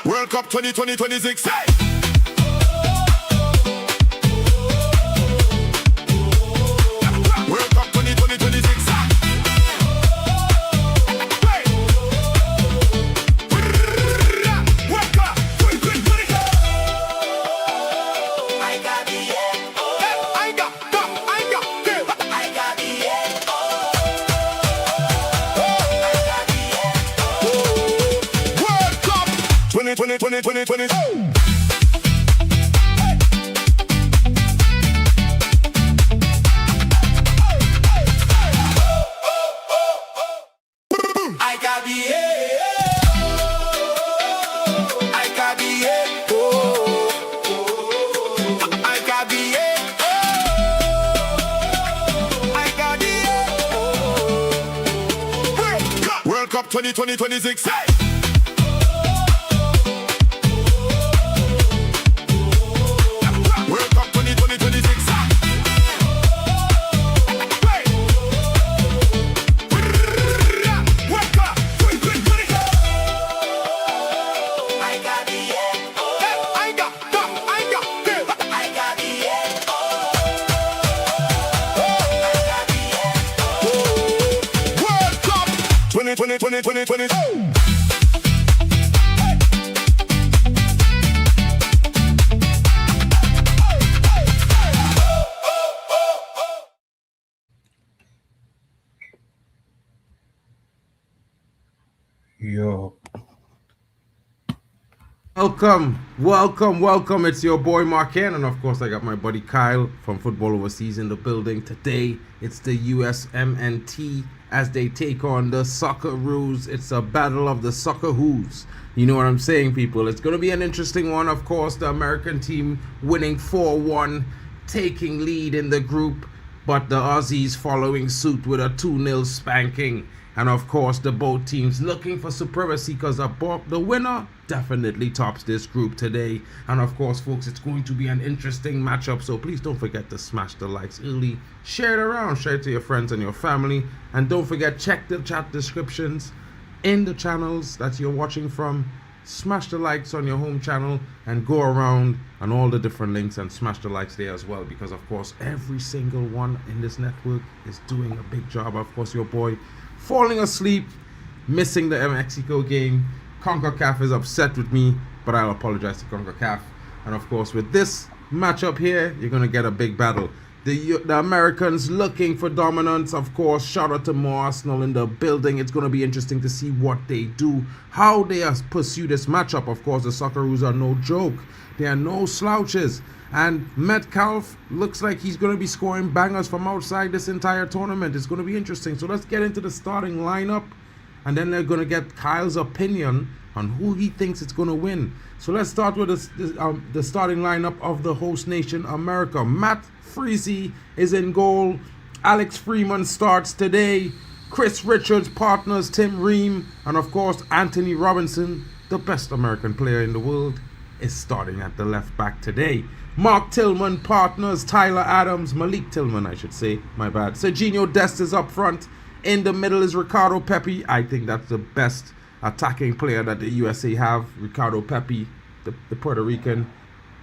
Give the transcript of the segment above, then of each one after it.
World Cup 2026. World Cup 2026. World Cup 2026. Yo. Welcome. It's your boy Marken, and of course I got my buddy Kyle from Football Overseas in the building. Today it's the USMNT as they take on the Socceroos. It's a battle of the Socceroos. You know what I'm saying, people? It's going to be an interesting one. Of course, the American team winning 4-1, taking lead in the group, but the Aussies following suit with a 2-0 spanking. And of course, the both teams looking for supremacy because the winner definitely tops this group today. And of course, folks, it's going to be an interesting matchup. So please don't forget to smash the likes early. Share it around. Share it to your friends and your family. And don't forget, check the chat descriptions in the channels that you're watching from. Smash the likes on your home channel and go around on all the different links and smash the likes there as well. Because of course, every single one in this network is doing a big job. Of course, your boy falling asleep, missing the Mexico game. CONCACAF is upset with me, but I'll apologize to CONCACAF. And of course, with this matchup here, you're going to get a big battle. The Americans looking for dominance, of course. Shout out to more Arsenal in the building. It's going to be interesting to see what they do, how they pursue this matchup. Of course, the Socceroos are no joke. They are no slouches. And Metcalf looks like he's going to be scoring bangers from outside this entire tournament. It's going to be interesting. So let's get into the starting lineup. And then they're going to get Kyle's opinion on who he thinks it's going to win. So let's start with the starting lineup of the host nation, America. Matt Freese is in goal. Alex Freeman starts today. Chris Richards partners Tim Ream. And of course, Anthony Robinson, the best American player in the world, is starting at the left back today. Mark Tillman partners Tyler Adams. Malik Tillman, I should say. My bad. Serginho Dest is up front. In the middle is Ricardo Pepi. I think that's the best attacking player that the USA have. Ricardo Pepi, the Puerto Rican.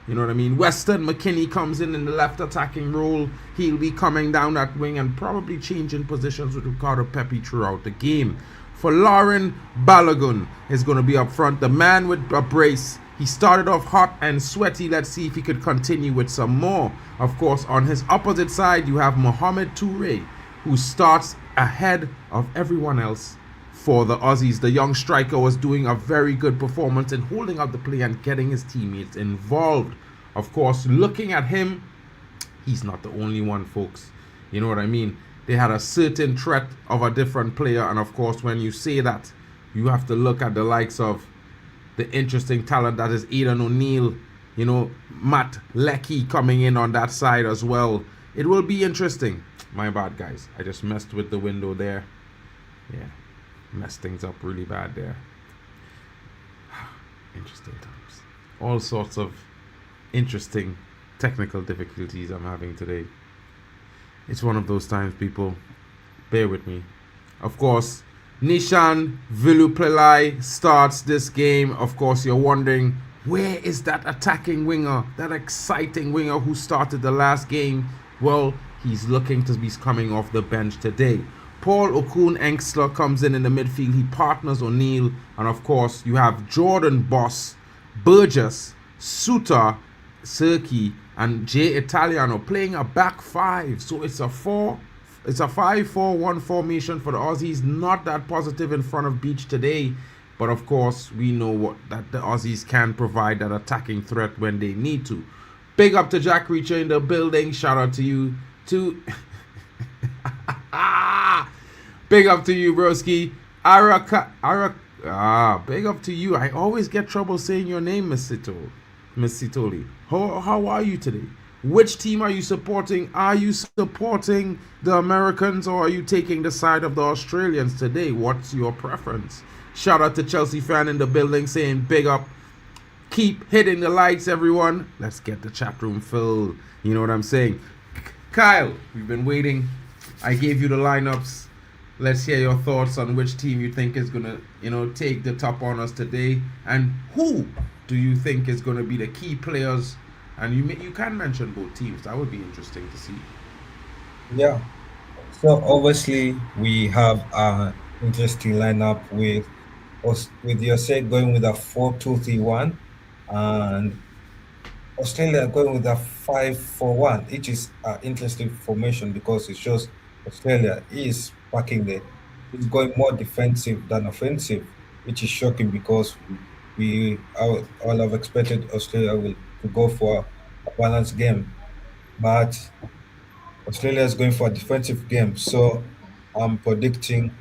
You know what I mean? Weston McKinney comes in the left attacking role. He'll be coming down that wing and probably changing positions with Ricardo Pepi throughout the game. For Lauren Balogun is going to be up front. The man with a brace. He started off hot and sweaty. Let's see if he could continue with some more. Of course, on his opposite side, you have Mohamed Toure, who starts ahead of everyone else for the Aussies. The young striker was doing a very good performance in holding up the play and getting his teammates involved. Of course, looking at him, he's not the only one, folks. You know what I mean? They had a certain threat of a different player. And of course, when you say that, you have to look at the likes of the interesting talent that is Aidan O'Neill, you know, Matt Leckie coming in on that side as well. It will be interesting. My bad, guys. I just messed with the window there. Yeah, messed things up really bad there. Interesting times. All sorts of interesting technical difficulties I'm having today. It's one of those times, people. Bear with me. Of course, Nishan Vilupelai starts this game. Of course, you're wondering, where is that attacking winger, that exciting winger who started the last game? Well, he's looking to be coming off the bench today. Paul Okun Engstler comes in the midfield. He partners O'Neill. And of course, you have Jordan Boss, Burgess, Suter, Serki, and Jay Italiano playing a back five. So it's a 5-4-1 formation for the Aussies. Not that positive in front of Beach today. But of course, we know that the Aussies can provide that attacking threat when they need to. Big up to Jack Reacher in the building. Shout out to you too. Big up to you, broski. Big up to you. I always get trouble saying your name, Miss Sitoli. How are you today? Which team are you supporting? Are you supporting the Americans or are you taking the side of the Australians today? What's your preference? Shout out to Chelsea fan in the building saying big up. Keep hitting the likes, everyone. Let's get the chat room filled. You know what I'm saying? Kyle, we've been waiting. I gave you the lineups. Let's hear your thoughts on which team you think is going to, take the top honors today. And who do you think is going to be the key players? And you can mention both teams. That would be interesting to see. Yeah. So obviously we have an interesting lineup with USA going with a 4-2-3-1 and Australia going with a 5-4-1, which is an interesting formation because it shows Australia is is going more defensive than offensive, which is shocking because we all have expected Australia to go for a balanced game, but Australia is going for a defensive game. So I'm predicting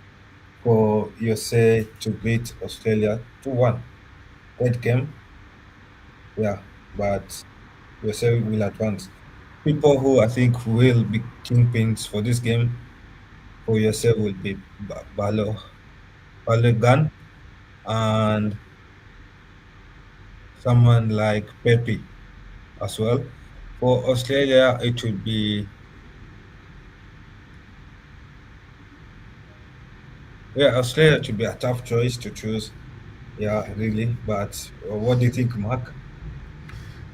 for USA to beat Australia 2-1. Great game. Yeah, but USA will advance. People who I think will be kingpins for this game for USA will be Balogun and someone like Pepe as well. For Australia, it would be Australia should be a tough choice to choose. Yeah, really. But what do you think, Mark?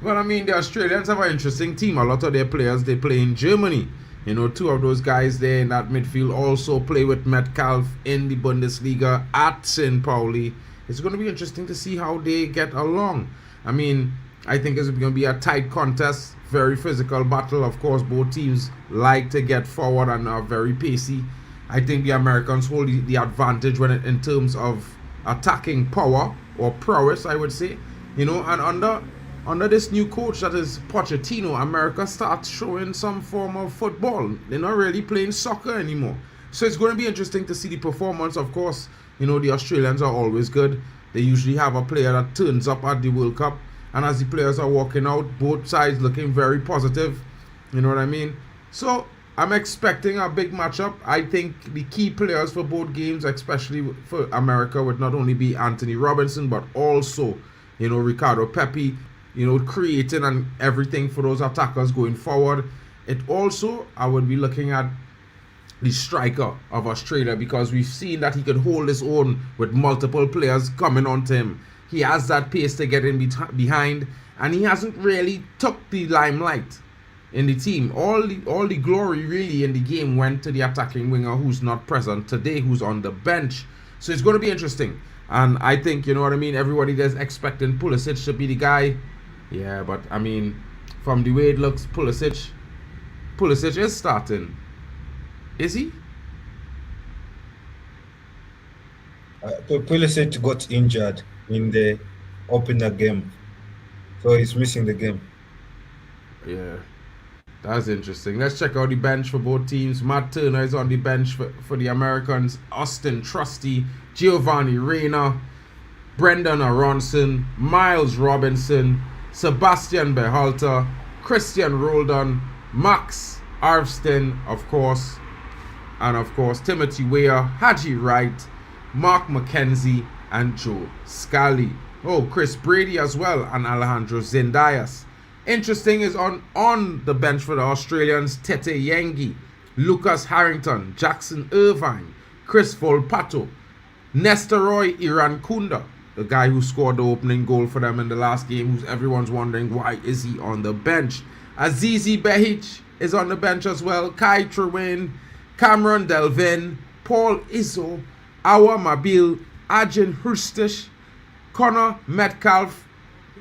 Well, I mean, the Australians have an interesting team. A lot of their players, they play in Germany. Two of those guys there in that midfield also play with Metcalf in the Bundesliga at St. Pauli. It's going to be interesting to see how they get along. I mean, I think it's going to be a tight contest, very physical battle. Of course, both teams like to get forward and are very pacey. I think the Americans hold the advantage in terms of attacking power or prowess, I would say. And under this new coach that is Pochettino, America starts showing some form of football. They're not really playing soccer anymore. So it's going to be interesting to see the performance. Of course, the Australians are always good. They usually have a player that turns up at the World Cup. And as the players are walking out, both sides looking very positive. You know what I mean? So I'm expecting a big matchup. I think the key players for both games, especially for America, would not only be Anthony Robinson, but also, Ricardo Pepi, creating and everything for those attackers going forward. It also, I would be looking at the striker of Australia because we've seen that he could hold his own with multiple players coming onto him. He has that pace to get in behind, and he hasn't really took the limelight in the team. All the glory really in the game went to the attacking winger who's not present today, who's on the bench. So it's going to be interesting. And I think, everybody there's expecting Pulisic to be the guy. Yeah, but I mean, from the way it looks, Pulisic is starting. Is he? Pulisic got injured in the opener game, so he's missing the game. Yeah, that's interesting. Let's check out the bench for both teams. Matt Turner is on the bench for the Americans. Austin Trusty, Giovanni Reyna, Brendan Aronson, Miles Robinson, Sebastian Berhalter, Christian Roldan, Max Arvston, of course, and of course Timothy Weah, Haji Wright, Mark McKenzie, and Joe Scally. Oh, Chris Brady as well, and Alejandro Zendias. Interesting is on the bench for the Australians, Tete Yengi, Lucas Harrington, Jackson Irvine, Chris Volpato, Nestoroy Irankunda, the guy who scored the opening goal for them in the last game, who's everyone's wondering why is he on the bench. Azizi Behic is on the bench as well, Kai Trewin, Cameron Delvin, Paul Izzo, Awa Mabil, Ajin Hurstish, Connor Metcalf,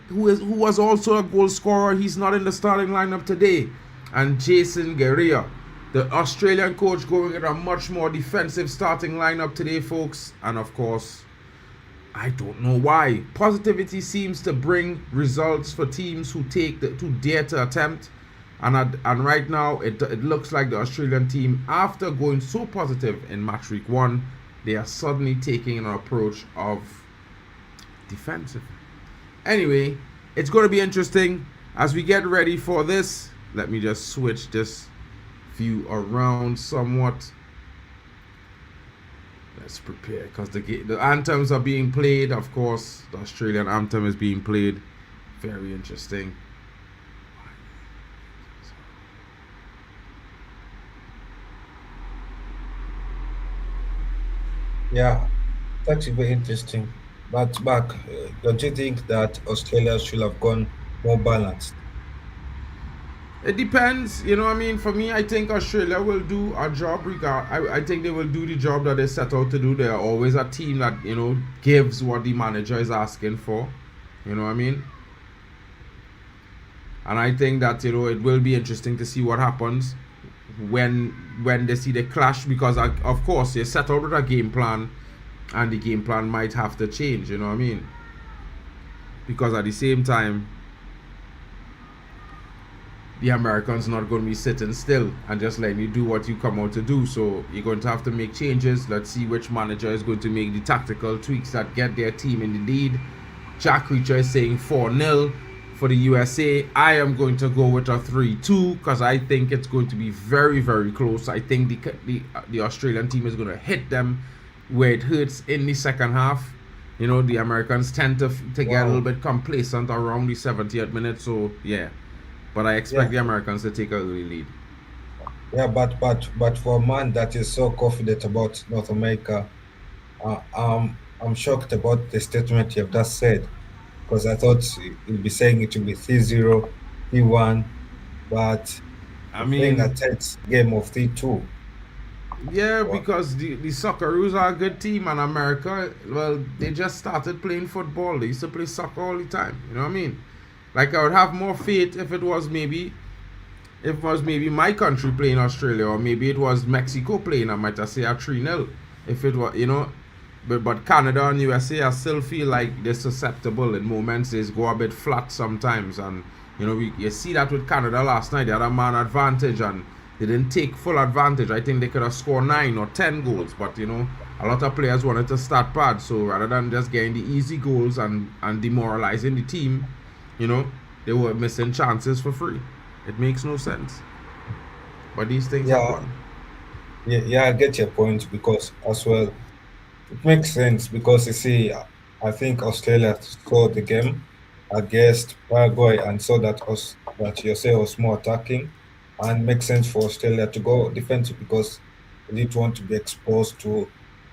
who was also a goal scorer. He's not in the starting lineup today. And Jason Guerrero, the Australian coach, going with a much more defensive starting lineup today, folks. And of course, I don't know why. Positivity seems to bring results for teams who dare to attempt. And right now, it looks like the Australian team, after going so positive in match week 1, they are suddenly taking an approach of defensive. Anyway, it's going to be interesting as we get ready for this. Let me just switch this view around somewhat. Let's prepare, because the anthems are being played. Of course, the Australian anthem is being played. Very interesting. Yeah, that's very interesting. But Mark, don't you think that Australia should have gone more balanced? It depends, I mean, for me, I think Australia will do a job. I think they will do the job that they set out to do. They are always a team that, gives what the manager is asking for. You know what I mean? And I think that, it will be interesting to see what happens when they see the clash, because, of course, they set out with a game plan, and the game plan might have to change, you know what I mean? Because at the same time, the Americans not going to be sitting still and just letting you do what you come out to do. So you're going to have to make changes. Let's see which manager is going to make the tactical tweaks that get their team in the lead. Jack Reacher is saying 4-0 for the USA. I am going to go with a 3-2 because I think it's going to be very, very close. I think the Australian team is going to hit them where it hurts in the second half. The Americans tend to get a little bit complacent around the 70th minute. So yeah, but I expect the Americans to take an early lead. Yeah, but for a man that is so confident about North America, I'm shocked about the statement you have just said, because I thought you'd be saying it would be 3-0, 3-1, but playing a tight game of 3-2. Yeah, because the Socceroos are a good team, and America, well, they just started playing football. They used to play soccer all the time. You know what I mean? Like, I would have more faith if it was maybe my country playing Australia, or maybe it was Mexico playing. I might say a 3-0. If it was, but Canada and USA, I still feel like they're susceptible in moments. They go a bit flat sometimes, and you see that with Canada last night. They had a man advantage and they didn't take full advantage. I think they could have scored 9 or 10 goals, but a lot of players wanted to start bad. So rather than just getting the easy goals and demoralizing the team, they were missing chances for free. It makes no sense. But these things happen. Yeah, I get your point, because as well, it makes sense, because you see, I think Australia saw the game against Paraguay and saw that USA was more attacking, and makes sense for Australia to go defensive because they didn't want to be exposed to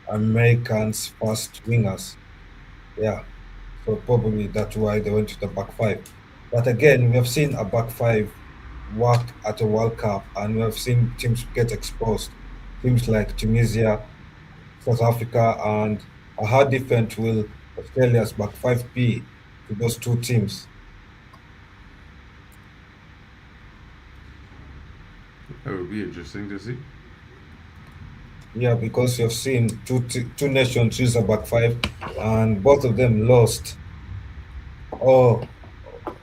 Americans' fast wingers. Yeah, so probably that's why they went to the back five. But again, we have seen a back five work at a World Cup, and we have seen teams get exposed. Teams like Tunisia, South Africa, and how different will Australia's back five be to those two teams? That would be interesting to see. Yeah, because you've seen two nations use a back five, and both of them lost. Or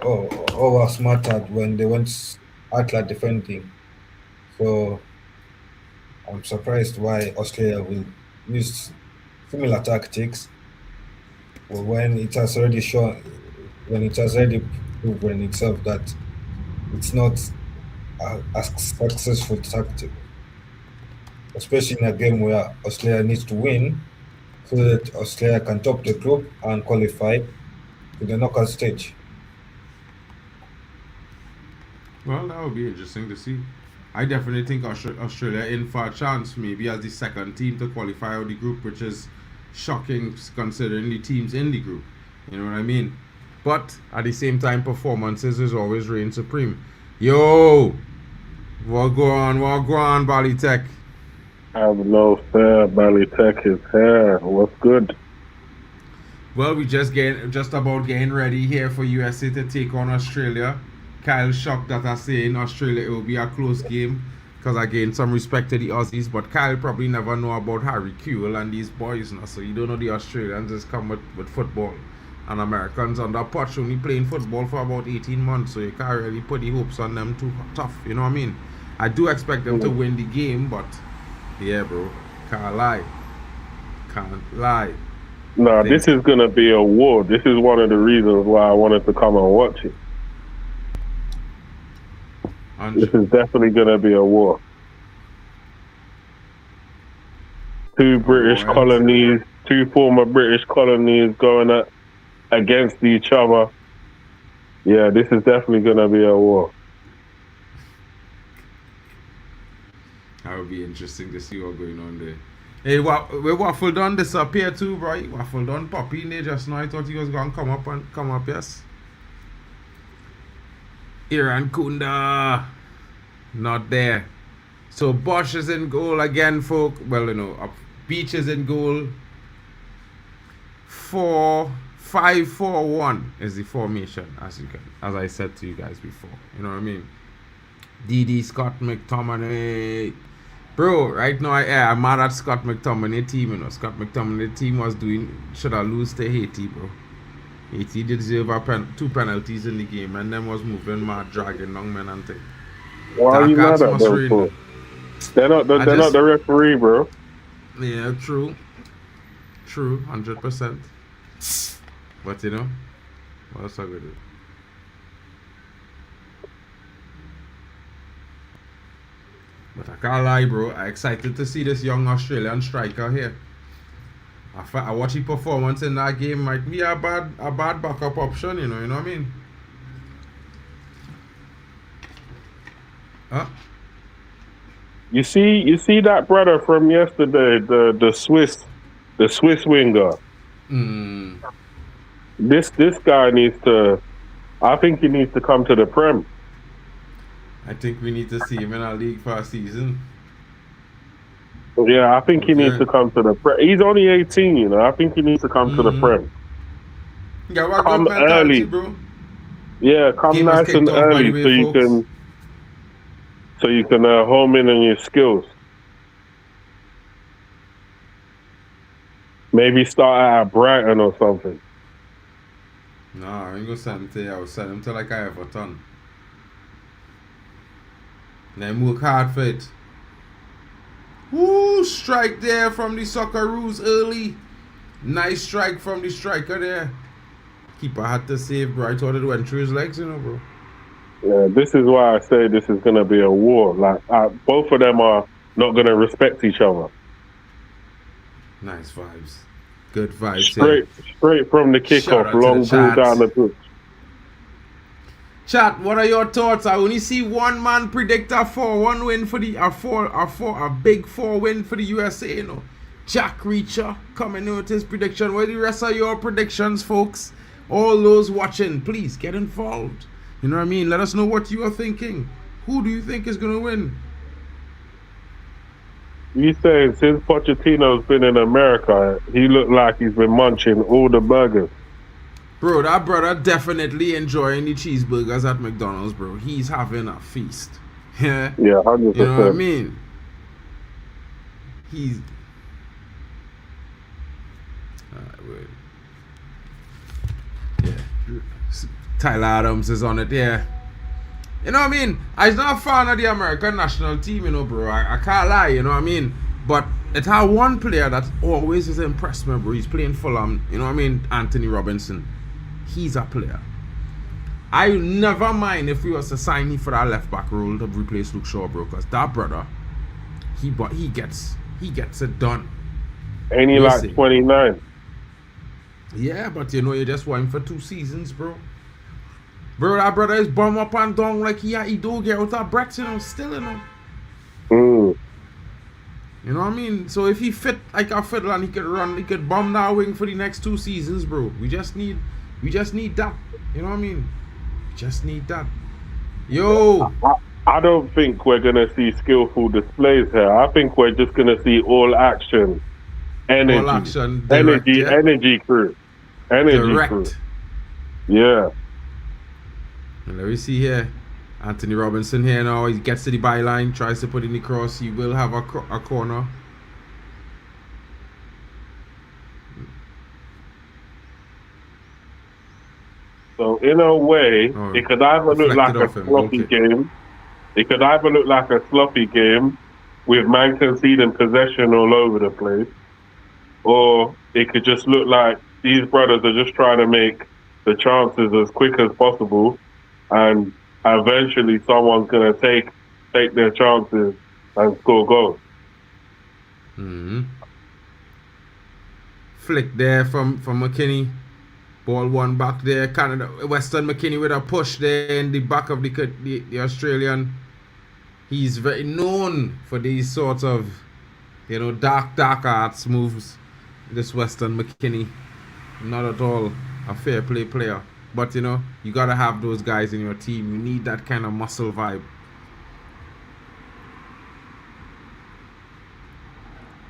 were smartered when they went outlet defending. So I'm surprised why Australia will use similar tactics when it has already proven itself that it's not a successful tactic, especially in a game where Australia needs to win so that Australia can top the group and qualify. to the knockout stage. Well, that would be interesting to see. I definitely think Australia in for a chance, maybe as the second team to qualify out the group, which is shocking considering the teams in the group. You know what I mean? But at the same time, performances is always reign supreme. Yo, what go on, Bali-Tech? I have no fair. Bali-Tech is here. What's good? Well, we just about getting ready here for USA to take on Australia. Kyle shocked that I say in Australia it will be a close game because I gained some respect to the Aussies, but Kyle probably never know about Harry Kewell and these boys now, so you don't know the Australians just come with football. And Americans under Potch only playing football for about 18 months, so you can't really put the hopes on them too tough, you know what I mean? I do expect them to win the game, but yeah, bro, can't lie. Nah, this is going to be a war. This is one of the reasons why I wanted to come and watch it. This is definitely going to be a war. Two former British colonies going against each other. Yeah, this is definitely going to be a war. That would be interesting to see what's going on there. Hey, Waffle done disappear too, bro. Waffle done poppy in there just now. I thought he was going to come up, yes. Iran Kunda, not there. So Bosch is in goal again, folk. Well, you know, Beach is in goal. 4-5-4-1 is the formation, as I said to you guys before. You know what I mean? DD Scott McTominay. Bro, right now I'm mad at Scott McTominay team, you know. Scott McTominay team should have lost to Haiti, bro. Haiti deserve 2 penalties in the game, and them was moving mad, dragging long men and thing. Why are you mad at them for? They're not the referee, bro. Yeah, true, 100%. But you know, what else I gonna do? But I can't lie, bro. I'm excited to see this young Australian striker here. I watch his performance in that game. Might be a bad backup option, you know what I mean? Huh? You see that brother from yesterday, the Swiss winger. This guy needs to. I think he needs to come to the Prem. I think we need to see him in our league for a season. Yeah, I think he needs to come to the Prem. He's only 18, you know. I think he needs to come to the Prem. Yeah, come early, bro. Yeah, come Game nice and early so you can home in on your skills. Maybe start at Brighton or something. Nah, I ain't gonna send him to you. I will send him to like Everton. Then work hard for it. Woo! Strike there from the Socceroos early. Nice strike from the striker there. Keeper had to save, bro. I thought it went through his legs, you know, bro. Yeah, this is why I say this is going to be a war. Like, both of them are not going to respect each other. Nice vibes. Good vibes. Straight from the kickoff, long ball down the pitch. Chat, what are your thoughts? I only see one man predict a 4-1 win for the a big 4 win for the USA, you know. Jack Reacher coming in with his prediction. What are the rest of your predictions, folks? All those watching, please get involved. You know what I mean? Let us know what you are thinking. Who do you think is gonna win? You saying since Pochettino's been in America, he looked like he's been munching all the burgers. Bro, that brother definitely enjoying the cheeseburgers at McDonald's, bro. He's having a feast. Yeah. Yeah, 100%. You know what I mean? He's... Alright, wait. Yeah. Tyler Adams is on it, yeah. You know what I mean? I'm not a fan of the American national team, you know, bro. I can't lie, you know what I mean? But it had one player that always has impressed me, bro. He's playing Fulham, you know what I mean? Anthony Robinson. He's a player. I never mind if we was to sign him for that left back role to replace Luke Shaw, bro. Because that brother, he gets it done. Ain't he like 29? Yeah, but you know, you just want him for 2 seasons, bro. Bro, that brother is bum up and down like he do get out of breath, you know, still, you know. Mm. You know what I mean? So if he fit like a fiddle and he could bomb that wing for the next 2 seasons, bro. We just need that. You know what I mean? We just need that. Yo, I don't think we're gonna see skillful displays here. I think we're just gonna see all action, energy, all action, direct, yeah? energy crew. Direct. Yeah. And let me see here. Anthony Robinson here now. He gets to the byline, tries to put in the cross. He will have a corner. So in a way, it could either look like a deflected off him. sloppy Okay. game. It could either look like a sloppy game with man conceding possession all over the place, or it could just look like these brothers are just trying to make the chances as quick as possible, and eventually someone's gonna take their chances and score goals. Mm-hmm. Flick there from McKinney. Ball one back there. Canada, Weston McKinney with a push there in the back of the Australian. He's very known for these sorts of, you know, dark arts moves. This Weston McKinney, not at all a fair play player. But you know, you gotta have those guys in your team. You need that kind of muscle vibe.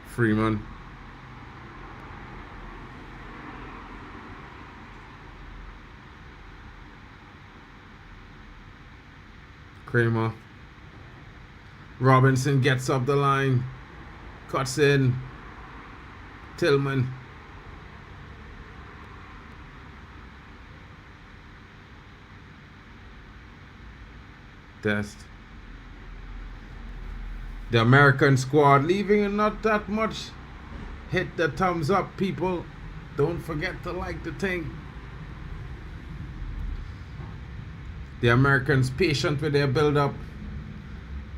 Freeman. Kramer. Robinson gets up the line. Cuts in. Tillman. Test. The American squad leaving not that much. Hit the thumbs up, people. Don't forget to like the thing. The Americans patient with their build-up.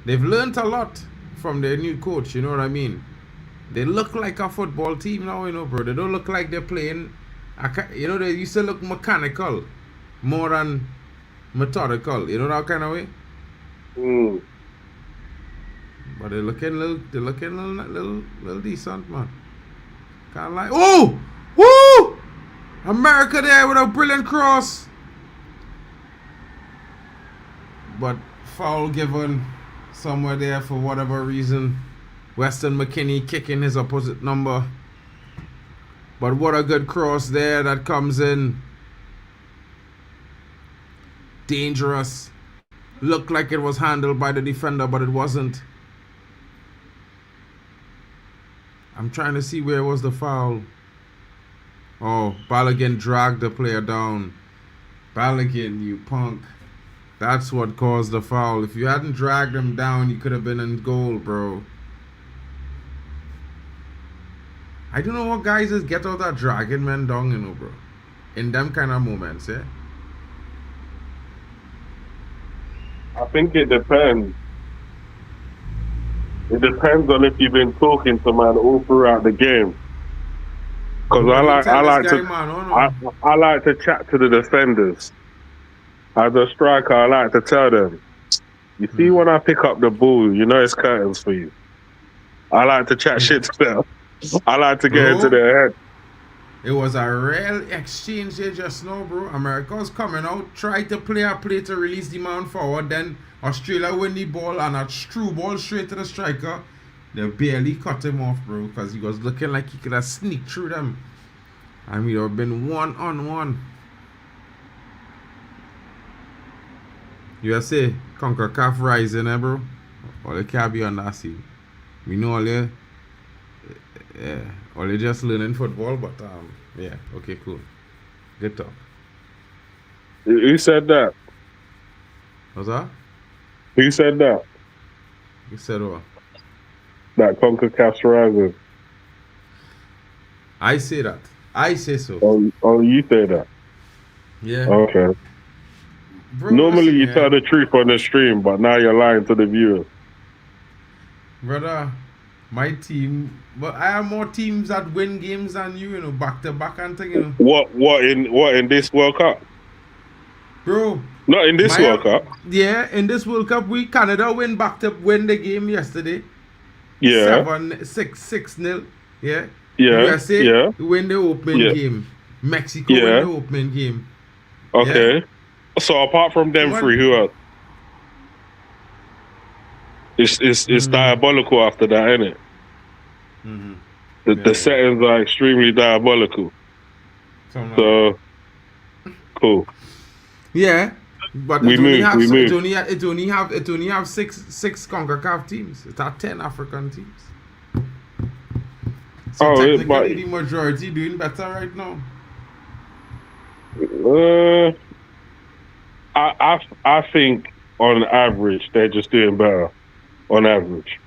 They've learned a lot from their new coach, you know what I mean? They look like a football team now, you know, bro. They don't look like they're playing, you know, they used to look mechanical more than methodical, you know, that kind of way? Mm. But they're looking little decent, man. Can't lie. Oh! Woo! America there with a brilliant cross. But foul given somewhere there for whatever reason. Weston McKinney kicking his opposite number. But what a good cross there that comes in. Dangerous. Looked like it was handled by the defender, but it wasn't. I'm trying to see where was the foul. Oh, Balogun dragged the player down. Balogun, you punk. That's what caused the foul. If you hadn't dragged him down, you could have been in goal, bro. I don't know what guys just get out that dragging men down, you know, bro. In them kind of moments, yeah? I think it depends. It depends on if you've been talking to man all throughout the game. Because I like to chat to the defenders. As a striker, I like to tell them, you see when I pick up the ball, you know it's curtains for you. I like to chat shit to them. I like to get into their head. It was a real exchange there just now, bro. America was coming out, tried to play a play to release the man forward, then Australia win the ball and a true ball straight to the striker. They barely cut him off, bro, because he was looking like he could have sneaked through them. And we'd have been 1-on-1. USA, CONCACAF rising, bro. All they can't be on that scene. We know all they, all they just learning football, but yeah, okay, cool. Good talk. Who said that? What's that? Who said that? You said what? That CONCACAF's rising. I say that. I say so. Oh, you say that? Yeah. Okay. Bro, Normally you listen, tell the truth on the stream, but now you're lying to the viewers. Brother, My team, but I have more teams that win games than you, you know, back to back and thing, you know. What in this World Cup? Bro. Not in this World Cup. Yeah, in this World Cup, Canada win the game yesterday. Yeah. 6-0. Yeah. Yeah. USA win the opening game. Mexico win the opening game. Okay. Yeah? So apart from them three, who else? It's diabolical after that, isn't it? Mm-hmm. The settings are extremely diabolical. So cool. Yeah, but we move. It only have six CONCACAF teams. It have 10 African teams. So technically, the majority doing better right now. I think on average they're just doing better. On average.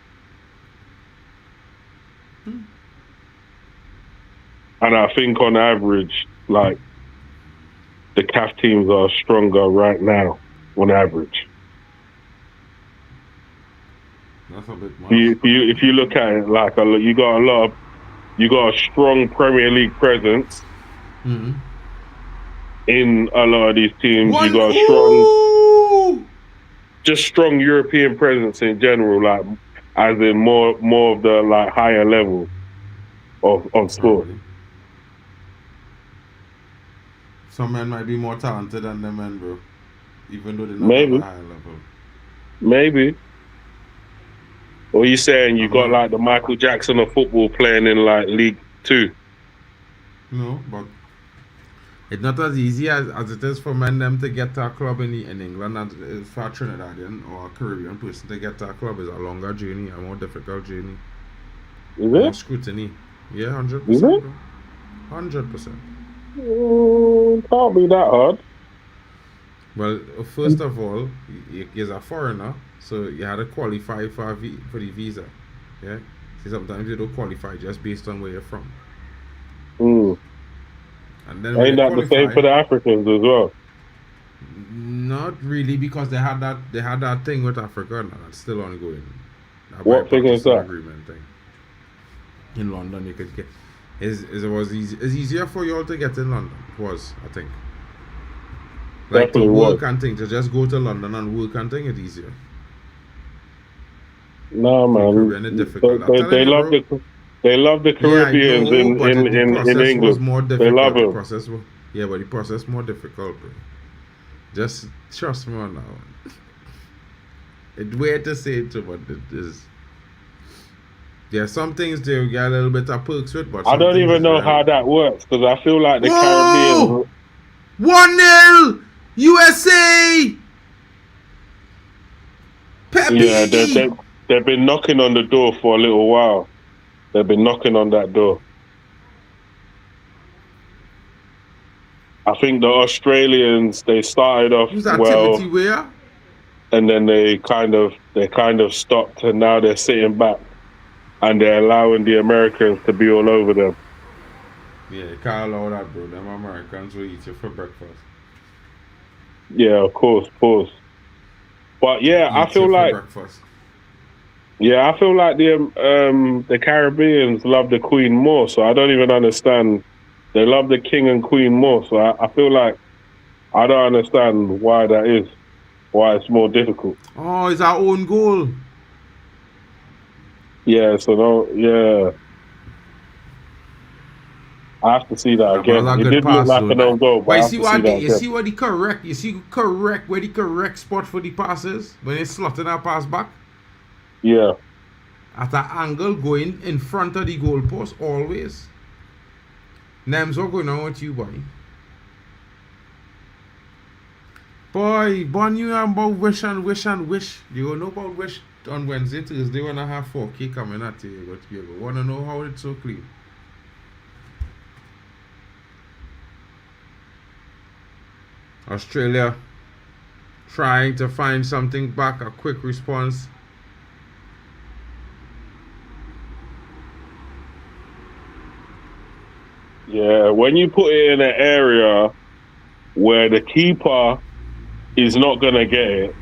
And I think on average, like, the CAF teams are stronger right now, on average. That's a bit much. If you look at it, like, you got a strong Premier League presence in a lot of these teams. You got a strong European presence in general, like, as in more of the like higher level of sport. Some men might be more talented than them men, bro. Even though they're not at a higher level. Maybe. Or you saying you got like the Michael Jackson of football playing in like League 2? No, but it's not as easy as it is for men them to get to a club in England, and for a Trinidadian or a Caribbean person to get to a club is a longer journey, a more difficult journey. Is it? More scrutiny. Yeah, 100%. Is it? 100%. Can't be that hard. Well, first of all, you're a foreigner, so you had to qualify for the visa. Yeah? See, sometimes you don't qualify just based on where you're from. And then ain't that the same for the Africans as well? Not really, because they had that thing with Africa, and that's still ongoing. What thing is that? Agreement thing. In London, you could get. It's easier for you all to get in London. It was, I think. Like to work and thing, to just go to London and work and thing, it's easier. No, man. They love the Caribbeans in England. They love it. But the process more difficult, bro. Just trust me on that one. It's weird to say it too, but it is. There are some things they get a little bit of perks with, but I don't even know how that works, because I feel like the Caribbean. 1-0 USA. Pepe. Yeah, they've been knocking on the door for a little while. They've been knocking on that door. I think the Australians, they started off well, and then they kind of stopped, and now they're sitting back, and they're allowing the Americans to be all over them. Yeah, you can't allow that, bro. Them Americans will eat you for breakfast. Yeah, of course. But yeah, I feel like the Caribbeans love the Queen more, so I don't even understand. They love the King and Queen more, so I feel like I don't understand why that is. Why it's more difficult. Oh, it's our own goal. Yeah, I have to see that again. It did look like an own goal, but you see where the correct spot for the pass is when it's slotting our pass back? Yeah. At an angle going in front of the goalpost always. Names, what going on with you, boy? Boy, you know about wish. You don't know about wish on Wednesday, Thursday when I have 4K coming at you. But you want to know how it's so clean. Australia trying to find something back, a quick response. Yeah, when you put it in an area where the keeper is not going to get it,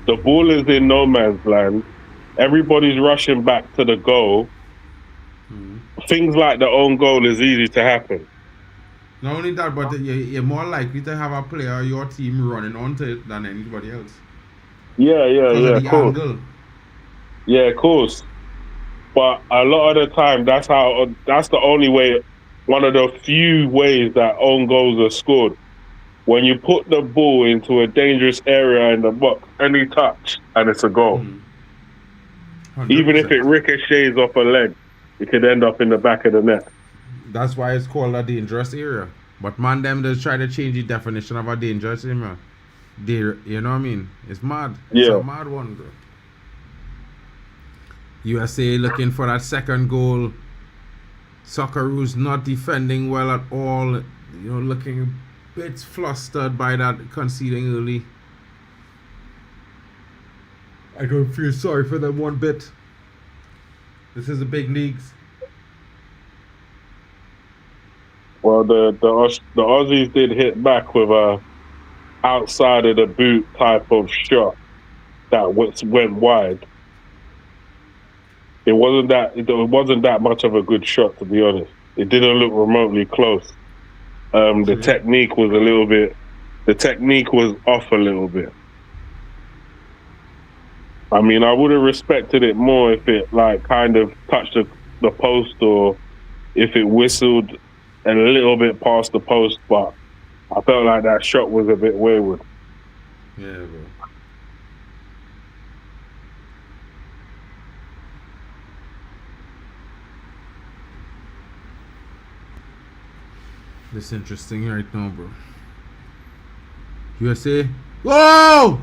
the ball is in no man's land, everybody's rushing back to the goal, things like the own goal is easy to happen. Not only that, but you're more likely to have a player or your team running onto it than anybody else. Yeah, Because of of the course. angle. Yeah, of course. But a lot of the time, that's the only way, one of the few ways that own goals are scored. When you put the ball into a dangerous area in the box, any touch, and it's a goal. 100%. Even if it ricochets off a leg, it could end up in the back of the net. That's why it's called a dangerous area. But man, them just try to change the definition of a dangerous area. You know what I mean? It's mad. It's Yeah. a mad one, bro. USA looking for that second goal. Socceroos not defending well at all. You know, looking a bit flustered by that conceding early. I don't feel sorry for them one bit. This is the big leagues. Well, the Aussies did hit back with a outside of the boot type of shot that went wide. It wasn't that much of a good shot, to be honest. It didn't look remotely close. The technique was off a little bit. I mean, I would have respected it more if it like kind of touched the post, or if it whistled a little bit past the post, but I felt like that shot was a bit wayward. Yeah, bro. This is interesting right now, bro. USA. Whoa!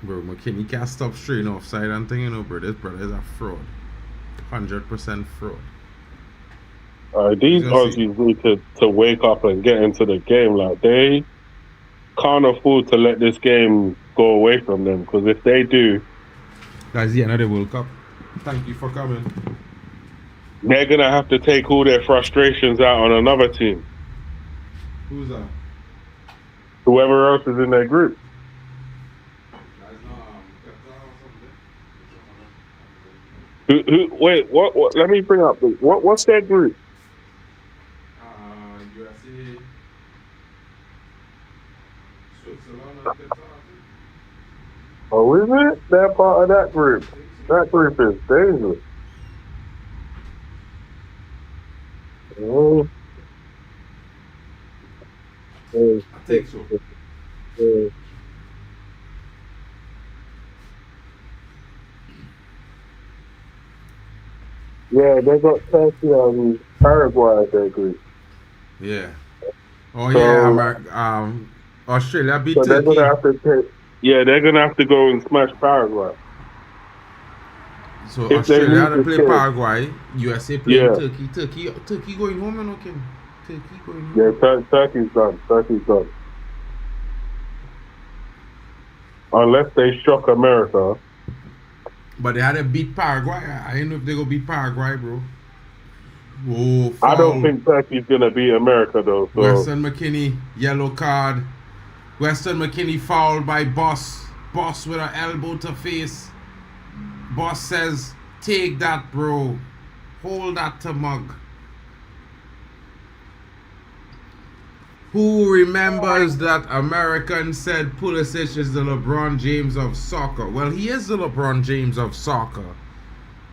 Bro, McKinney can't stop straight offside and thing, you know, bro. This brother is a fraud. 100% fraud. These Aussies need to wake up and get into the game. Like, they can't afford to let this game go away from them, because if they do, that's the end of the World Cup. Thank you for coming. They're going to have to take all their frustrations out on another team. Who's that? Whoever else is in their group. Wait, what? Let me bring up what's their group? USA, Switzerland, Oh, is it? They're part of that group. That group is dangerous. Oh. I think so. Yeah, they got Turkey and Paraguay at their group. Yeah. Oh So- yeah, Australia beat So they're Turkey. gonna have to they're gonna have to go and smash Paraguay. So if they Australia lose to the play game. Paraguay, USA playing Yeah. Turkey going home and okay. Turkey going home. Yeah, Turkey's done. Turkey's done. Unless they shock America. But they had to beat Paraguay. I don't know if they go beat Paraguay, bro. Whoa, foul. I don't think Turkey's gonna beat America though. So Weston McKinney, yellow card. Weston McKinney fouled by Boss. Boss with an elbow to face. Boss says, take that, bro. Hold that to mug. Who remembers that American said Pulisic is the LeBron James of soccer? Well, he is the LeBron James of soccer.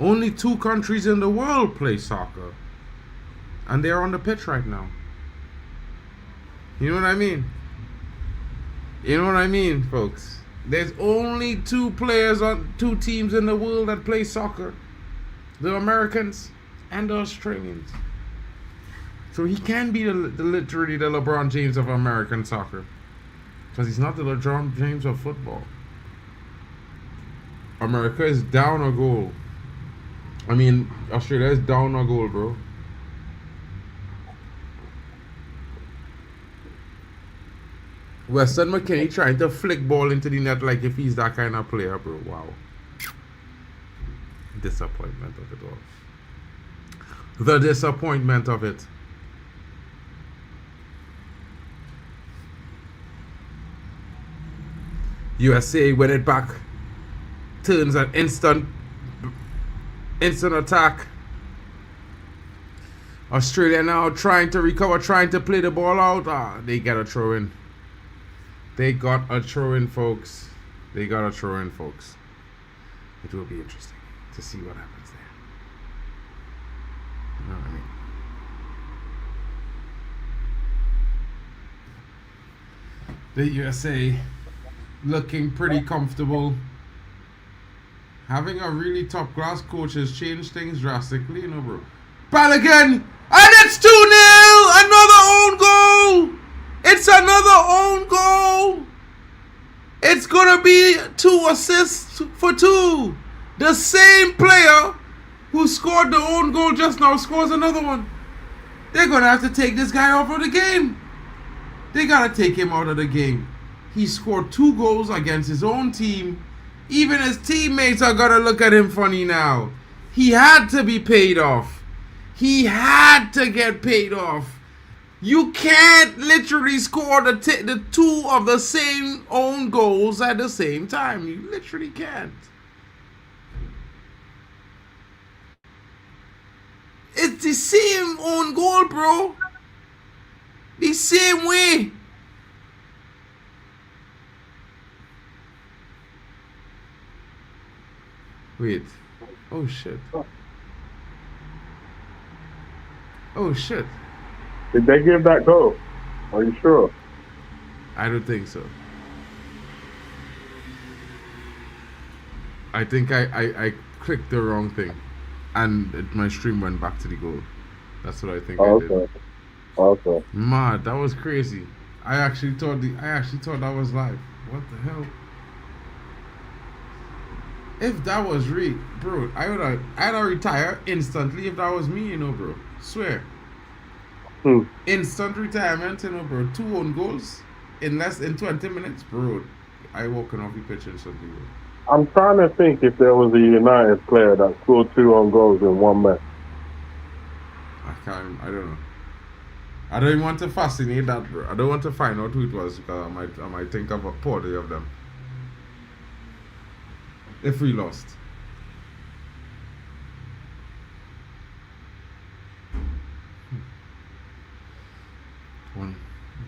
Only 2 countries in the world play soccer. And they're on the pitch right now. You know what I mean? You know what I mean, folks? There's only 2 players on 2 teams in the world that play soccer. The Americans and the Australians. So he can be literally the LeBron James of American soccer. Because he's not the LeBron James of football. America is down a goal. I mean, Australia is down a goal, bro. Weston McKinney trying to flick ball into the net like if he's that kind of player, bro. Wow. Disappointment of it all. The disappointment of it. USA win it back turns an instant attack. Australia now trying to recover, trying to play the ball out. They got a throw in. They got a throw in, folks. They got a throw in, folks. It will be interesting to see what happens there. You know what I mean? The USA looking pretty comfortable. Having a really top class coach has changed things drastically, you know, bro. Balogun, and it's 2-0. Another own goal. It's another own goal. It's gonna be 2 assists for 2. The same player who scored the own goal just now scores another one. They're gonna have to take this guy off of the game. They gotta take him out of the game. He scored 2 goals against his own team. Even his teammates are gonna look at him funny now. He had to be paid off. He had to get paid off. You can't literally score the 2 of the same own goals at the same time. You literally can't. It's the same own goal, bro. The same way. Wait. Oh shit. Oh shit. Did they give that goal? Are you sure? I don't think so. I think I clicked the wrong thing, and my stream went back to the goal. That's what I think I did. Okay. Mad, that was crazy. I actually thought that was live. What the hell? If that was real, bro, I'd have retired instantly if that was me, you know, bro. Swear. Instant retirement, you know, bro. 2 own goals in less than 20 minutes, bro. I walking off the pitch instantly, bro. I'm trying to think if there was a United player that scored 2 own goals in one match. I don't know. I don't even want to fascinate that, bro. I don't want to find out who it was because I might think of a party of them. If we lost.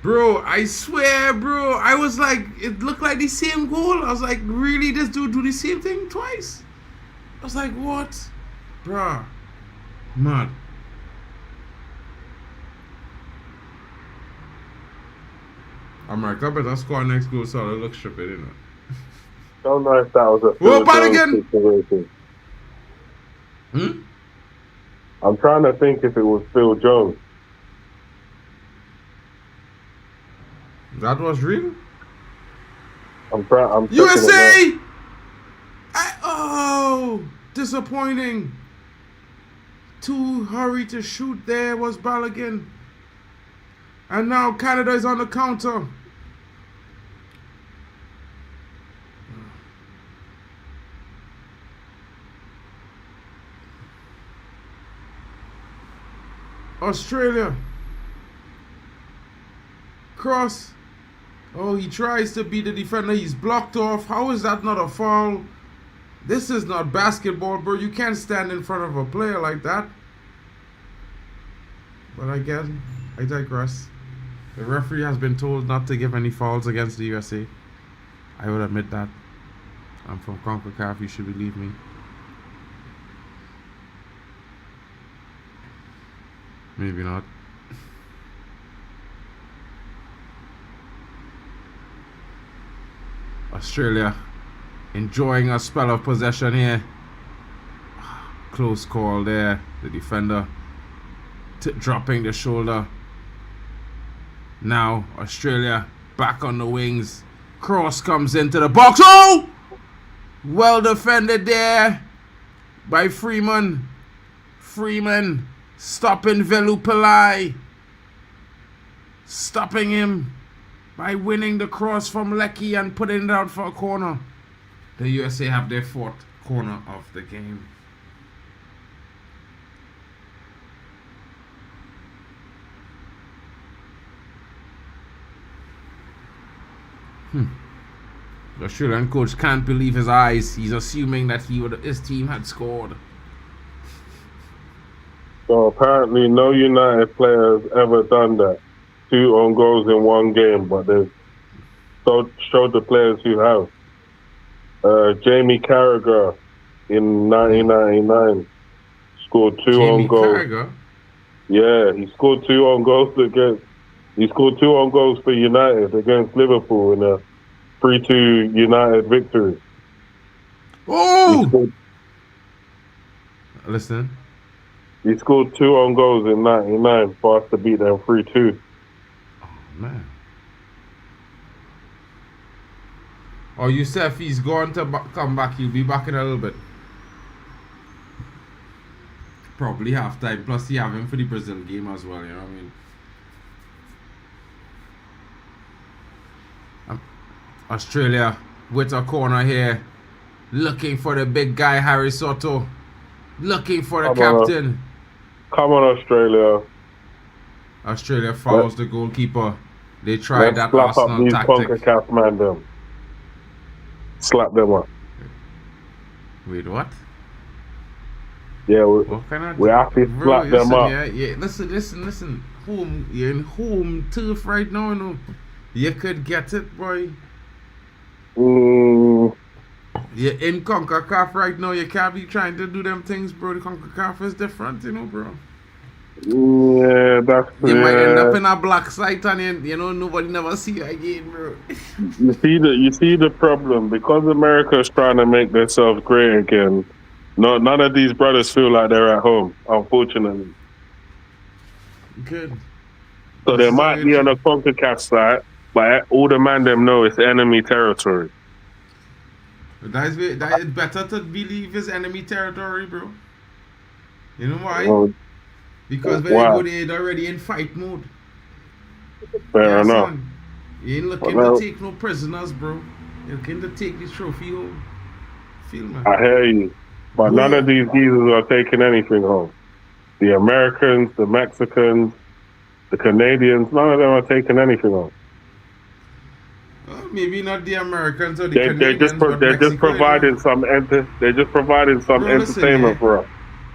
Bro, I swear, bro. I was like, it looked like the same goal. I was like, really? This dude do the same thing twice? I was like, what? Bruh. Mad. America better score next goal so I look stupid, you know. Don't know if that was a Whoa, Phil Jones situation. I'm trying to think if it was Phil Jones. That was real? I'm USA! Disappointing. Too hurry to shoot there was Balogun. And now Canada is on the counter. Australia. Cross. Oh, he tries to beat the defender. He's blocked off. How is that not a foul? This is not basketball, bro. You can't stand in front of a player like that. But again, I digress. The referee has been told not to give any fouls against the USA. I would admit that. I'm from CONCACAF. You should believe me. Maybe not. Australia enjoying a spell of possession here. Close call there. The defender dropping the shoulder. Now Australia back on the wings. Cross comes into the box. Oh! Well defended there by Freeman. Freeman stopping Velupillai. Stopping him by winning the cross from Lecky and putting it out for a corner. The USA have their 4th corner of the game. The Australian coach can't believe his eyes. He's assuming that his team had scored. So apparently, no United player has ever done that. 2 own goals in one game, but they've showed the players who have. Jamie Carragher in 1999 scored 2 own goals. Carragher? Yeah, he scored 2 own goals for United against Liverpool in a 3-2 United victory. Oh! Listen. He scored 2 own goals in 99 for us to beat them 3-2. Oh, man. Oh, you said if he's going to come back, he'll be back in a little bit. Probably half time. Plus, you have him for the Brazil game as well, you know what I mean? Australia with a corner here. Looking for the big guy, Harry Soto. Looking for the captain. Come on, Australia. Australia fouls the goalkeeper. They tried that slap up Arsenal these tactic. CONCACAF man them. Slap them up. Wait, what? Yeah, we have to slap them up. Yeah. Listen. You're in home turf right now, you know. You could get it, boy. You're in CONCACAF right now. You can't be trying to do them things, bro. The CONCACAF is different, you know, bro. Yeah, that's You might end up in a black site and you know nobody never see you again, bro. You see the problem because America is trying to make themselves great again. No, none of these brothers feel like they're at home, unfortunately. Good. So they might be on a CONCACAF site, but all the man them know it's enemy territory. That is better to believe it's enemy territory, bro. You know why? Well, because when you go there, they're already in fight mode. Fair enough. Son. You ain't looking to take no prisoners, bro. You're looking to take the trophy home. Feel me? I hear you. But none of these geezers are taking anything home. The Americans, the Mexicans, the Canadians, none of them are taking anything home. Maybe not the Americans or the They're Canadians, just providing some entertainment for us.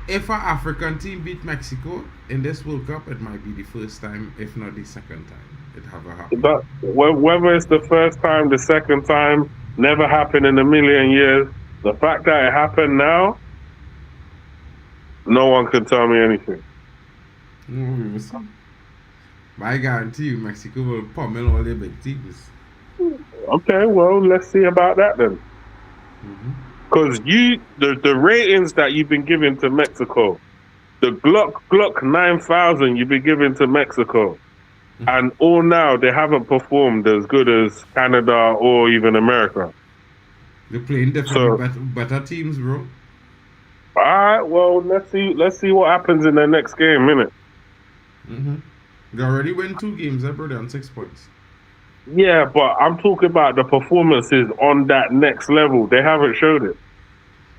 If an African team beat Mexico in this World Cup, it might be the first time, if not the second time it ever happened. But whether it's the first time, the second time, never happened in a million years, the fact that it happened now, no one can tell me anything. I guarantee you, Mexico will pummel all their big teams. Okay, well, let's see about that then. Because the ratings that you've been giving to Mexico, the Glock 9000 you've been giving to Mexico, and all now they haven't performed as good as Canada or even America. They're playing better teams, bro. All right, well, let's see what happens in the next game, innit? They already win 2 games, bro. They're on 6 points. Yeah, but I'm talking about the performances on that next level. They haven't showed it.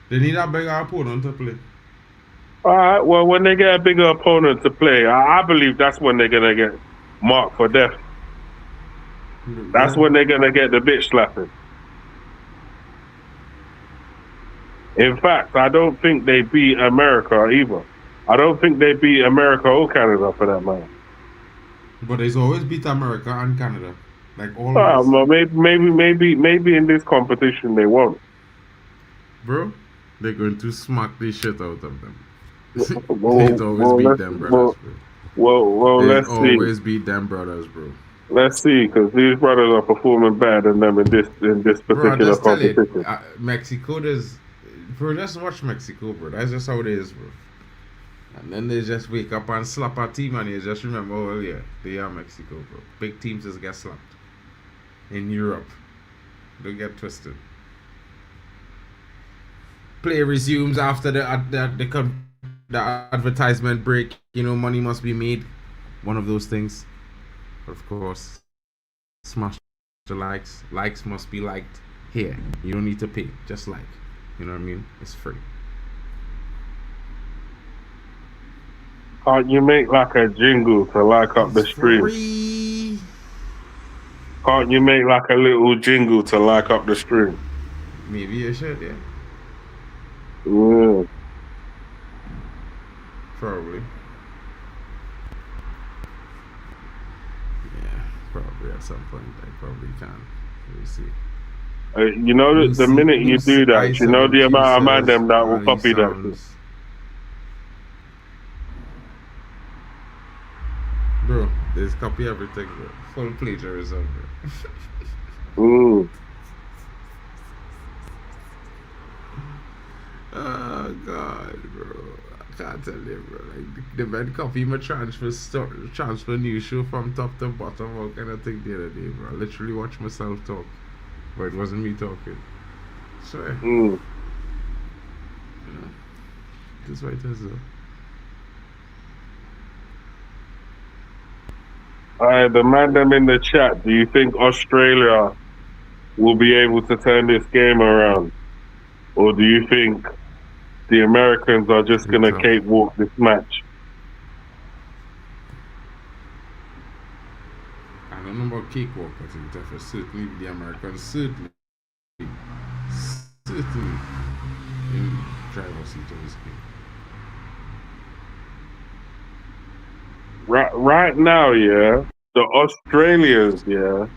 They need a bigger opponent to play. All right, well, when they get a bigger opponent to play, I believe that's when they're going to get marked for death. That's when they're going to get the bitch slapping. In fact, I don't think they beat America either. I don't think they beat America or Canada for that matter. But they've always beat America and Canada. Like always. Well, maybe in this competition they won't. Bro, they're going to smack the shit out of them. They always beat them brothers, bro. Well, let's see. They always beat them brothers, bro. Let's see, because these brothers are performing better than them in this particular competition. Mexico does. Bro, just watch Mexico, bro. That's just how it is, bro. And then they just wake up and slap a team and you just remember, oh yeah, they are Mexico, bro. Big teams just get slapped. In Europe. Don't get twisted. Play resumes after the advertisement break. You know, money must be made. One of those things. But of course, smash the likes. Likes must be liked here. You don't need to pay. Just like. You know what I mean? It's free. Can't you make like a jingle to like up the stream? Free. Can't you make like a little jingle to like up the stream? Maybe you should, yeah. Yeah. Probably. Yeah, probably at some point I probably can. We'll see. You know that the minute you do that, you know the amount of man them that will copy that shit. Bro, there's copy everything, bro. Full plagiarism, bro. Mm. Oh God, bro. I can't tell you, bro. Like the man copy my transfer news show from top to bottom, all kind of thing the other day, bro. I literally watched myself talk. But it wasn't me talking. So yeah. Mm. That's why it is though. The man them in the chat, do you think Australia will be able to turn this game around? Or do you think the Americans are just going to cakewalk this match? I don't know about cakewalk, but it will certainly be the Americans, certainly in driver's seat of this game. Right now, yeah, the Australians, yeah,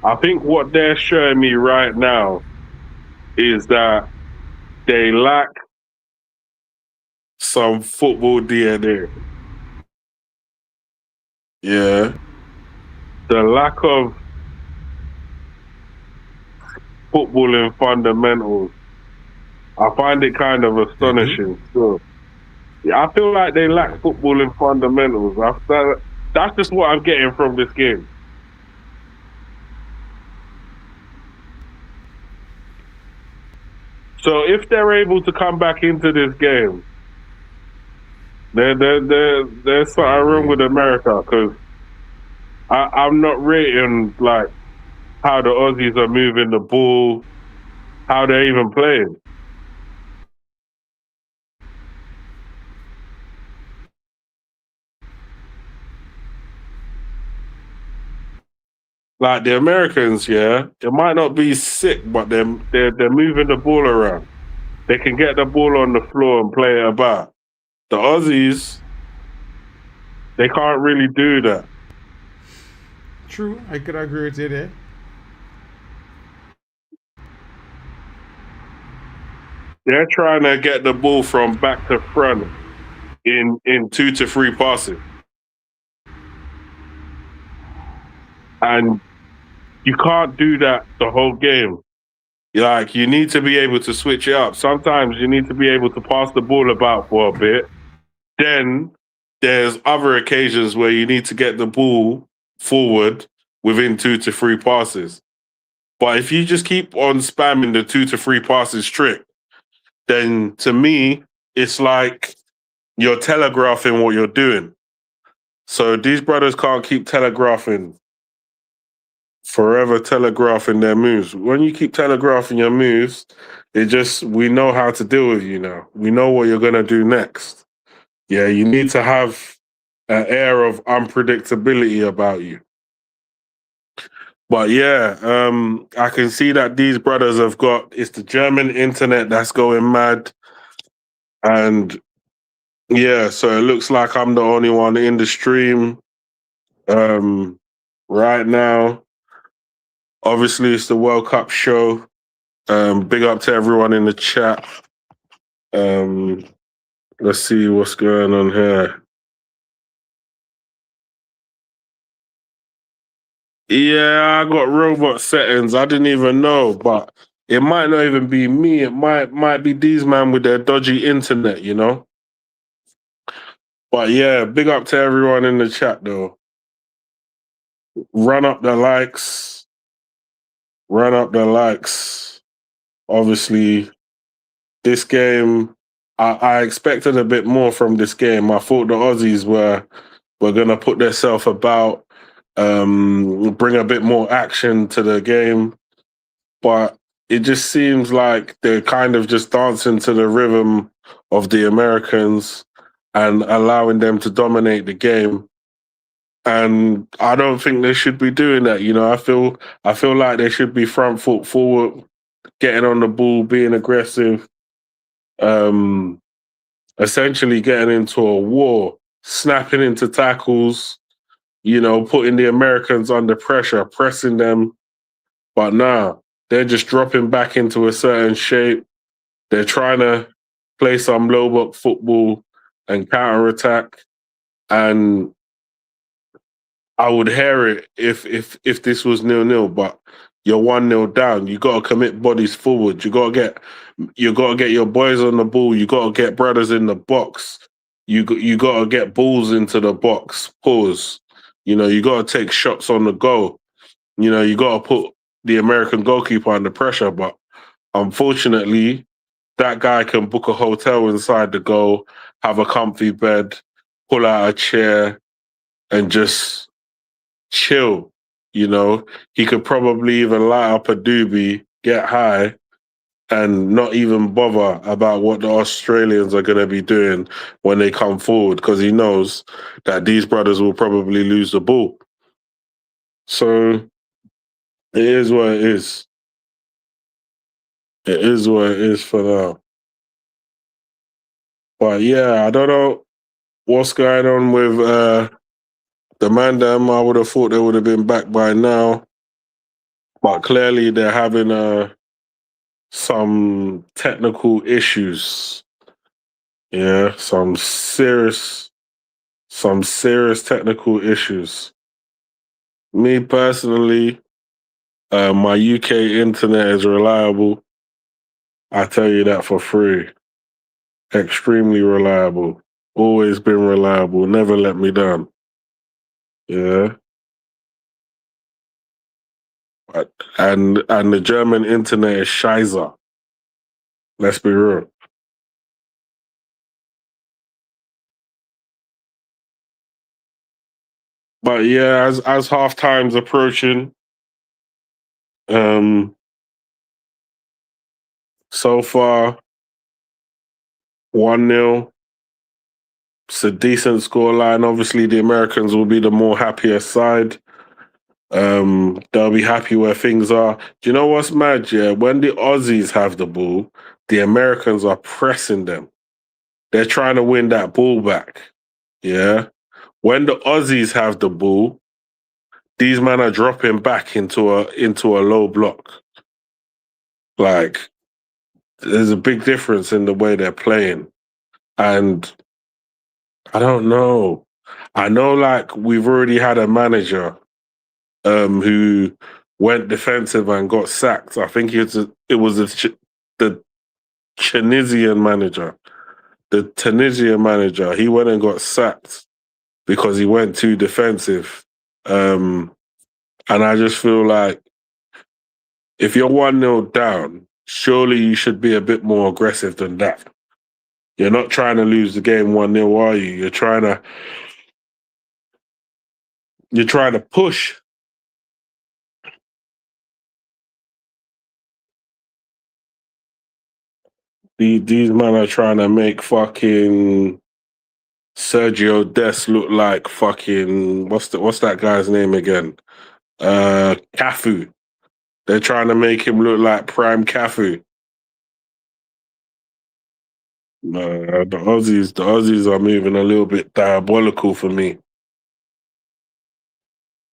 I think what they're showing me right now is that they lack some football DNA. Yeah. The lack of footballing fundamentals. I find it kind of astonishing. So, yeah, I feel like they lack footballing fundamentals. That's just what I'm getting from this game. So if they're able to come back into this game, there's something wrong with America, because I'm not rating like how the Aussies are moving the ball, how they're even playing. Like the Americans, yeah, it might not be sick, but they're moving the ball around. They can get the ball on the floor and play it about. The Aussies, they can't really do that. True, I could agree with you there. They're trying to get the ball from back to front in 2 to 3 passes. And you can't do that the whole game. Like, you need to be able to switch it up. Sometimes you need to be able to pass the ball about for a bit. Then there's other occasions where you need to get the ball forward within 2 to 3 passes. But if you just keep on spamming the 2 to 3 passes trick, then to me, it's like you're telegraphing what you're doing. So these brothers can't keep forever telegraphing their moves. When you keep telegraphing your moves, we know how to deal with you now. We know what you're going to do next. Yeah, you need to have an air of unpredictability about you. But yeah, I can see that these brothers it's the German internet that's going mad. And yeah, so it looks like I'm the only one in the stream right now. Obviously, it's the World Cup show. Big up to everyone in the chat. Let's see what's going on here. Yeah, I got robot settings. I didn't even know, but it might not even be me. It might be these man with their dodgy internet, you know? But yeah, big up to everyone in the chat, though. Run up the likes. Run up the likes. Obviously, this game, I expected a bit more from this game. I thought the Aussies were going to put themselves about, bring a bit more action to the game. But it just seems like they're kind of just dancing to the rhythm of the Americans and allowing them to dominate the game. And I don't think they should be doing that. I feel like they should be front foot forward, getting on the ball, being aggressive, essentially getting into a war, snapping into tackles, putting the Americans under pressure, pressing them. But nah, they're just dropping back into a certain shape. They're trying to play some low block football and counter attack. And I would hear it if this was 0-0, but you're 1-0 down. You gotta commit bodies forward. You gotta get your boys on the ball. You gotta get brothers in the box. You gotta get balls into the box. Pause. You gotta take shots on the goal. You gotta put the American goalkeeper under pressure. But unfortunately, that guy can book a hotel inside the goal, have a comfy bed, pull out a chair, and just chill. He could probably even light up a doobie, get high, and not even bother about what the Australians are going to be doing when they come forward, because he knows that these brothers will probably lose the ball. So it is what it is. It is what it is for now. But yeah, I don't know what's going on with the Mandem. I would have thought they would have been back by now. But clearly they're having some technical issues. Yeah, some serious technical issues. Me personally, my UK internet is reliable. I tell you that for free. Extremely reliable. Always been reliable. Never let me down. Yeah. And the German internet is scheiße. Let's be real. But yeah, as half time's approaching, so far 1-0. It's a decent scoreline. Obviously, the Americans will be the more happier side. They'll be happy where things are. Do you know what's mad? Yeah, when the Aussies have the ball, the Americans are pressing them. They're trying to win that ball back. Yeah. When the Aussies have the ball, these men are dropping back into a low block. Like, there's a big difference in the way they're playing. And I don't know. I know, like, we've already had a manager who went defensive and got sacked. I think it was the Tunisian manager. The Tunisian manager, he went and got sacked because he went too defensive. And I just feel like if you're 1-0 down, surely you should be a bit more aggressive than that. You're not trying to lose the game 1-0, are you? You're trying to push. These men are trying to make fucking Sergio Dest look like fucking what's that guy's name again? Cafu. They're trying to make him look like prime Cafu. The Aussies are moving a little bit diabolical for me.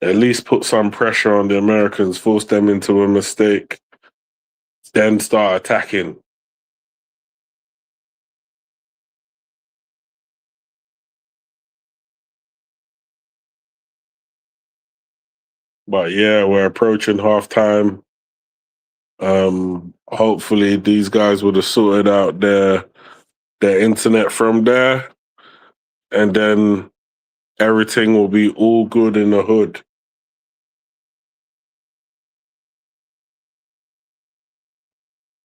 At least put some pressure on the Americans, force them into a mistake, then start attacking. But yeah, we're approaching halftime. Hopefully these guys would have sorted out their internet from there, and then everything will be all good in the hood.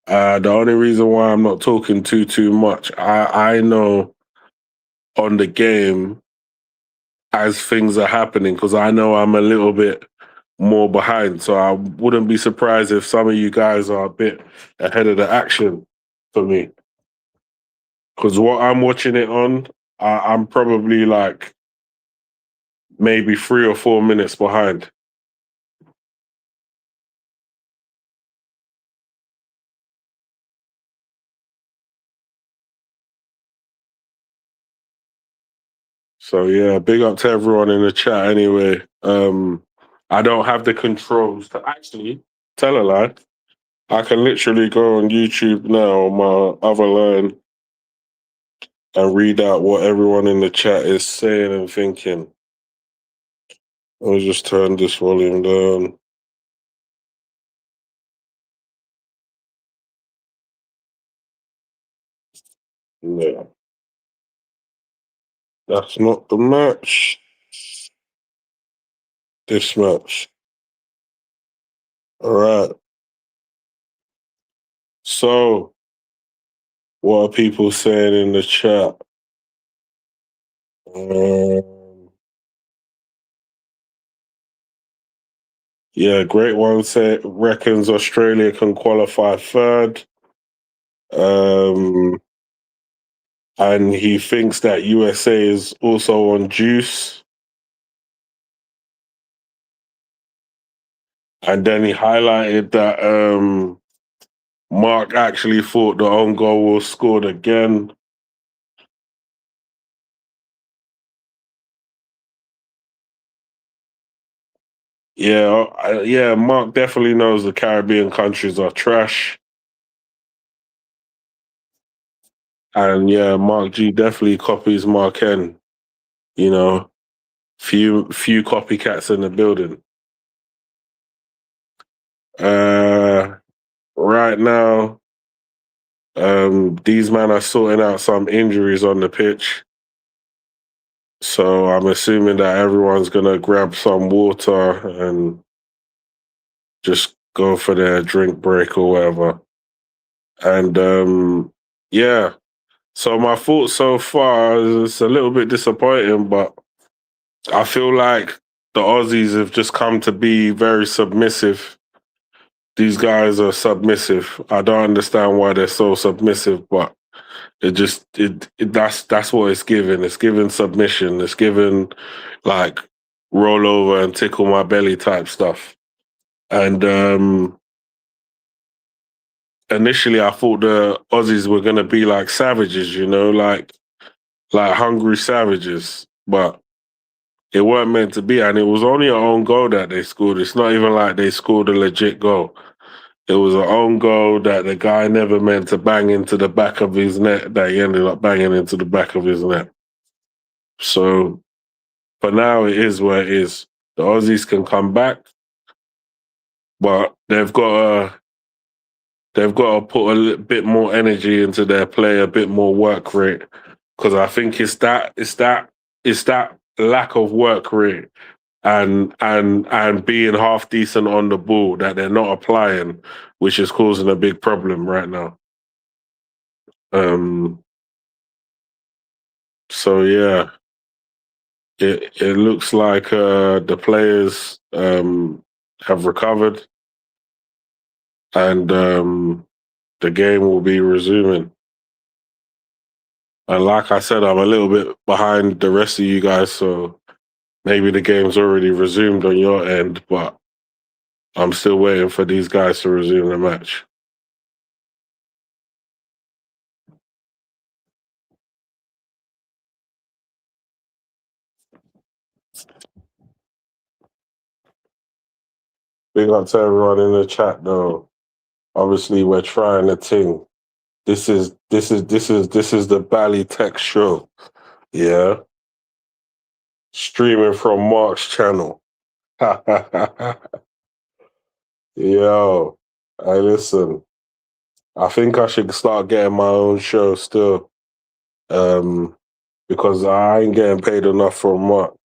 The only reason why I'm not talking too much, I know on the game as things are happening, because I know I'm a little bit more behind. So I wouldn't be surprised if some of you guys are a bit ahead of the action for me. Because what I'm watching it on, I'm probably like maybe 3 or 4 minutes behind. So yeah, big up to everyone in the chat anyway. I don't have the controls to actually tell a lie. I can literally go on YouTube now on my other line and read out what everyone in the chat is saying and thinking. I'll just turn this volume down. Yeah. That's not the match. This match. All right. So, what are people saying in the chat? Yeah, Great One reckons Australia can qualify third. And he thinks that USA is also on juice. And then he highlighted that Mark actually thought the own goal was scored again. Yeah, Mark definitely knows the Caribbean countries are trash. And yeah, Mark G definitely copies Mark N. You know, few copycats in the building. Right now, these men are sorting out some injuries on the pitch. So I'm assuming that everyone's gonna grab some water and just go for their drink break or whatever. And yeah. So my thoughts so far is it's a little bit disappointing, but I feel like the Aussies have just come to be very submissive. These guys are submissive. I don't understand why they're so submissive, but that's what it's given. It's given submission. It's given like roll over and tickle my belly type stuff. And initially I thought the Aussies were gonna be like savages, like hungry savages, but it weren't meant to be, and it was only an own goal that they scored. It's not even like they scored a legit goal. It was an own goal that the guy never meant to bang into the back of his net, that he ended up banging into the back of his net. So for now, it is where it is. The Aussies can come back, but they've got to put a bit more energy into their play, a bit more work rate, because I think it's that lack of work rate and being half decent on the ball that they're not applying, which is causing a big problem right now. So yeah, it looks like the players have recovered and the game will be resuming. And like I said, I'm a little bit behind the rest of you guys, so maybe the game's already resumed on your end, but I'm still waiting for these guys to resume the match. Big up to everyone in the chat though. Obviously we're trying a thing. This is the Bally Tech show. Yeah. Streaming from Mark's channel. Yo, hey, listen. I think I should start getting my own show still. Because I ain't getting paid enough from Mark.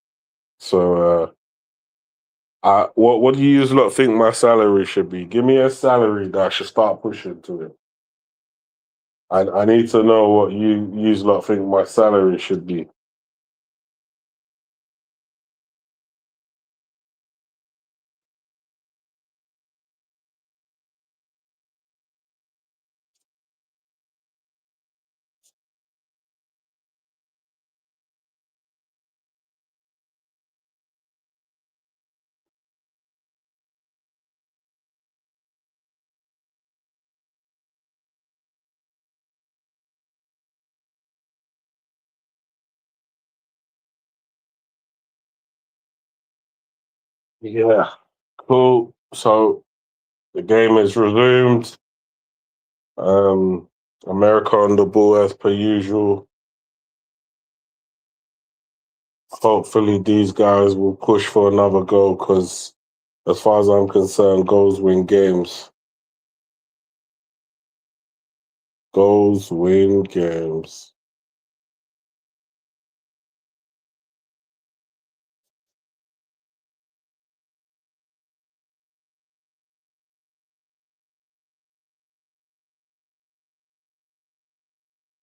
So what do you lot think my salary should be? Give me a salary that I should start pushing to it. I need to know what you lot think my salary should be. Yeah, cool. So the game is resumed. Um, America on the ball as per usual. Hopefully, these guys will push for another goal because, as far as I'm concerned, goals win games. Goals win games.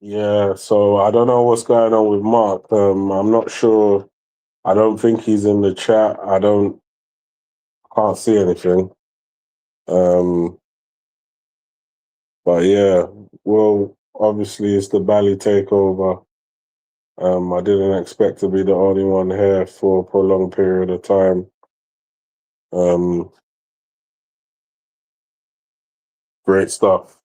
Yeah, so I don't know what's going on with Mark. I'm not sure. I don't think he's in the chat. Can't see anything. Um, but yeah, well, obviously it's the Bally takeover. I didn't expect to be the only one here for a prolonged period of time. Um, Great stuff.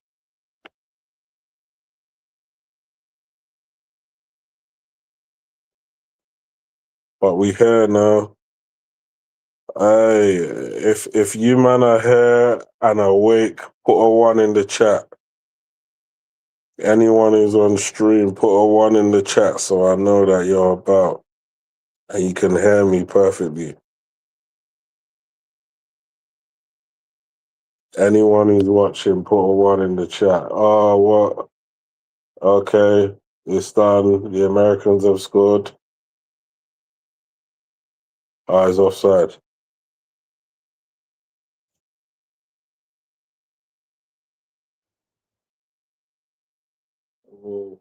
But we here now. Hey, if you man are here and awake, put a one in the chat. Anyone who's on stream, put a one in the chat so I know that you're about and you can hear me perfectly. Anyone who's watching, put a one in the chat. Oh, what? Okay, it's done. The Americans have scored. Eyes offside. Mm.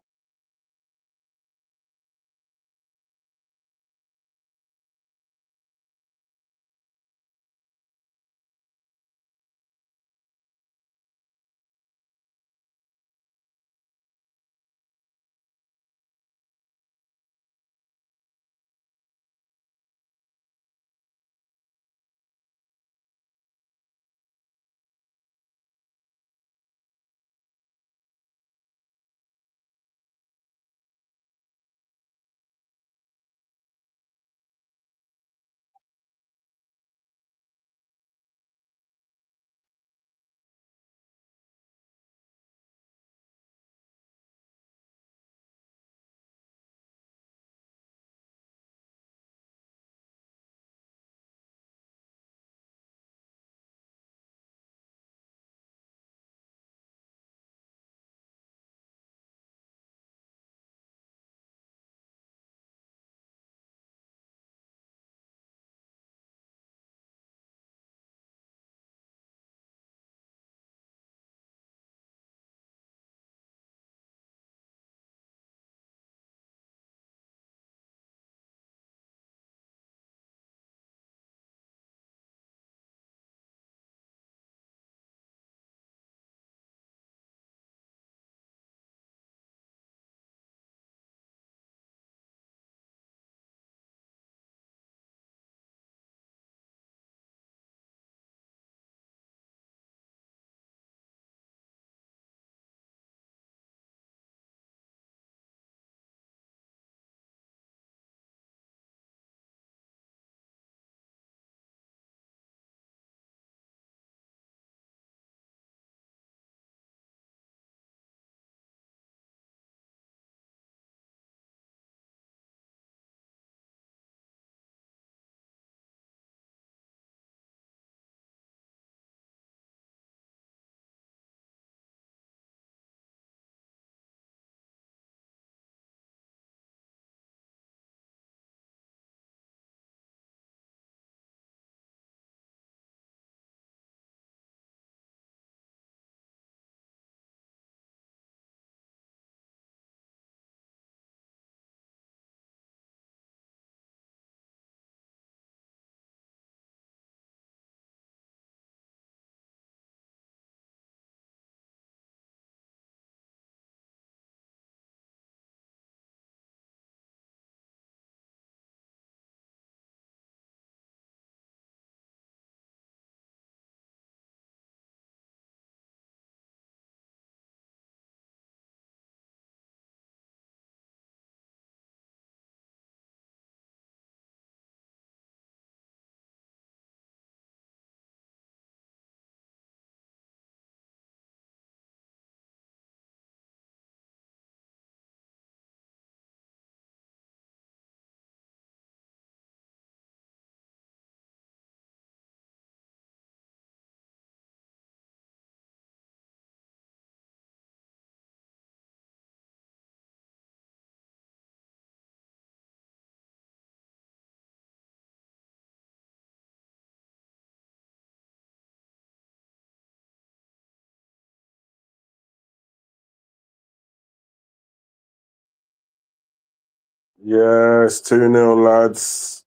Yeah, it's 2-0, lads.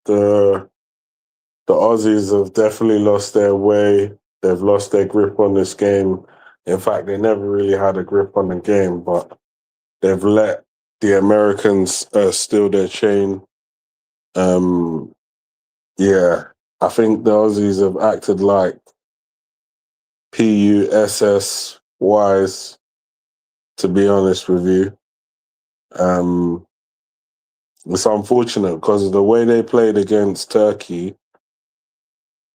The the Aussies have definitely lost their way. They've lost their grip on this game. In fact, they never really had a grip on the game, but they've let the Americans steal their chain. Um, yeah, I think the Aussies have acted like PUSS wise, to be honest with you. It's unfortunate because the way they played against Turkey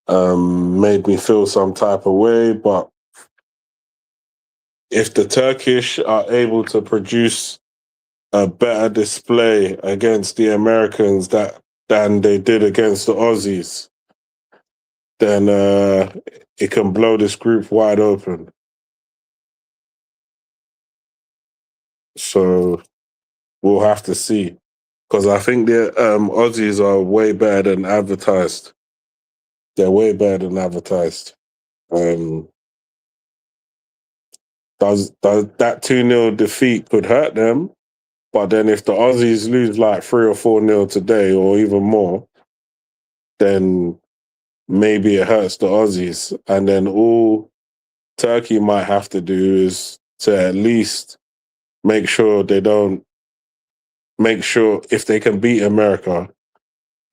made me feel some type of way. But if the Turkish are able to produce a better display against the Americans than they did against the Aussies, then it can blow this group wide open. So we'll have to see. Because I think the Aussies are way better than advertised. They're way better than advertised. Um, does that 2-0 defeat could hurt them? But then if the Aussies lose like 3 or 4-0 today or even more, then maybe it hurts the Aussies. And then all Turkey might have to do is to at least make sure if they can beat America,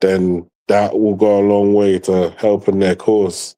then that will go a long way to helping their cause.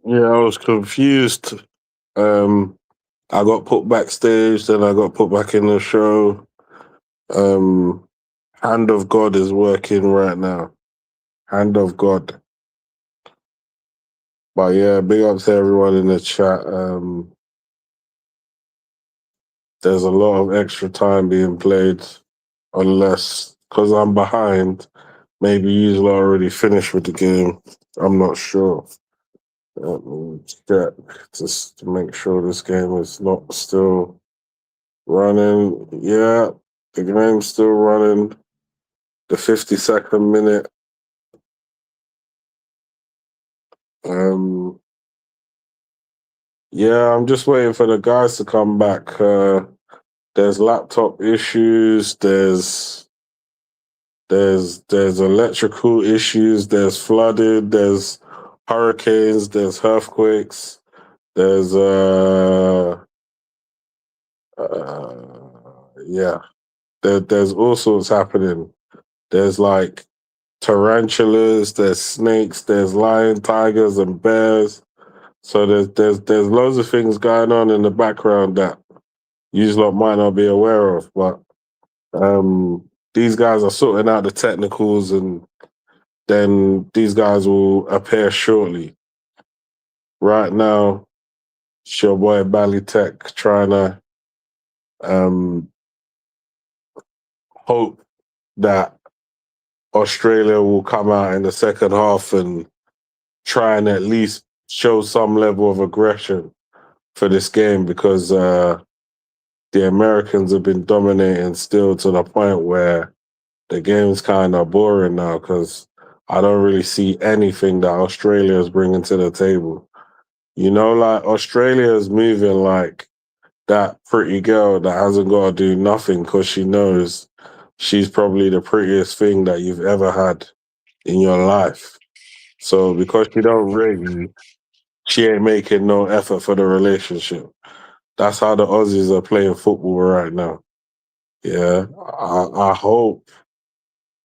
Yeah, I was confused. Um, I got put backstage, then I got put back in the show. Um, Hand of God is working right now. Hand of God. But yeah, big up to everyone in the chat. There's a lot of extra time being played, unless because I'm behind. Maybe you've already finished with the game. I'm not sure. Let me check just to make sure this game is not still running. Yeah, the game's still running. The 52nd minute. Um, yeah, I'm just waiting for the guys to come back. There's laptop issues. There's electrical issues. There's flooded. There's hurricanes. There's earthquakes. There's yeah. There's all sorts happening. There's like tarantulas. There's snakes. There's lion, tigers, and bears. So there's loads of things going on in the background that you lot might not be aware of, but these guys are sorting out the technicals, and then these guys will appear shortly. Right now, it's your boy Bally Tech trying to hope that Australia will come out in the second half and try and at least show some level of aggression for this game, because the Americans have been dominating still to the point where the game's kind of boring now, because I don't really see anything that Australia is bringing to the table. You know, like Australia is moving like that pretty girl that hasn't got to do nothing because she knows she's probably the prettiest thing that you've ever had in your life. So because you don't rate you, she ain't making no effort for the relationship. That's how the Aussies are playing football right now. Yeah, I hope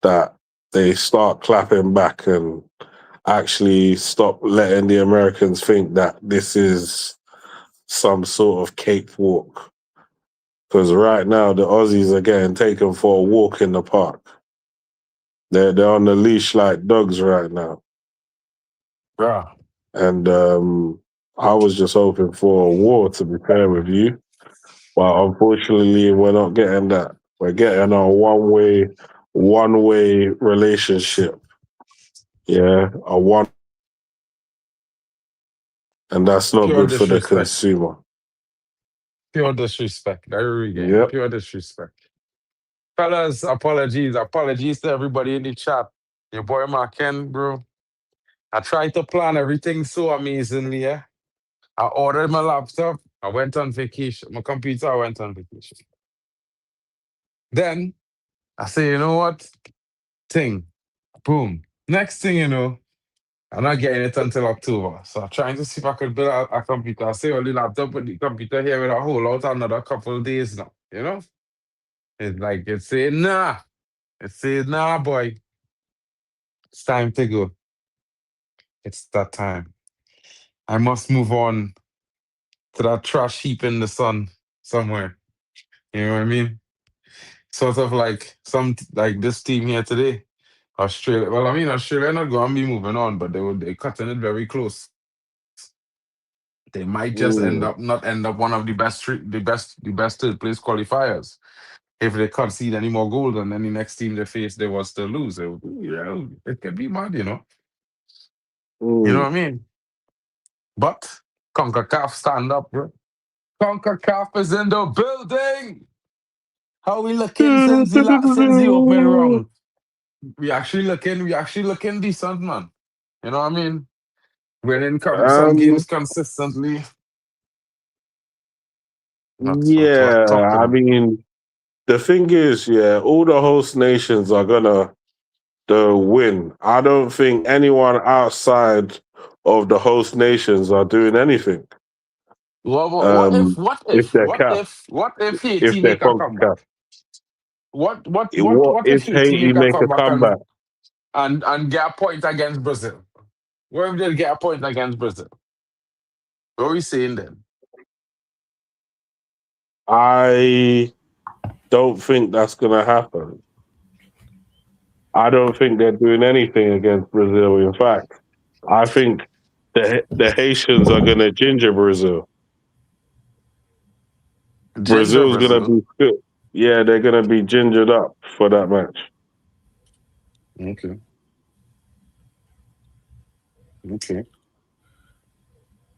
that they start clapping back and actually stop letting the Americans think that this is some sort of cakewalk. Because right now the Aussies are getting taken for a walk in the park. They're on the leash like dogs right now. Yeah. And I was just hoping for a war, to be fair with you. But unfortunately, we're not getting that. We're getting a one-way relationship. Yeah, and that's not Pure good for the disrespect. consumer. Pure disrespect. Every game. Yep. Pure disrespect. Fellas, apologies. Apologies to everybody in the chat. Your boy Marken, bro. I tried to plan everything so amazingly, yeah. I ordered my laptop. I went on vacation. My computer, I went on vacation. Then I say, you know what? Thing. Boom. Next thing you know, I'm not getting it until October. So I'm trying to see if I could build a computer. I say, well, the laptop with the computer here with a hold out another couple of days now. You know? It's like, it's saying, nah. It says, nah, boy. It's time to go. It's that time. I must move on to that trash heap in the sun somewhere. You know what I mean? Sort of like like this team here today, Australia. Well, I mean, Australia not going to be moving on, but they're cutting it very close. They might just not end up one of the best third place qualifiers if they concede any more goals and then the next team they face they will still lose. It could be mad, you know. You know what I mean? But CONCACAF stand up, bro. CONCACAF is in the building. How we looking since the opening round? We actually looking decent, man. You know what I mean? Winning some games consistently. That's what Yeah, talk to I me. mean, the thing is, yeah, all the host nations are gonna win. I don't think anyone outside of the host nations are doing anything. If they're capped, What if if Haiti they're make a CONCACAF, comeback? what What if if Haiti Haiti make a make a comeback comeback? and get a point against Brazil? What if they get a point against Brazil? What are we saying then? I don't think that's gonna happen. I don't think they're doing anything against Brazil. In fact, I think the Haitians are gonna ginger Brazil. Ginger Brazil's gonna Brazil. be good. Yeah, they're gonna be gingered up for that match. Okay. Okay.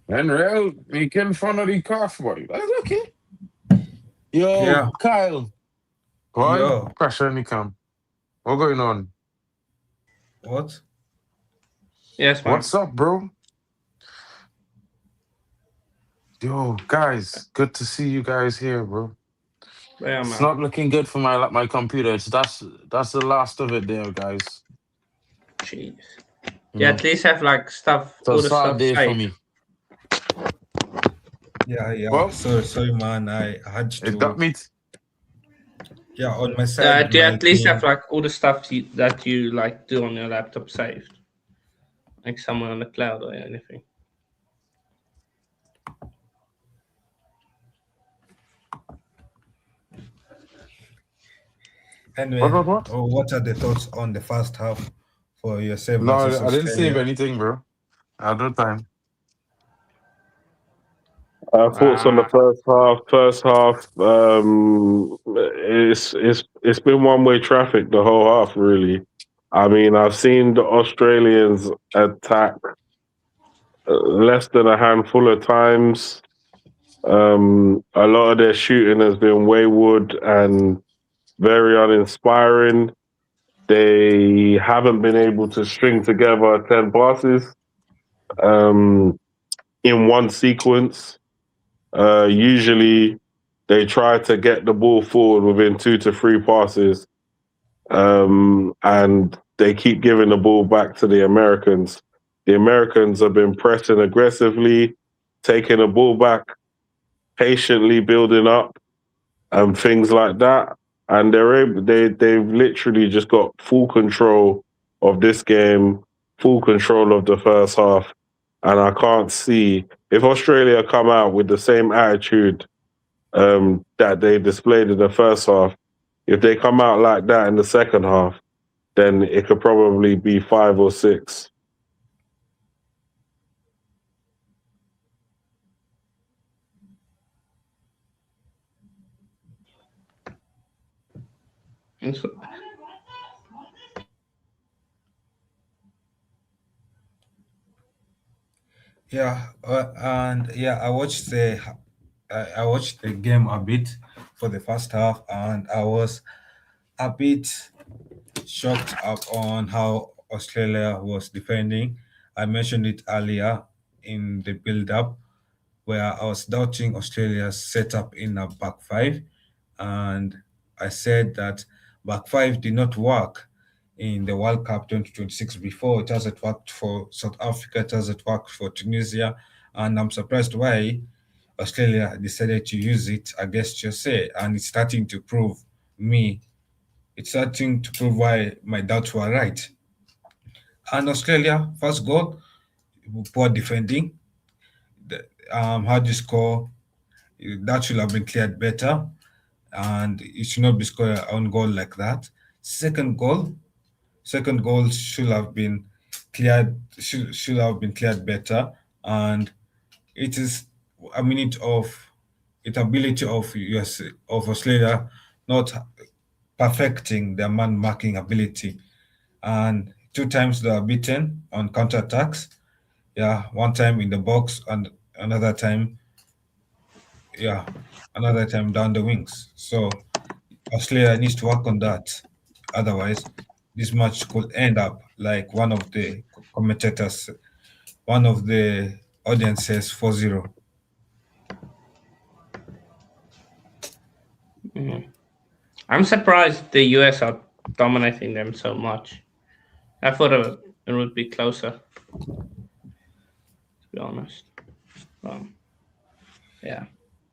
And real making fun of the calf boy. That's okay. Yo, Yeah. Kyle. Boy, Yo. pressure in the camp. What going on? What? Yes, man. What's up, bro? Yo, guys, good to see you guys here, bro. Yeah, It's man. not looking good for my computer. That's the last of it there, guys. Jeez. You Yeah, know, at least have like it's a all the sad stuff day for saved. me. Yeah. Well, Sorry, man. I had it got to. me. Yeah, on my side, Do you my at least have team. like all the stuff that you like do on your laptop saved, like somewhere on the cloud or anything? Anyway, What? what are the thoughts on the first half for yourself No, versus I didn't save Australia? anything, bro. I had no time. Thoughts on the Ah, first half. First half, it's been one way traffic the whole half. Really, I mean, I've seen the Australians attack less than a handful of times. A lot of their shooting has been wayward and very uninspiring. They haven't been able to string together 10 passes um, in one sequence. Usually, they try to get the ball forward within 2 to 3 passes, and they keep giving the ball back to the Americans. The Americans have been pressing aggressively, taking the ball back, patiently building up, and things like that. And they've literally just got full control of this game, full control of the first half. And I can't see if Australia come out with the same attitude that they displayed in the first half. If they come out like that in the second half, then it could probably be 5 or 6. And so, I watched the game a bit for the first half, and I was a bit shocked up on how Australia was defending. I mentioned it earlier in the build-up, where I was doubting Australia's setup in a back five, and I said that back five did not work in the World Cup 2026 before. It hasn't worked for South Africa, it hasn't worked for Tunisia, and I'm surprised why Australia decided to use it against USA, and me, it's starting to prove why my doubts were right. And Australia, first goal, poor defending. How do you score? That should have been cleared better, and it should not be scored on goal like that. Second goal should have been should have been cleared better, and it is a minute of ability of Australia not perfecting their man marking ability, and 2 times they are beaten on counterattacks. Yeah, one time in the box and another time, another time down the wings. So Australia needs to work on that. Otherwise, this match could end up like one of the commentators, one of the audience says 4-0. I'm surprised the US are dominating them so much. I thought it would be closer, to be honest. Yeah.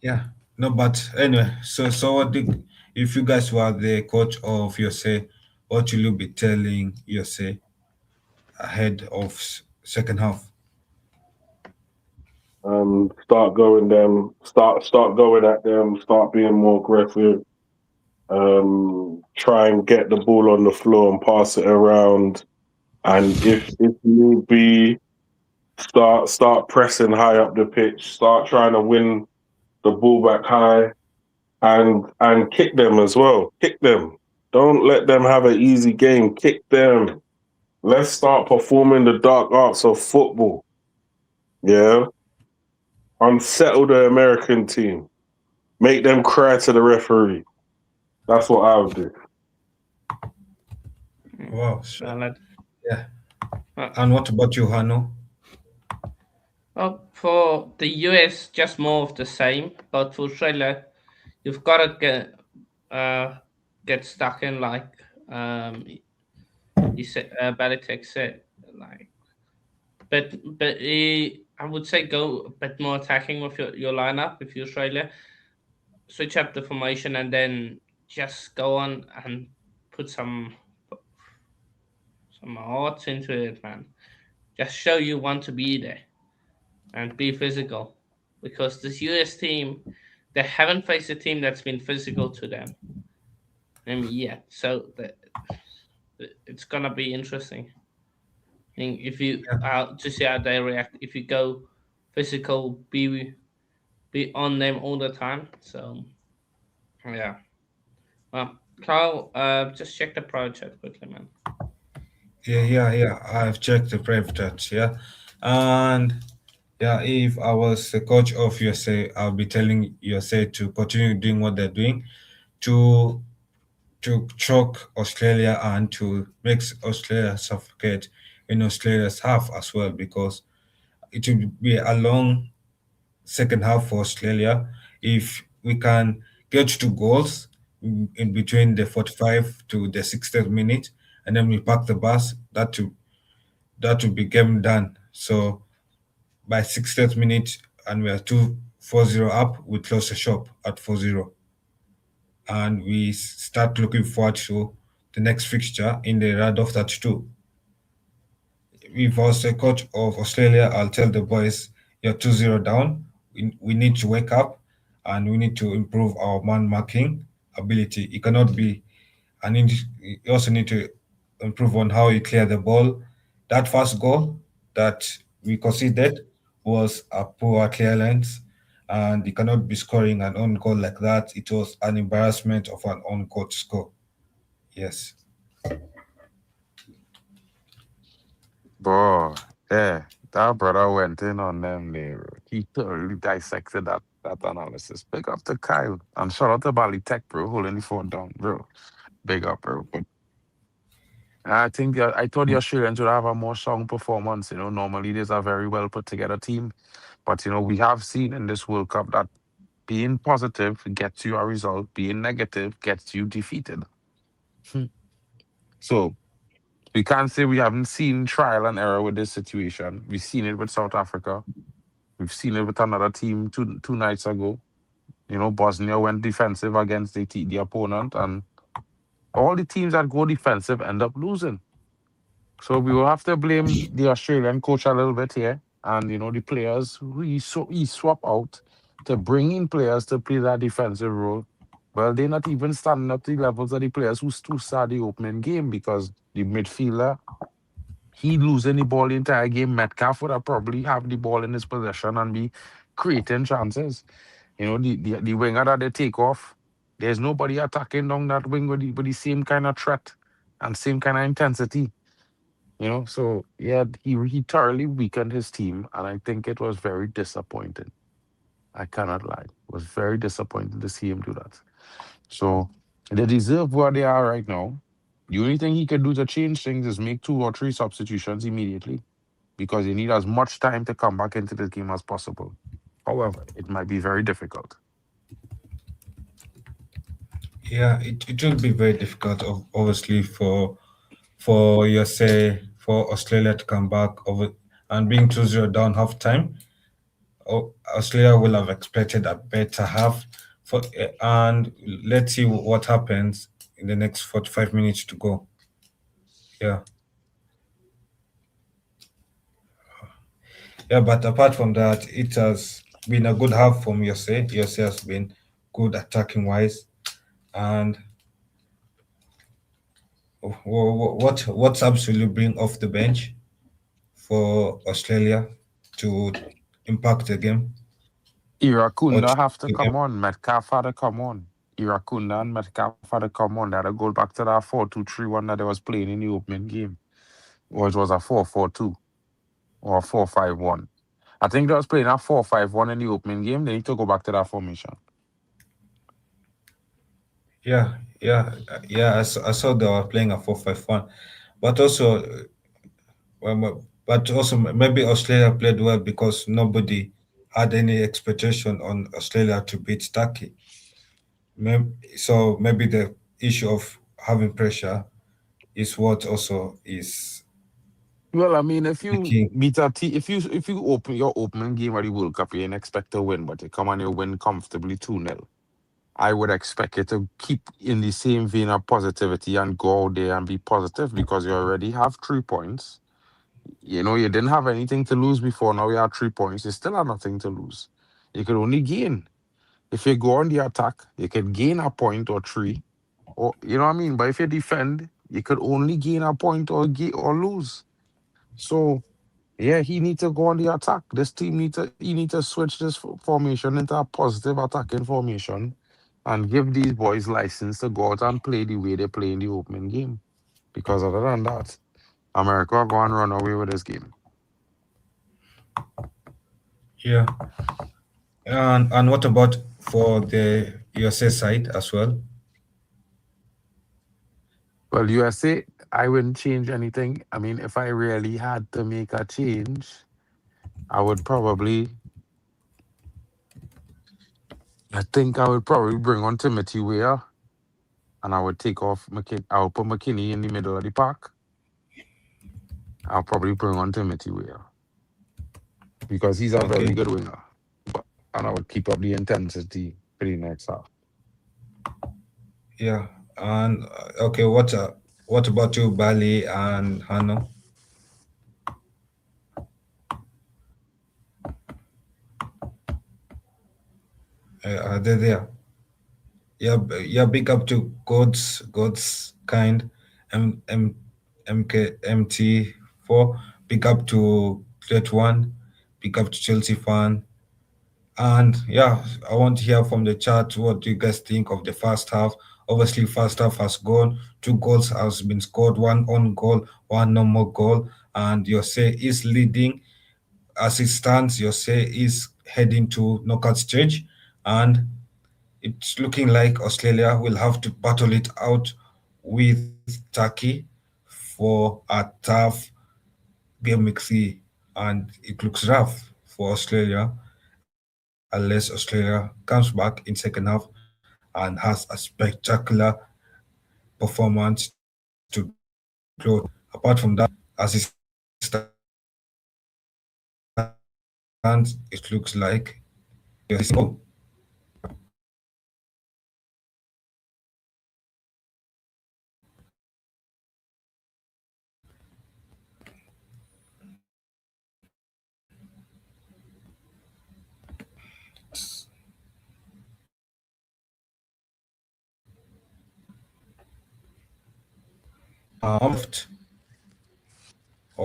Yeah. No, but anyway, so if you guys were the coach of USA, what will you be telling USA ahead of second half? Start going going at them, start being more aggressive. Try and get the ball on the floor and pass it around. And if need be, start pressing high up the pitch. Start trying to win the ball back high, and kick them as well. Kick them. Don't let them have an easy game. Kick them. Let's start performing the dark arts of football. Yeah. Unsettle the American team. Make them cry to the referee. That's what I would do. Wow. Valid. Yeah. And what about you, Hano? Well, for the US, just more of the same. But for Australia, you've got to get stuck in, like you said, Belichick said, like. But I would say go a bit more attacking with your lineup if you're Australia. Switch up the formation and then just go on and put some heart into it, man. Just show you want to be there and be physical, because this US team, they haven't faced a team that's been physical to them. Yet, so it's gonna be interesting. I think if you to see how they react, if you go physical, be on them all the time. So yeah. Well, Carl, just check the pro chat quickly, man. Yeah. I've checked the private chat, yeah. And yeah, if I was the coach of USA, I'll be telling USA to continue doing what they're doing, to choke Australia and to make Australia suffocate in Australia's half as well, because it will be a long second half for Australia. If we can get 2 goals in between the 45 to the 60th minute, and then we park the bus, that will be game done. So by 60th minute, and we are 2-4-0 up, we close the shop at 4-0, and we start looking forward to the next fixture in the round of 32. If I was the coach of Australia, I'll tell the boys, you're 2-0 down. We need to wake up, and we need to improve our man marking ability. It cannot be, and you also need to improve on how you clear the ball. That first goal that we conceded was a poor clearance, and you cannot be scoring an own goal like that. It was an embarrassment of an own goal to score. Yes. Bro, yeah, that brother went in on them there. He thoroughly dissected that analysis. Big up to Kyle. And shout out to Bali Tech, bro, holding the phone down, bro. Big up, bro. But I think I thought the Australians would have a more strong performance. Normally there's a very well put together team. But we have seen in this World Cup that being positive gets you a result, being negative gets you defeated. Hmm. So we can't say we haven't seen trial and error with this situation. We've seen it with South Africa. We've seen it with another team two nights ago. Bosnia went defensive against the opponent, and all the teams that go defensive end up losing. So we will have to blame the Australian coach a little bit here, and the players who he swap out to bring in players to play that defensive role. Well, they're not even standing up to the levels of the players who start the opening game, because the midfielder, he losing the ball the entire game. Metcalf would have probably have the ball in his possession and be creating chances. The winger that they take off, there's nobody attacking down that wing with the same kind of threat and same kind of intensity. So yeah, he thoroughly weakened his team, and I think it was very disappointing. I cannot lie. It was very disappointing to see him do that. So they deserve where they are right now. The only thing he can do to change things is make 2 or 3 substitutions immediately, because you need as much time to come back into the game as possible. However, it might be very difficult. Yeah, it will be very difficult, obviously, for USA, for Australia to come back over and being 2-0 down half time. Australia will have expected a better half and let's see what happens in the next 45 minutes to go. Yeah. Yeah, but apart from that, it has been a good half from USA. USA has been good attacking wise. And what subs will you bring off the bench for Australia to impact the game or Irakunda change have to the game? come on. Metcalf had to come on. Irakunda and Metcalf had to come on. They had to go back to that 4-2-3-1 that they was playing in the opening game. Or it was a 4-4-2 or a 4-5-1. I think they was playing a 4-5-1 in the opening game. They need to go back to that formation. I saw they were playing a 4-5-1, but also, maybe Australia played well because nobody had any expectation on Australia to beat Turkey. So maybe the issue of having pressure is what also is Well, I mean, if you making. beat a team, if you open your opening game of the World Cup, you ain't expect to win, but you come and you win comfortably 2-0. I would expect you to keep in the same vein of positivity and go out there and be positive, because you already have 3 points. You didn't have anything to lose before. Now you have 3 points. You still have nothing to lose. You could only gain. If you go on the attack, you could gain a point or 3. Or you know what I mean? But if you defend, you could only gain a point or lose. So yeah, he needs to go on the attack. This team need to switch this formation into a positive attacking formation, and give these boys license to go out and play the way they play in the opening game. Because other than that, America are going to run away with this game. Yeah. And what about for the USA side as well? Well, USA, I wouldn't change anything. I mean, if I really had to make a change, I would probably, I think I would probably bring on Timothy Weah, and I would take off I would put McKinney in the middle of the park. I'll probably bring on Timothy Weah because he's a very Okay. good winger. But and I would keep up the intensity for the next half. Yeah. And okay, what about you, Bali and Hano? Are they there? Yeah, yeah. Big up to God's kind, M MK MT4. Big up to Great One. Big up to Chelsea fan. And yeah, I want to hear from the chat. What do you guys think of the first half? Obviously, first half has gone. 2 goals has been scored. One on goal, one no more goal. And Jose is leading as it stands. Jose is heading to knockout stage, and it's looking like Australia will have to battle it out with Turkey for a tough game week 3, and it looks rough for Australia unless Australia comes back in second half and has a spectacular performance to close the game. Apart from that, as it stands, it looks like your season go. Left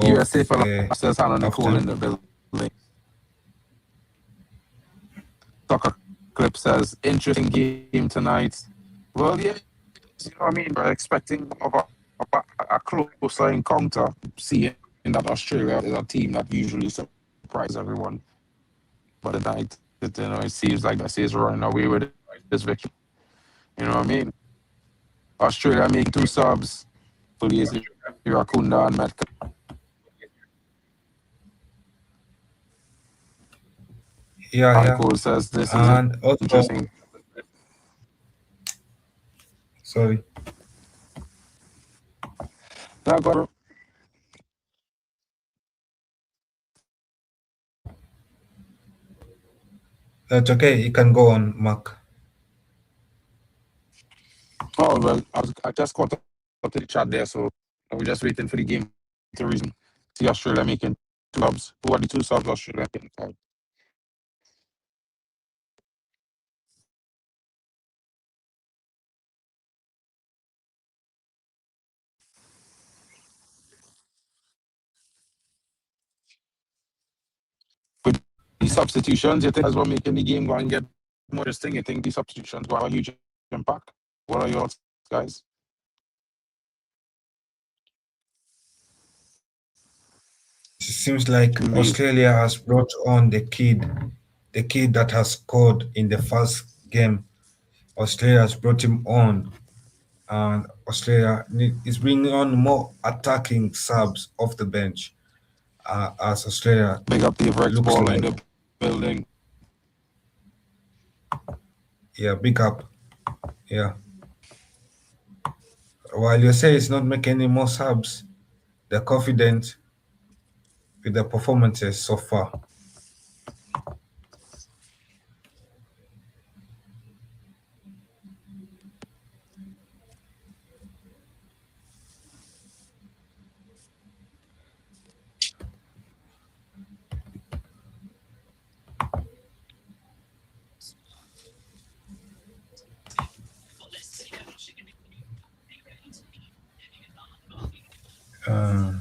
USA of the Philosopher's hand on the pool in the halftime. building. Soccer Clip says, interesting game tonight. Well, yeah, you know what I mean? We're expecting a closer encounter, seeing that Australia is a team that usually surprises everyone. But tonight, it seems like Messi is running away with this victory. You know what I mean? Australia making 2 subs. Police, Irakunda, and Metcalf. Yeah, yeah. Cole says this is And also, interesting. sorry. Now, got That's okay. You can go on, Mark. oh well, I just caught up to the chat there, so we're just waiting for the game to resume. See Australia making 2 subs. Who are the 2 subs Australia making? With the substitutions, you think as well making the game go and get more interesting? You think the substitutions will have a huge impact? What are your thoughts, guys? It seems like Indeed. Australia has brought on the kid that has scored in the first game. Australia has brought him on, and is bringing on more attacking subs off the bench. As Australia Big up the Rex looks ball in like, the building. yeah, big up, yeah. While you say it's not making any more subs, they're confident with their performances so far. Uh,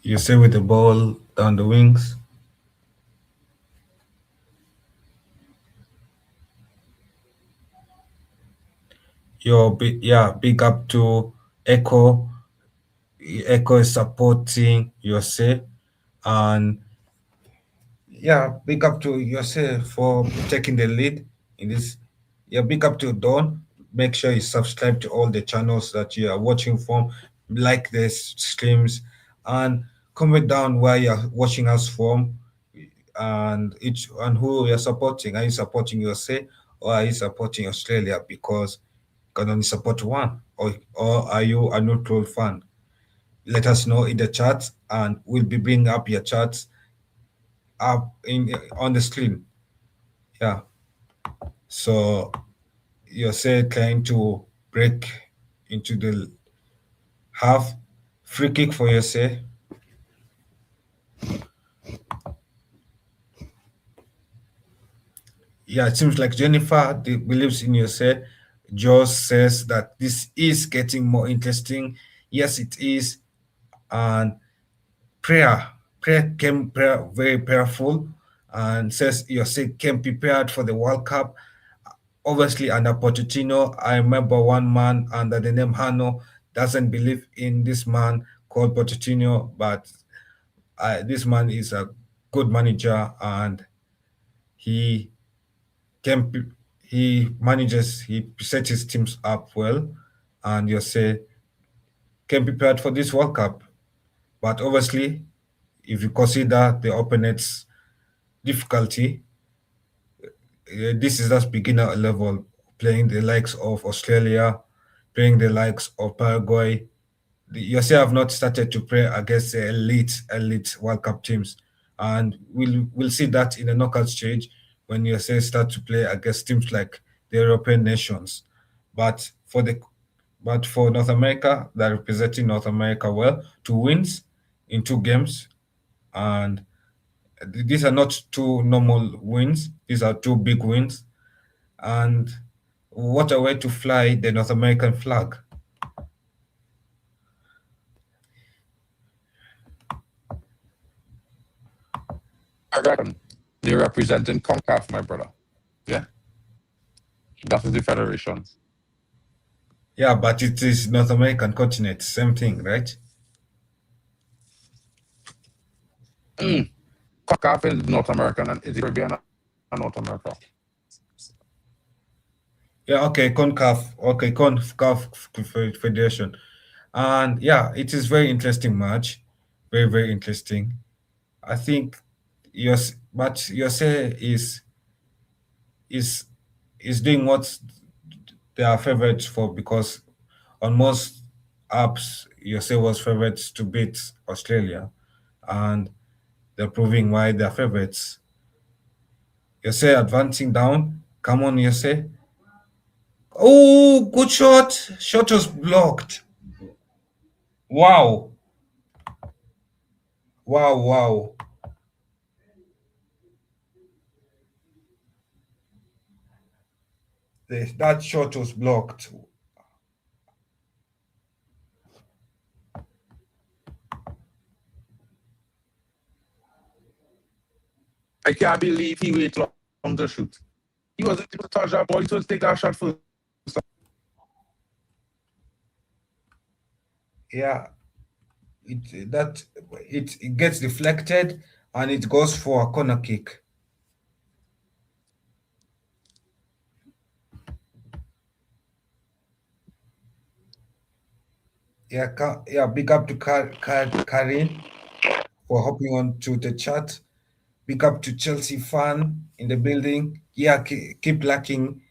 you say with the ball down the wings. Yeah, big up to Echo. Echo is supporting Yose, and yeah, big up to Yose for taking the lead in this. Yeah, big up to Don. Make sure you subscribe to all the channels that you are watching from, like the streams, and comment down where you're watching us from, and who you're supporting. Are you supporting Yose or are you supporting Australia because you can only support one, or are you a neutral fan? Let us know in the chat, and we'll be bringing up your chats up in on the screen. Yeah. So you're say trying to break into the half, free kick for your say. Yeah, it seems like Jennifer believes in your say. Joe says that this is getting more interesting. Yes, it is. And prayer came very prayerful, and says you say came prepared for the World Cup. Obviously, under Pochettino, I remember one man under the name Hano doesn't believe in this man called Pochettino, but this man is a good manager, and he can he manages, he sets his teams up well, and you say can prepared for this World Cup. But obviously, if you consider the opponent's difficulty, this is just beginner level, playing the likes of Australia, playing the likes of Paraguay. The USA have not started to play against the elite World Cup teams, and we'll see that in the knockout stage when USA start to play against teams like the European nations. But for North America, they're representing North America well, 2 wins in 2 games, and these are not 2 normal wins; these are 2 big wins. And what a way to fly the North American flag! I reckon they're representing CONCACAF, my brother. Yeah, that is the federation. Yeah, but it is North American continent, same thing, right? CONCACAF is North American and is Caribbean and North America. Yeah, okay, CONCAF, okay, CONCAF Federation. And yeah, it is very interesting match, very interesting. I think but USA is is doing what they are favorites for, because on most apps USA was favorites to beat Australia, and they're proving why they're favorites. USA advancing down. Come on, USA. Oh, good shot. Shot was blocked. Wow. Wow. That shot was blocked. I can't believe he waited long to shoot. He wasn't able to touch that ball. He was take that shot first. Yeah. It gets deflected, and it goes for a corner kick. Yeah, big up to Karin for hopping on to the chat. Big up to Chelsea fan in the building. Yeah, keep liking,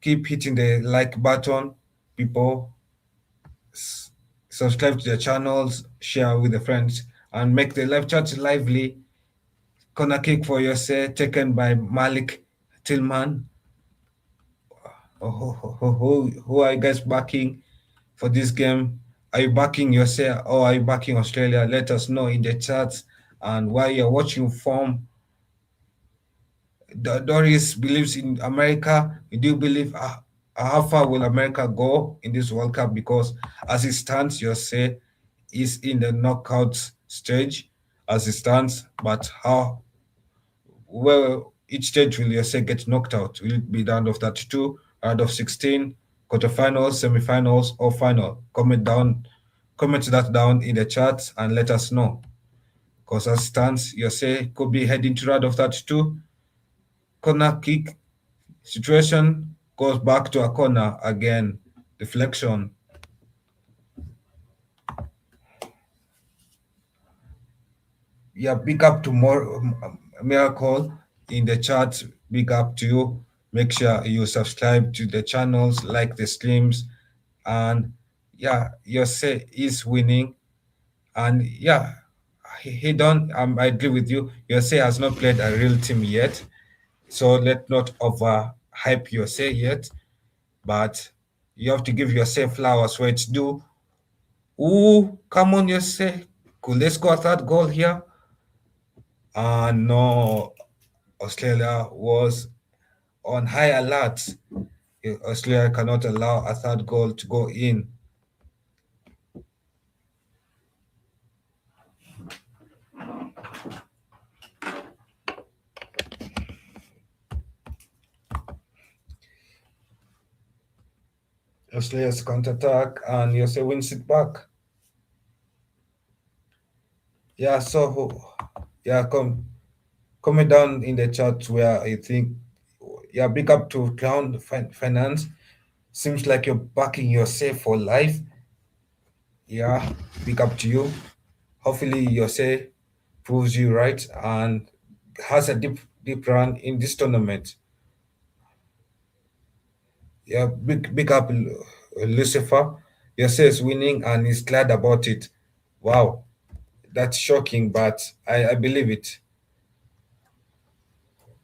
keep hitting the like button, people. Subscribe to their channels, share with the friends, and make the live chat lively. Corner kick for USA taken by Malik Tillman. Who are you guys backing for this game? Are you backing USA or are you backing Australia? Let us know in the chats. And while you're watching from Doris believes in America. We do believe how far will America go in this World Cup? Because as it stands, USA is in the knockout stage as it stands. But how well each stage will USA get knocked out? Will it be round of 32, round of 16, quarterfinals, semifinals, or final? Comment that down in the chat and let us know. Because as it stands, USA could be heading to round of 32. Corner kick situation goes back to a corner again. Deflection. Yeah, big up to more Miracle in the chat. Big up to you. Make sure you subscribe to the channels, like the streams, and yeah, Yose is winning. And yeah, he don't. I agree with you. Yose has not played a real team yet, so let's not over hype Yose yet. But you have to give yourself flowers where it's due. Ooh, come on, Yose. Could let's go a third goal here. No, Australia was on high alert. Australia cannot allow a third goal to go in. Australia's counter-attack and Yose wins it back. Yeah, so yeah, comment down in the chat where I think, yeah, big up to Clown Finance. Seems like you're backing yourself for life. Yeah, big up to you. Hopefully, Yose proves you right and has a deep run in this tournament. Yeah, big up, Lucifer. Yose is winning and he's glad about it. Wow, that's shocking, but I believe it.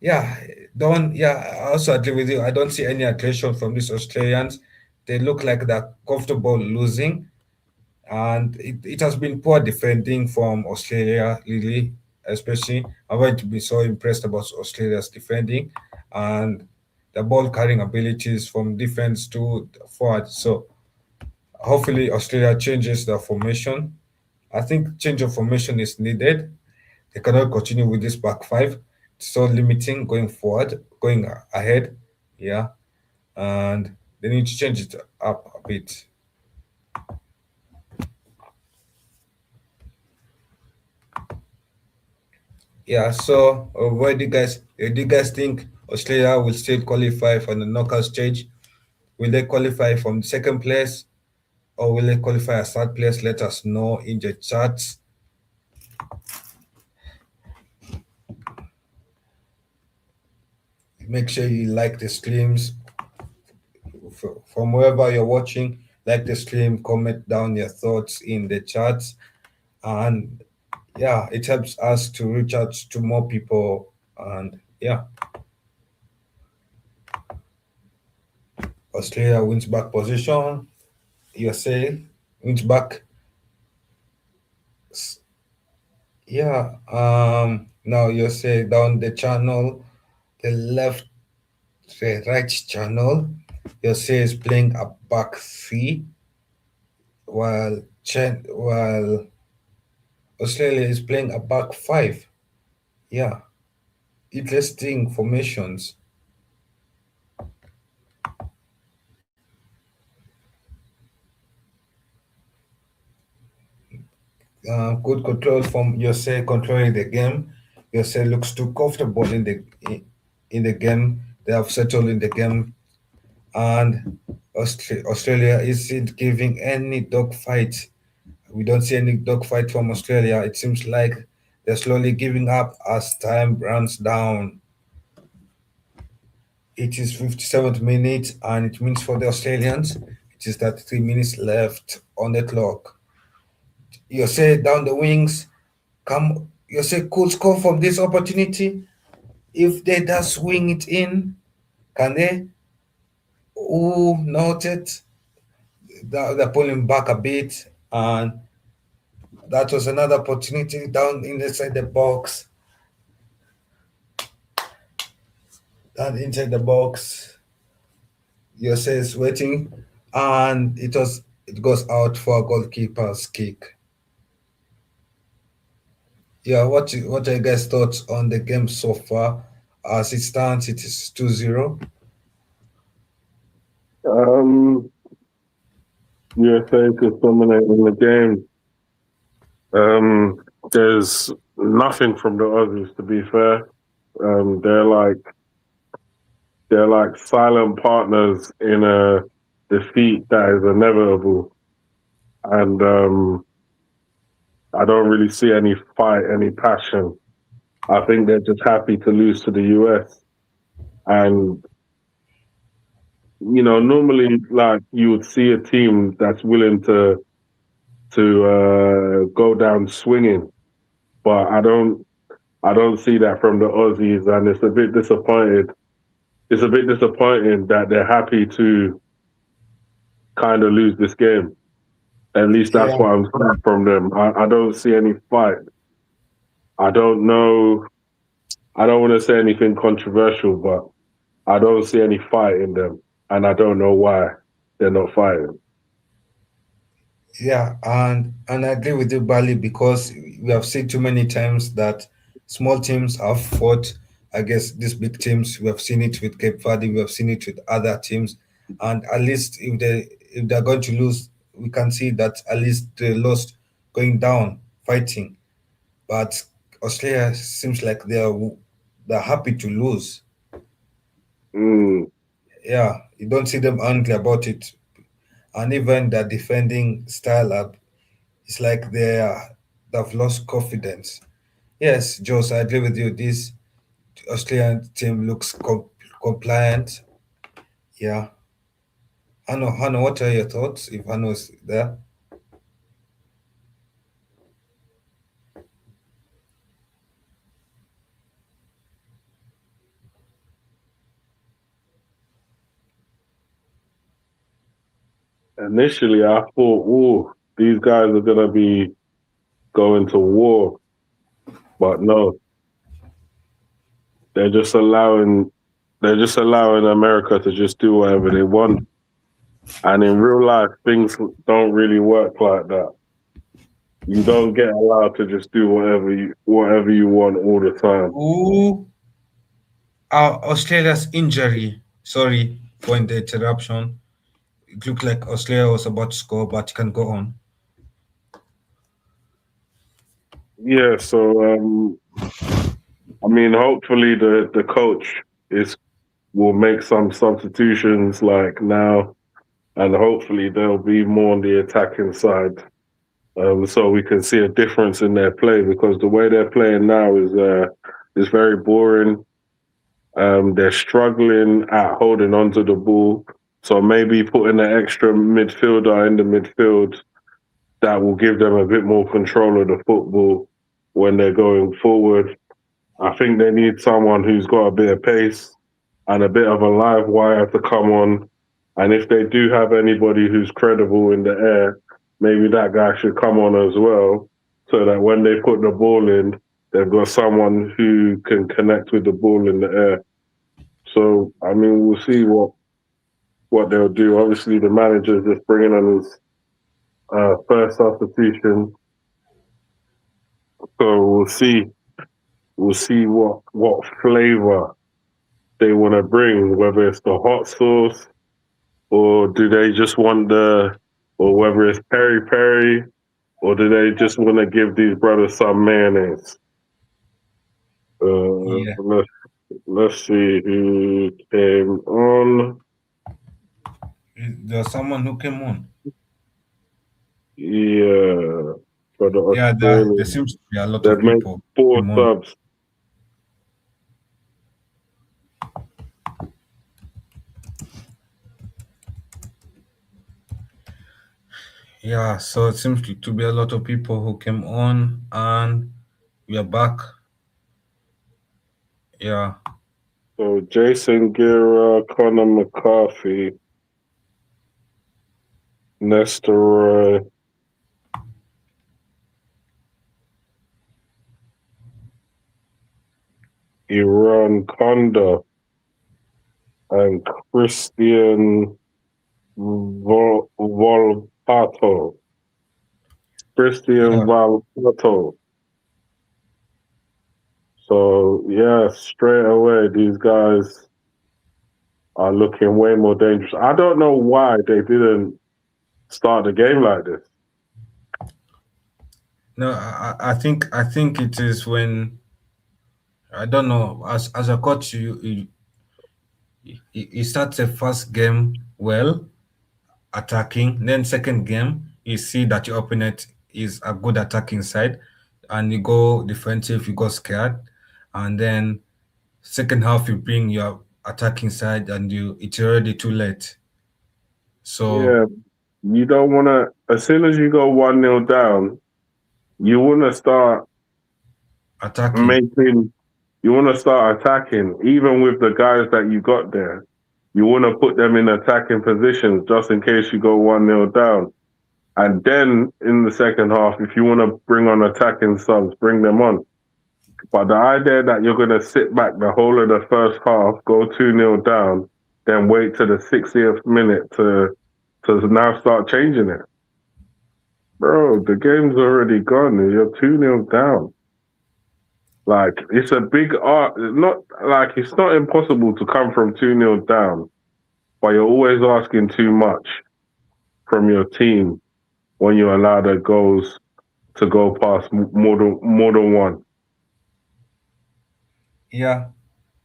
Yeah, don't. Yeah, I also agree with you. I don't see any aggression from these Australians. They look like they're comfortable losing, and it has been poor defending from Australia, really, especially. I'm going to be so impressed about Australia's defending and the ball carrying abilities from defense to forward. So hopefully Australia changes the formation. I think change of formation is needed. They cannot continue with this back five. It's so limiting going forward, going ahead. Yeah. And they need to change it up a bit. Yeah. So, where do you guys think Australia will still qualify for the knockout stage? Will they qualify from second place or will they qualify as third place? Let us know in the chats. Make sure you like the streams from wherever you're watching. Like the stream, comment down your thoughts in the chats, and yeah, it helps us to reach out to more people. And yeah, Australia wins back position. USA wins back. Yeah. Now USA down the channel, the left, the right channel. USA is playing a back three, while Australia is playing a back five. Yeah, interesting formations. Good control from Yose controlling the game. Yose looks too comfortable in the game. They have settled in the game, and Australia isn't giving any dogfight. We don't see any dogfight from Australia. It seems like they're slowly giving up as time runs down. It is 57th minute, and it means for the Australians, it is 33 minutes left on the clock. Yose down the wings. Come, Yose could score from this opportunity. If they just swing it in, can they? Ooh, noted. They're pulling back a bit, and that was another opportunity down inside the box. Down inside the box, Yose is waiting, and it goes out for a goalkeeper's kick. Yeah, what are you guys' thoughts on the game so far? As it stands, it is 2-0. USA is dominating the game. There's nothing from the Aussies, to be fair. They're like silent partners in a defeat that is inevitable, and I don't really see any fight, any passion. I think they're just happy to lose to the US, and normally like you would see a team that's willing to go down swinging, but I don't see that from the Aussies, and it's a bit disappointed. It's a bit disappointing that they're happy to kind of lose this game. At least that's Yeah, what I'm seeing from them. I don't see any fight. I don't know. I don't want to say anything controversial, but I don't see any fight in them, and I don't know why they're not fighting. yeah, and I agree with you, Bali, because we have seen too many times that small teams have fought against these big teams. We have seen it with Cape Verde, we have seen it with other teams, and at least if they're going to lose, we can see that at least they lost going down fighting. But Australia seems like they're happy to lose. Mm, Yeah, you don't see them angry about it, and even their defending style up, it's like they've lost confidence. Yes, Jos, I agree with you. This Australian team looks compliant. Yeah, Hannah, what are your thoughts? If Hannah's there, initially, I thought, "Oh, these guys are gonna be going to war," but no, they're just allowing they're just allowing America to just do whatever they want. And in real life, things don't really work like that. You don't get allowed to just do whatever you want all the time. ooh, Australia's injury. Sorry for the interruption. It looked like Australia was about to score, but you can go on. Yeah, so I mean, hopefully the coach is will make some substitutions like now, and hopefully they'll be more on the attacking side, so we can see a difference in their play because the way they're playing now is very boring. They're struggling at holding onto the ball, so maybe putting an extra midfielder in the midfield that will give them a bit more control of the football when they're going forward. I think they need someone who's got a bit of pace and a bit of a live wire to come on. And if they do have anybody who's credible in the air, maybe that guy should come on as well, so that when they put the ball in, they've got someone who can connect with the ball in the air. So I mean, we'll see what they'll do. Obviously, the manager's just bringing on his first substitution, so we'll see. We'll see what flavor they want to bring, whether it's the hot sauce or do they just want or whether it's peri peri, or do they just want to give these brothers some mayonnaise? Yeah, Let's see who came on. there's someone who came on. Yeah, for the Yeah, there Australians, seems to be a lot they've of made people four came on. subs. Yeah, so it seems to be a lot of people who came on, and we are back. Yeah, So Jason Gira, Connor McCarthy, Nestor Roy, Iran Konda, and Christian Volpato. Christian yeah, Volpato. So yeah, straight away these guys are looking way more dangerous. I don't know why they didn't start the game like this. no, I think it is when I don't know. As a coach, you start the first game well, attacking. Then second game, you see that your opponent is a good attacking side, and you go defensive, you go scared, and then second half you bring your attacking side, and it's already too late. So Yeah, you don't want to. As soon as you go 1-0 down, you want to start attacking. making. You want to start attacking, even with the guys that you got there. You want to put them in attacking positions just in case you go 1-0 down. And then in the second half, if you want to bring on attacking subs, bring them on. But the idea that you're going to sit back the whole of the first half, go 2-0 down, then wait to the 60th minute to now start changing it. Bro, the game's already gone. You're 2-0 down. Like, it's a big art. It's not impossible to come from 2-0 down, but you're always asking too much from your team when you allow the goals to go past more than one. Yeah.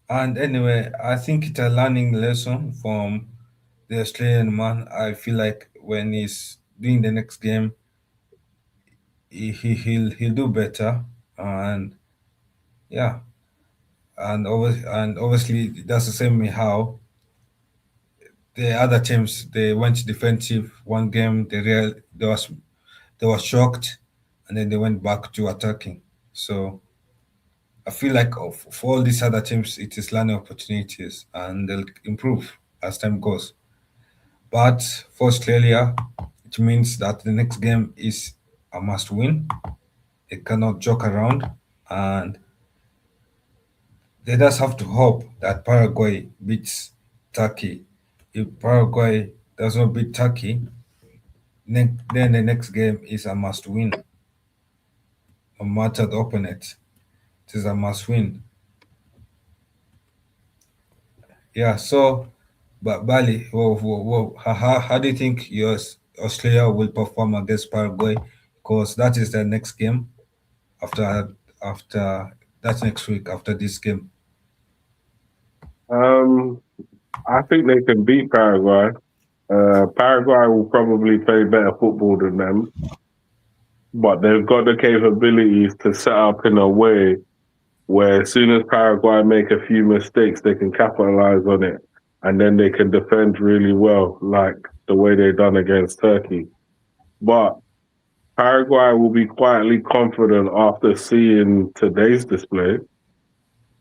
And anyway, I think it's a learning lesson from the Australian man. I feel like when he's doing the next game, he'll do better. And yeah, and obviously that's the same way how the other teams they went defensive one game. They were shocked, and then they went back to attacking. So I feel like for all these other teams, it is learning opportunities, and they'll improve as time goes. But for Australia, it means that the next game is a must win. They cannot joke around, and they just have to hope that Paraguay beats Turkey. If Paraguay does not beat Turkey, then the next game is a must win. No matter the opponent, it is a must win. Yeah, so, but Bali, how do you think Australia will perform against Paraguay? Because that is the next game after that's next week after this game. I think they can beat Paraguay. Paraguay will probably play better football than them, but they've got the capabilities to set up in a way where as soon as Paraguay make a few mistakes, they can capitalize on it, and then they can defend really well, like the way they done against Turkey. But Paraguay will be quietly confident after seeing today's display.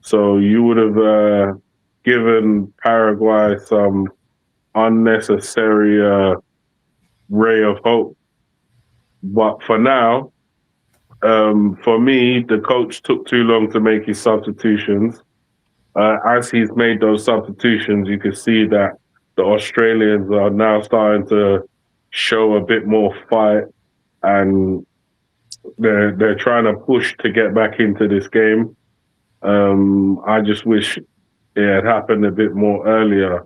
So you would have given Paraguay some unnecessary ray of hope. But for now, for me, the coach took too long to make his substitutions. As he's made those substitutions, you can see that the Australians are now starting to show a bit more fight, and they're trying to push to get back into this game. I just wish it had happened a bit more earlier,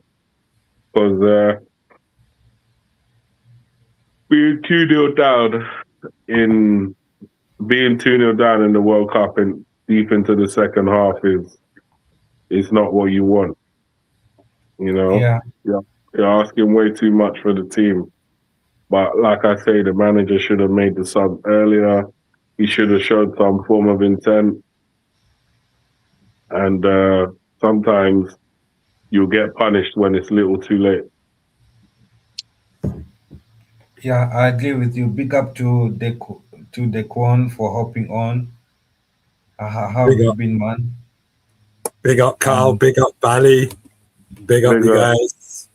because being 2-0 down in being 2-0 down in the World Cup and deep into the second half is not what you want. You know, Yeah, you're asking way too much for the team. But like I say, the manager should have made the sub earlier. He should have showed some form of intent. And sometimes you'll get punished when it's a little too late. yeah, I agree with you. Big up to Dequan for hopping on. How have Big you up, been, man? big up, Carl. Big up, Bally. Big up, you Big up. guys.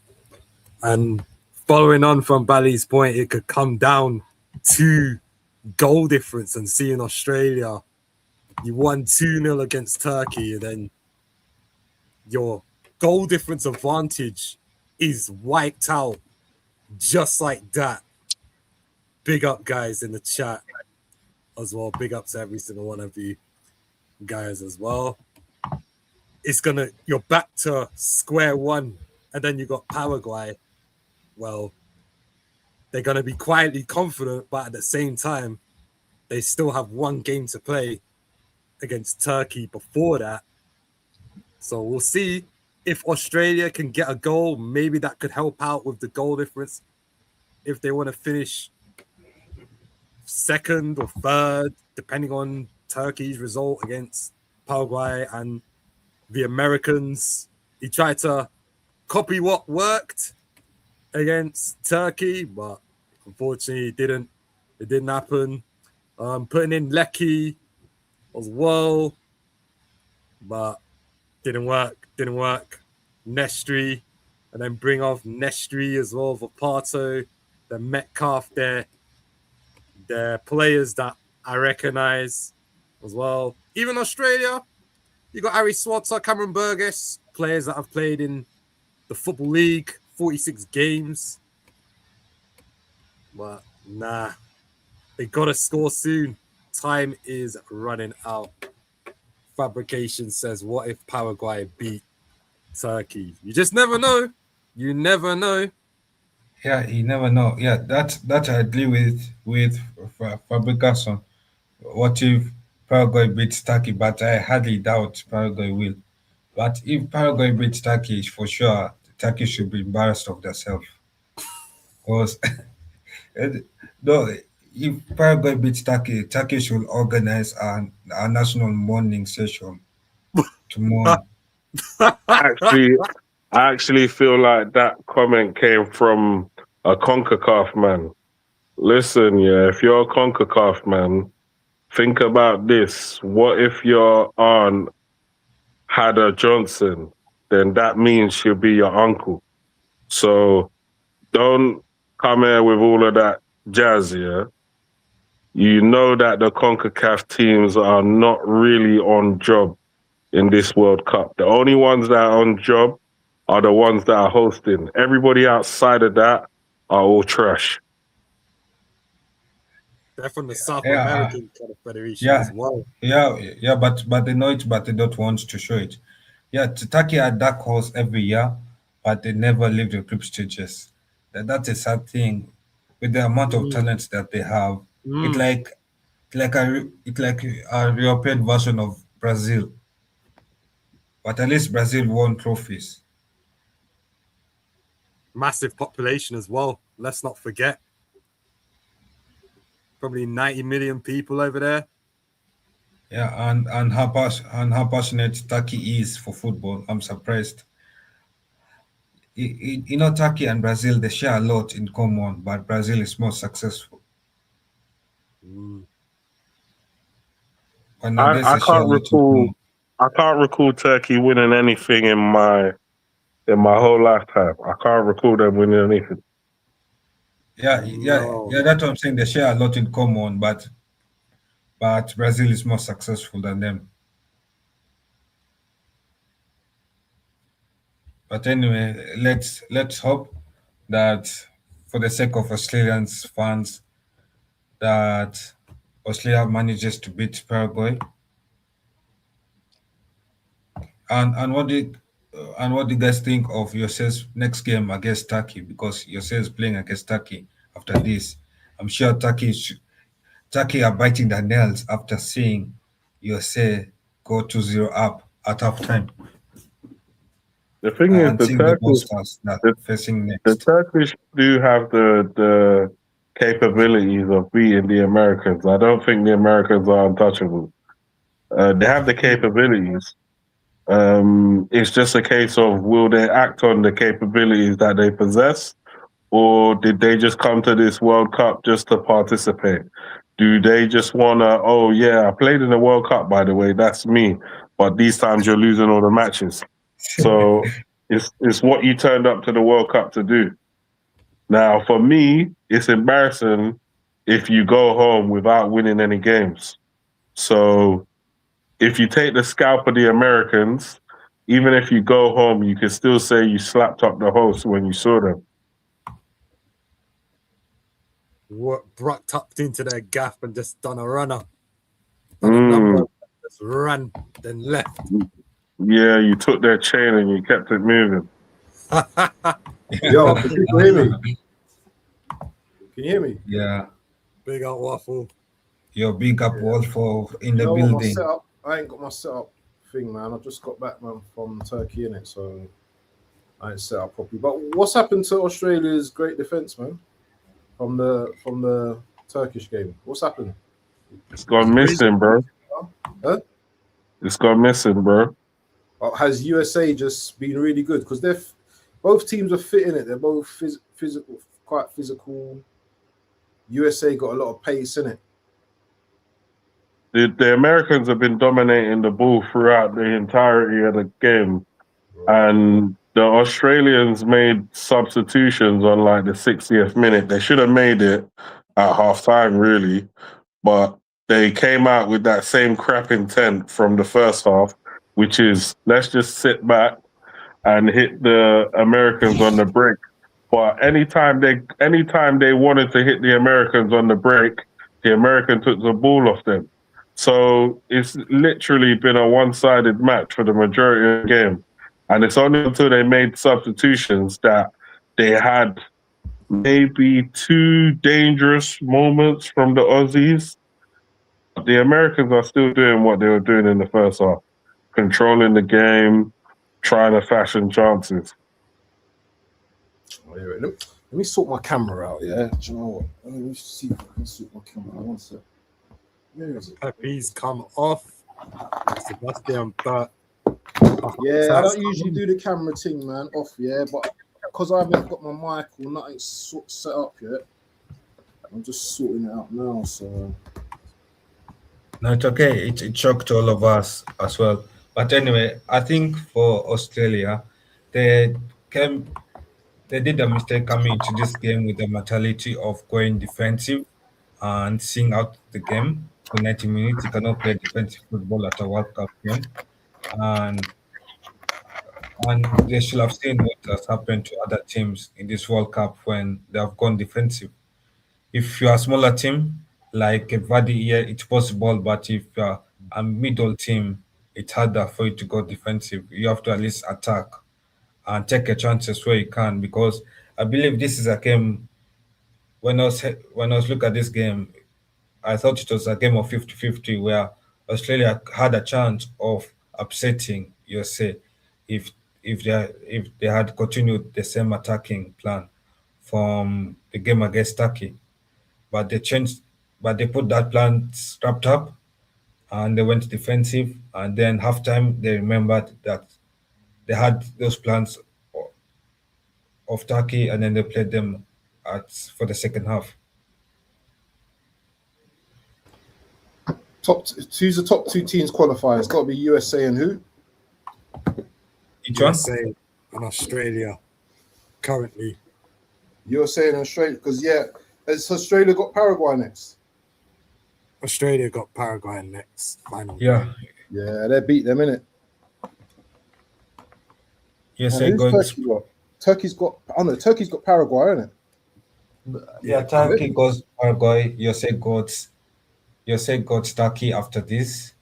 And following on from Bally's point, it could come down to goal difference. And seeing Australia, you won 2-0 against Turkey, and then your goal difference advantage is wiped out just like that. Big up, guys, in the chat as well. Big up to every single one of you guys as well. You're back to square one, and then you got Paraguay. Well, they're gonna be quietly confident, but at the same time, they still have one game to play against Turkey before that. So we'll see if Australia can get a goal. Maybe that could help out with the goal difference if they want to finish second or third, depending on Turkey's result against Paraguay and the Americans he tried to copy what worked against Turkey, but unfortunately it didn't. It didn't happen. Putting in Lecky as well, but didn't work. Didn't work. Nestri, and then bring off Nestri as well for Parto, the Metcalf there. The players that I recognize as well. Even Australia, you got Harry Swatzer, Cameron Burgess, players that have played in the Football League, 46 games. But nah, they got to score soon. Time is running out. Fabrication says, what if Paraguay beat Turkey? You just never know. You never know. Yeah, you never know. Yeah, that I agree with Fabrication. What if Paraguay beats Turkey? But I hardly doubt Paraguay will. But if Paraguay beats Turkey, for sure, Turkey should be embarrassed of themselves. Because no, if Paraguay beats Turkey, Turkey should organize a national mourning session to mourn. Actually, I actually feel like that comment came from a CONCACAF man. Listen, yeah, if you're a CONCACAF man, think about this. What if your aunt had a Johnson? Then that means she'll be your uncle. So don't come here with all of that jazz, yeah? You know that the CONCACAF teams are not really on job in this World Cup. The only ones that are on job are the ones that are hosting. Everybody outside of that are all trash. They're from the South Yeah, American kind of federation yeah, as well. yeah, but they know it, but they don't want to show it. Yeah, Turkey are dark horse every year, but they never leave the group stages. That's a sad thing. With the amount of talent that they have, it like a European version of Brazil. But at least Brazil won trophies. Massive population as well. Let's not forget. Probably 90 million people over there. Yeah, and how passionate Turkey is for football. I'm surprised. You know, Turkey and Brazil, they share a lot in common, but Brazil is more successful. But nowadays I they share a can't lot in recall common. I can't recall Turkey winning anything in my whole lifetime. I can't recall them winning anything. Yeah, that's what I'm saying. They share a lot in common, but Brazil is more successful than them. But anyway, let's hope that for the sake of Australians fans that Australia manages to beat Paraguay. And what do you guys think of yourselves next game against Turkey? Because yourselves playing against Turkey after this, I'm sure Turkey are biting their nails after seeing USA go 2-0 up at halftime The thing is, and seeing the monsters that facing the next. Turkish do have the capabilities of beating the Americans. I don't think the Americans are untouchable. They have the capabilities. It's just a case of will they act on the capabilities that they possess, or did they just come to this World Cup just to participate? Do they just wanna? Oh yeah, I played in the World Cup, by the way. That's me. But these times you're losing all the matches. So it's what you turned up to the World Cup to do. Now, for me, it's embarrassing if you go home without winning any games. So if you take the scalp of the Americans, even if you go home, you can still say you slapped up the host when you saw them. Brock tucked into their gaff and just done a runner. Done a number, just ran, then left. Yeah, you took their chain and you kept it moving. Yo, can you hear me? Can you hear me? Yeah. Big up Waffle. Your big up wall for in the You know, my building. setup, I ain't got my setup thing, man. I just got back, man, from Turkey, innit? So I ain't set up properly. But what's happened to Australia's great defense, man? From the Turkish game, what's happened? It's gone missing, bro. Huh? It's gone missing, bro. Or has USA just been really good? Because both teams are fit in it. They're both physical, quite physical. USA got a lot of pace in it. The Americans have been dominating the ball throughout the entirety of the game, and the Australians made substitutions on like the 60th minute. They should have made it at half time, really, but they came out with that same crap intent from the first half, which is let's just sit back and hit the Americans on the break. But anytime they wanted to hit the Americans on the break, the American took the ball off them. So it's literally been a one-sided match for the majority of the game. And it's only until they made substitutions that they had maybe 2 dangerous moments from the Aussies. The Americans are still doing what they were doing in the first half, controlling the game, trying to fashion chances. Oh, yeah, let me sort my camera out, yeah? Do you know what? Let me see if I can sort my camera out. One sec. Where is it? Pepe's come off. Sebastian Burt. Yeah, I don't usually do the camera thing, man, off, yeah, but because I haven't got my mic or nothing set up yet, I'm just sorting it out now, so... No, it's okay. It shocked all of us as well. But anyway, I think for Australia, they did a mistake coming into this game with the mentality of going defensive and seeing out the game for 90 minutes. You cannot play defensive football at a World Cup game. And they should have seen what has happened to other teams in this World Cup when they have gone defensive. If you're a smaller team like Vadi here, it's possible, but if you're a middle team, it's harder for you to go defensive. You have to at least attack and take your chances where you can, because I believe this is a game. When I was looking at this game, I thought it was a game of 50-50 where Australia had a chance of upsetting USA if they had continued the same attacking plan from the game against Turkey. But they put that plan strapped up and they went defensive, and then halftime they remembered that they had those plans of Turkey, and then they played them for the second half. Who's the top 2 teams qualifying? It's got to be USA and who? Each one? USA and Australia currently. USA and Australia, because has Australia got Paraguay next? Australia got Paraguay next. Final. Yeah. Yeah, they beat them, innit? USA going. Turkey got? Turkey's got Paraguay, innit? Yeah, Turkey goes Paraguay. USA got Turkey after this.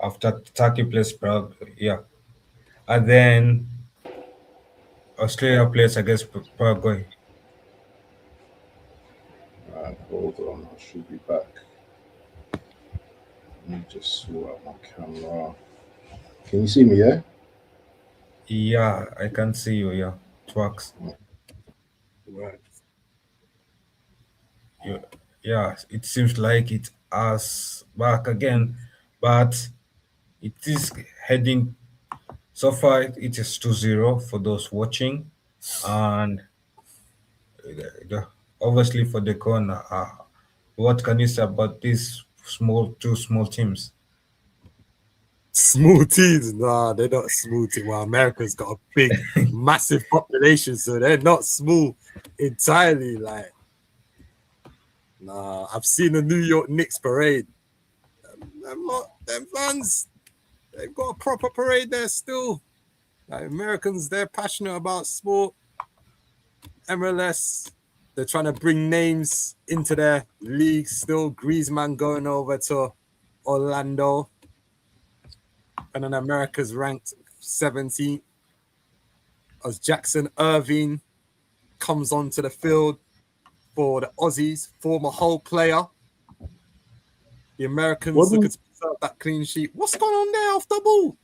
After Turkey plays Paraguay, yeah. And then Australia plays against Paraguay. Right, hold on. I should be back. Let me just sort out my camera. Can you see me, yeah? Yeah, I can see you, yeah. It works. Right. Yeah, it seems like it us back again, but it is heading so far. It is 2-0 for those watching, and obviously for the corner. What can you say about these two small teams? Small teams, nah, they're not small teams. Well, America's got a big, massive population, so they're not small entirely. Like, nah, I've seen the New York Knicks parade. Them fans, they've got a proper parade there still. Like, Americans, they're passionate about sport. MLS, they're trying to bring names into their league still. Griezmann going over to Orlando. And then America's ranked 17th as Jackson Irving comes onto the field for the Aussies, former Hull player. The Americans looking to preserve that clean sheet. What's going on there off the ball?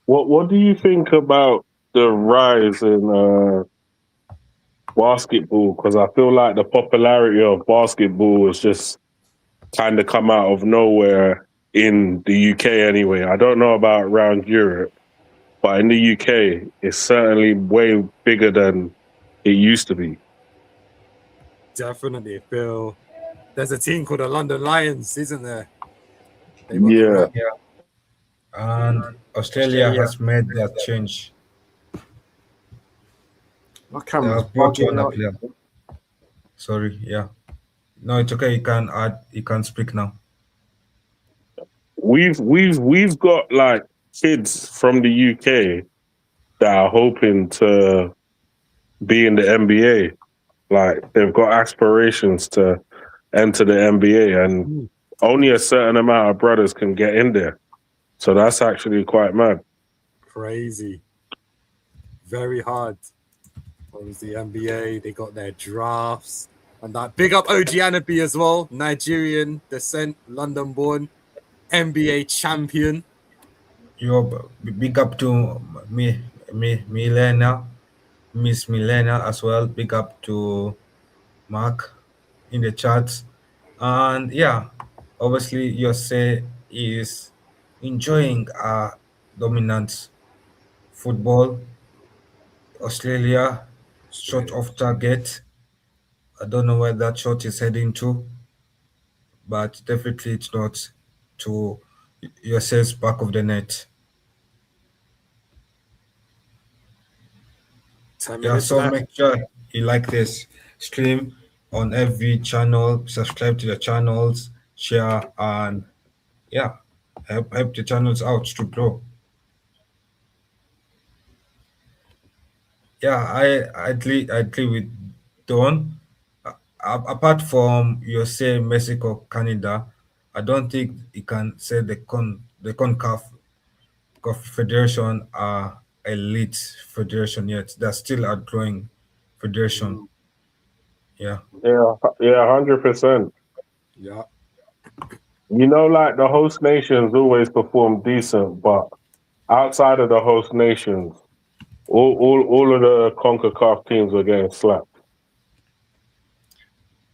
What do you think about the rise in basketball? Because I feel like the popularity of basketball has just kind of come out of nowhere in the UK anyway. I don't know about around Europe, but in the UK, it's certainly way bigger than it used to be. Definitely feel there's a team called the London Lions, isn't there? They got the Yeah. rep. Yeah. And Australia has made that change. My They camera's have brought bugging on a out. player. Sorry, yeah. No, it's okay. You can speak now. We've got like kids from the UK that are hoping to be in the NBA. Like they've got aspirations to enter the NBA, and only a certain amount of brothers can get in there. So that's actually quite mad. Crazy. Very hard. What was the NBA? They got their drafts. And that big up OG Anabi as well. Nigerian descent, London born, NBA champion. Yo, big up to Milena, Miss Milena as well. Big up to Mark in the charts. And yeah, obviously Jose is enjoying dominant football. Australia shot off target. I don't know where that shot is heading to, but definitely it's not to Jose's back of the net. 10 Yeah, minutes so left. make sure you like this stream on every channel, subscribe to the channels, share, and yeah, help the channels out to grow. Yeah, I agree with Don. Apart from you say Mexico, Canada, I don't think you can say the CONCACAF Federation are elite federation yet. They're still a growing federation. Yeah. Yeah, 100%. Yeah. You know, like the host nations always perform decent, but outside of the host nations, all of the CONCACAF teams are getting slapped.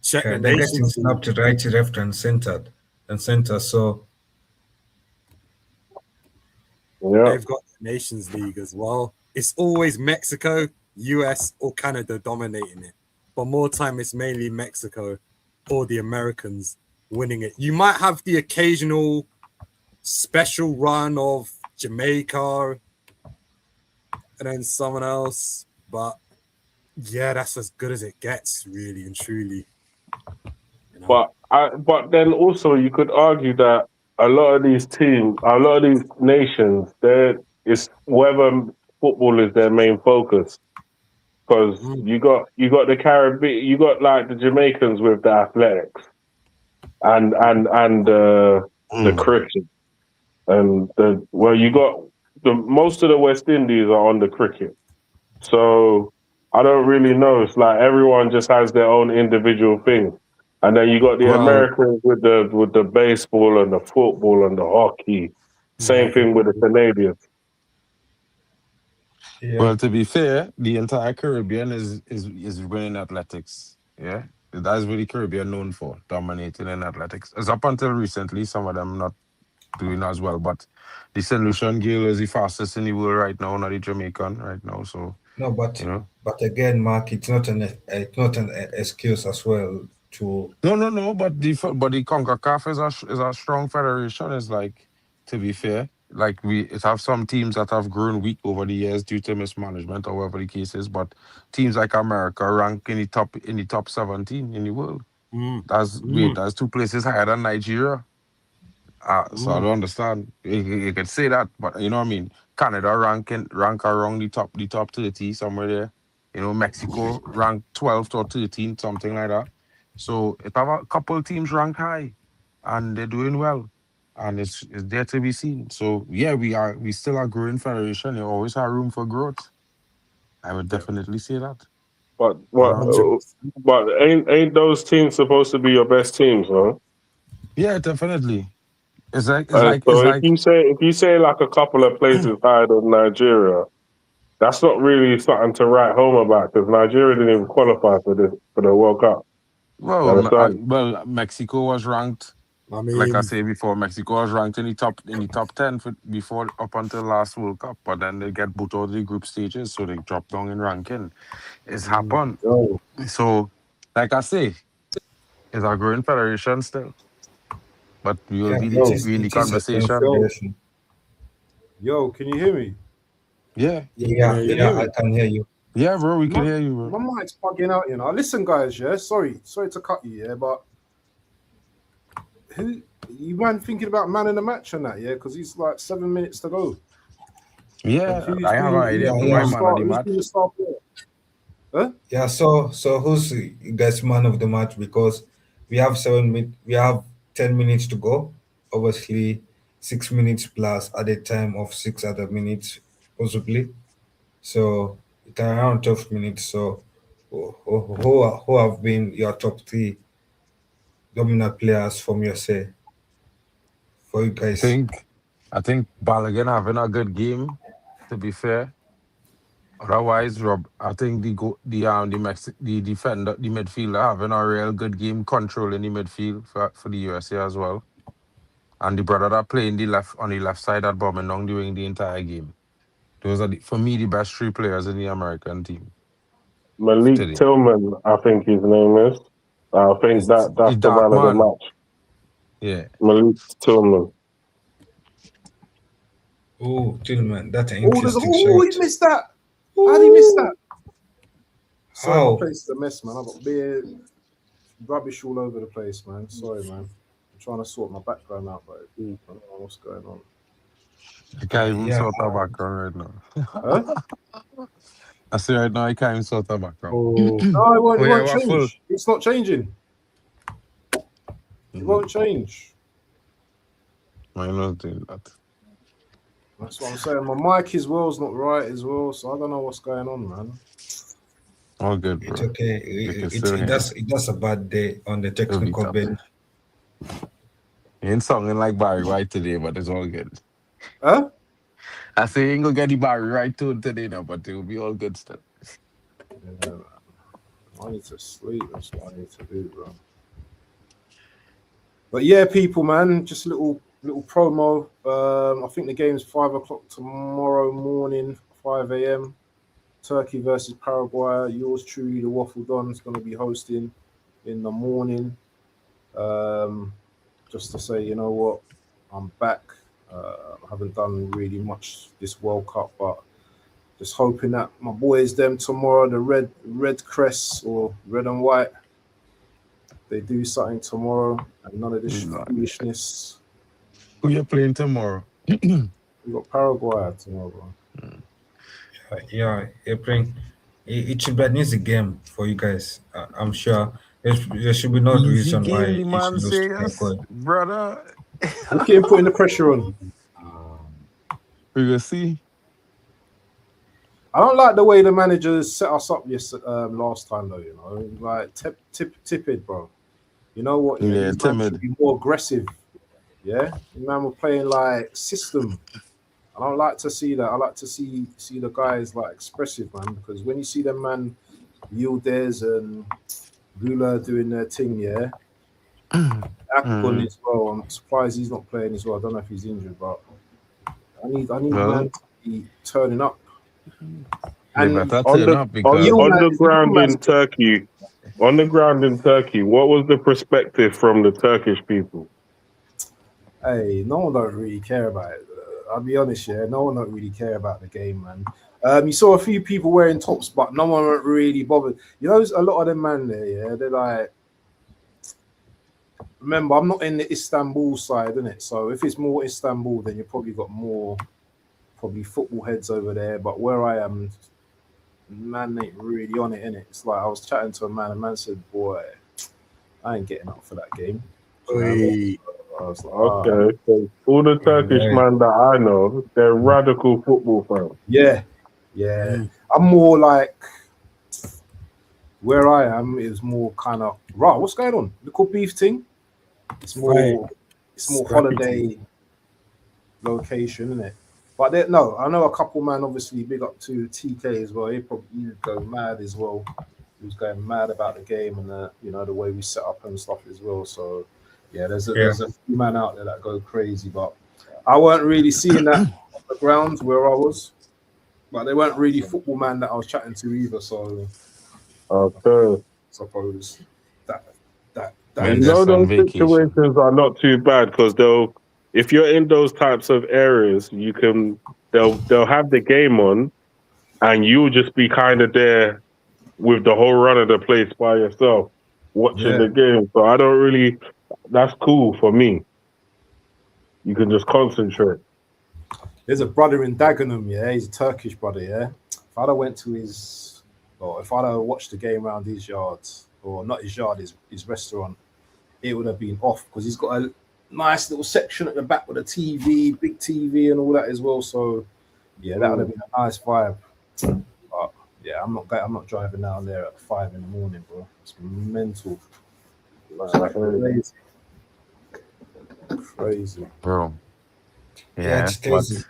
Check Okay, the they're getting Nations League. snapped right, left, and center. So Yeah, They've got the Nations League as well. It's always Mexico, US, or Canada dominating it. But more time, it's mainly Mexico or the Americans winning it. You might have the occasional special run of Jamaica and then someone else. But yeah, that's as good as it gets, really and truly. You know? but then also you could argue that a lot of these teams, a lot of these nations, it's whether football is their main focus. Because you got the Caribbean, you got like the Jamaicans with the athletics, and the cricket, and you got the most of the West Indies are on the cricket. So I don't really know. It's like everyone just has their own individual thing, and then you got the Well, Americans with the baseball and the football and the hockey. Same thing with the Canadians. yeah, Well, to be fair, the entire Caribbean is winning athletics. Yeah, that's what the Caribbean known for, dominating in athletics. As up until recently, some of them not doing as well. But the St. Lucian Gale is the fastest in the world right now, not the Jamaican right now. So no, you know, but again, Mark, it's not an excuse as well to no. But the CONCACAF is a strong federation. It's like, to be fair, like it have some teams that have grown weak over the years due to mismanagement or whatever the case is. But teams like America rank in the top 17 in the world. That's two places higher than Nigeria. So I don't understand. You could say that, but you know what I mean. Canada rank around the top 30 somewhere there. You know, Mexico rank 12th or 13th, something like that. So it have a couple teams rank high, and they're doing well, and it's there to be seen. So yeah, we still are growing federation. You always have room for growth. I would definitely say that. But But ain't those teams supposed to be your best teams, huh? yeah, definitely. It's like So if you say like a couple of places higher than Nigeria, that's not really something to write home about because Nigeria didn't even qualify for the World Cup. You understand? Mexico was ranked I mean, like I say before, Mexico was ranked in the top 10 before up until last World Cup, but then they get booted out of the group stages, so they drop down in ranking. It's happened. Yo, So, like I say, it's a growing federation still, but we will yeah, be Yo, we in the it is a conversation. yo, confederation. yo, can you hear me? Yeah, Yeah, You can yeah, hear I me? can hear you. yeah, bro, we My, can hear you, bro. my mic's bugging out, you know. Listen, guys, yeah. Sorry to cut you, yeah, but who you man thinking about man in the match and that, yeah? Because he's like 7 minutes to go. And Yeah, I have an idea. Yeah, Put my yeah, man on the who's match. been the star player? Huh? yeah. So who's you guys man of the match? Because we have 10 minutes to go. Obviously, 6 minutes plus at a time of 6 other minutes, possibly. So it's around 12 minutes. So who have been your top three dominant players from your say for you I guys? think, I think Balogun having a good game. To be fair, otherwise, Rob, I think the defender, the midfielder having a real good game, controlling the midfield for the USA as well. And the brother that playing on the left side at Birmingham during the entire game. Those are for me the best three players in the American team Malik today. Tillman, I think his name is. I think It's that's the dark man of the man. match. Yeah. Malik Tillman. Oh, Tillman, that's an Oh, interesting he shot. missed that. How did he miss that? Sorry, my How? place is a mess, man. I've got beer, rubbish all over the place, man. Sorry, man. I'm trying to sort my background out, but I don't know what's going on. I can't even Yeah. sort our background right Huh? now. I say right now I can't even sort our background. oh, No, it won't. Oh It yeah, won't we're full. change. It's not changing. It won't change. I'm not doing that. That's what I'm saying. My mic as well is not right as well, so I don't know what's going on, man. All good, It's bro. okay. You can It's still hear me. it does a bad day on the It'll be technical tough. bench. You ain't sounding like Barry White today, but it's all good. Huh? I say you ain't gonna get the Barry White tune today now, but it'll be all good still. Yeah, man. I need to sleep. That's what I need to do, bro. But yeah, people, man, just a little promo. I think the game's 5 o'clock tomorrow morning, 5 a.m. Turkey versus Paraguay. Yours truly, the Waffle Don, is going to be hosting in the morning. Just to say, you know what, I'm back. I haven't done really much this World Cup, but just hoping that my boys, them tomorrow, the red crest or red and white, they do something tomorrow and none of this Lord. foolishness. Who you playing tomorrow? We got Paraguay tomorrow, bro. Yeah, April. It should be an easy game for you guys. I'm sure there should be no Easy reason game, why the you should man lose to says, Paraguay. brother. Look at him putting the pressure on. We will see. I don't like the way the managers set us up last time, though. You know, like tip, bro. You know what? Yeah, Yeah, these man timid. should be more aggressive. Yeah, the man were playing like system. I don't like to see that. I like to see the guys like expressive, man. Because when you see them man, Yildiz and Gula doing their thing, yeah. Akpun as well. I'm surprised he's not playing as well. I don't know if he's injured, but I need Well, man to be turning up. they And better On turn the up on because on the ground in Yilmaz, Turkey, on the ground in Turkey, what was the perspective from the Turkish people? hey, no one don't really care about it. I'll be honest, yeah, no one don't really care about the game, man. You saw a few people wearing tops, but no one really bothered. You know, a lot of them man there, yeah, they're like, remember, I'm not in the Istanbul side, innit? So if it's more Istanbul, then you probably got more probably football heads over there. But where I am, man ain't really on it, innit? It's like I was chatting to a man said, boy, I ain't getting up for that game. Do you know what I mean? I was like, Okay, so all the Turkish Yeah. man that I know, they're radical football fans. yeah. I'm more like where I am is more kind of what's going on? Little beef thing. It's more holiday location, isn't it? But no, I know a couple man obviously big up to TK as well. He would go mad as well. He was going mad about the game and the way we set up and stuff as well. So Yeah, there's a few man out there that go crazy, but I weren't really seeing that on the ground where I was. But they weren't really football man that I was chatting to either. So Okay. I suppose that They're You is know just on those vacation. situations are not too bad because if you're in those types of areas, they'll have the game on, and you'll just be kind of there with the whole run of the place by yourself, watching yeah. the game. So I don't really. That's cool for me. You can just concentrate. There's a brother in Dagenham, yeah. He's a Turkish brother, yeah. If I'd have went to his, or if I'd have watched the game around his yard, or not his yard, his restaurant, it would have been off because he's got a nice little section at the back with a TV, big TV, and all that as well. So yeah, that would have been a nice vibe. But yeah, I'm not driving down there at 5 in the morning, bro. It's mental. It's crazy. Crazy. Bro. Yeah, Yeah, it's but crazy.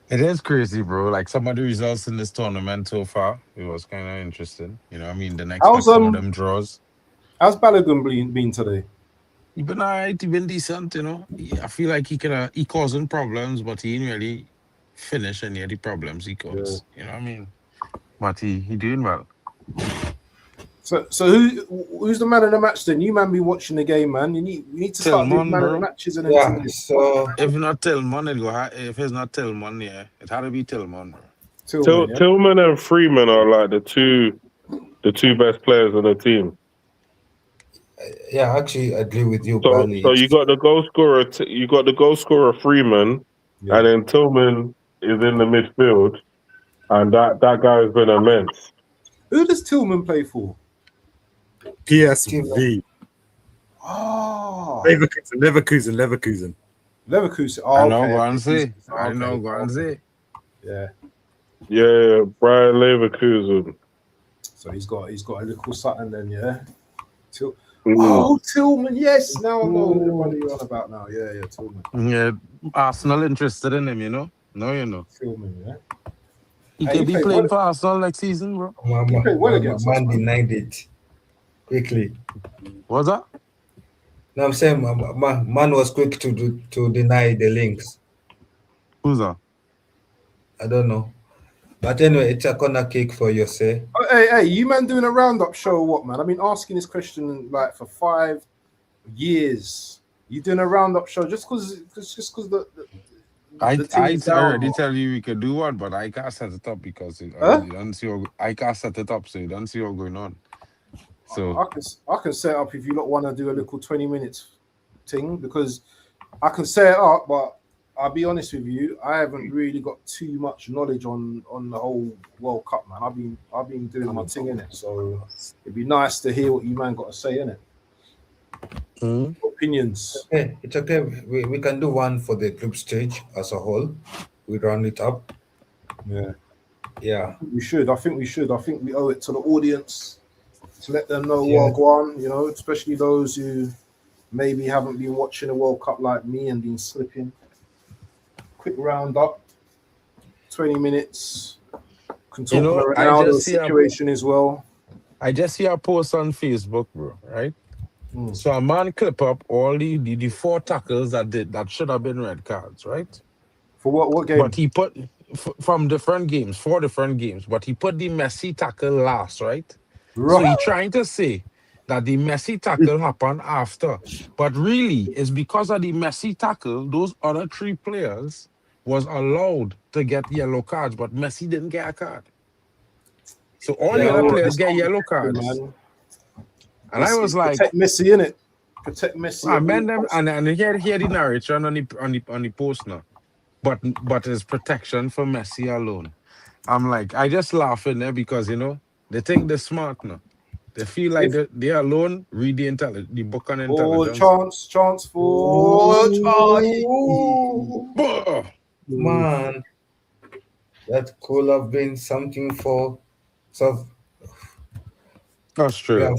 it is crazy, bro. Like some of the results in this tournament so far, it was kind of interesting. You know, what I mean, didn't expect How's some of them draws. how's Balogun been today? He been alright, he been decent, you know. I feel like he causing problems, but he didn't really finish any of the problems he caused. You know what I mean? But he doing well. So who's the man of the match then? You man be watching the game, man. You need to start doing Tillman, man of the bro. matches and Yeah, then so If not Tillman, if it's not Tillman, yeah, it had to be Tillman, bro. Tillman, yeah. Tillman and Freeman are like the two best players on the team. yeah, actually I agree with you, So Bali. so you got the goal scorer. You got the goal scorer Freeman, Yeah. and then Tillman is in the midfield, and that guy has been immense. Who does Tillman play for? PSV. Oh, Leverkusen. Leverkusen. I Oh, know, okay. go and say. I Okay, know, go and say. Yeah. Yeah, Brian Leverkusen. So he's got a little something then, yeah. Mm. Oh, Tillman, yes. Now I know who the one you're on about now. Yeah, Tillman. Yeah, Arsenal interested in him, you know? No, you know. Tillman, yeah. He Hey, could he be played playing well- for Arsenal next season, bro. He played well against us, man man. denied it quickly. What's that? No, I'm saying man was quick to deny the links. Who's that? I don't know. But anyway, it's a corner kick for Jose. Oh, hey, you man doing a roundup show or what, man? I've been asking this question like for 5 years. You doing a roundup show just because the I team is down, already or- tell you we could do one, but I can't set it up because you don't see I can't set it up, so you don't see what's going on. So I can set up if you lot want to do a little 20 minutes thing because I can set it up, but I'll be honest with you, I haven't really got too much knowledge on the whole World Cup, man. I've been doing my thing in it, so it'd be nice to hear what you man got to say in it. Opinions. Okay, it's okay. We can do one for the group stage as a whole. We round it up. Yeah. Yeah. We should. I think we should. I think we owe it to the audience to let them know Yeah. what go on, you know, especially those who maybe haven't been watching the World Cup like me and been slipping. Quick roundup, 20 minutes. Can talk about Ronaldo's situation as well. I just see a post on Facebook, bro, right? So a man clip up all the 4 tackles that should have been red cards, right? For what game? But he put from different games, 4 different games, but he put the Messi tackle last, right? So he trying to say that the Messi tackle happened after. But really, it's because of the Messi tackle, those other 3 players was allowed to get yellow cards, but Messi didn't get a card. So all the other players get yellow cards. Man. And I was like, protect Messi, innit? Protect Messi. I meant them, and hear the narration on the post now. But it's protection for Messi alone. I'm like, I just laugh in there because, you know, they think they're smart now. They feel like they alone read the book on intelligence. Oh, chance for Charlie. Man, that could have been something for South Australia.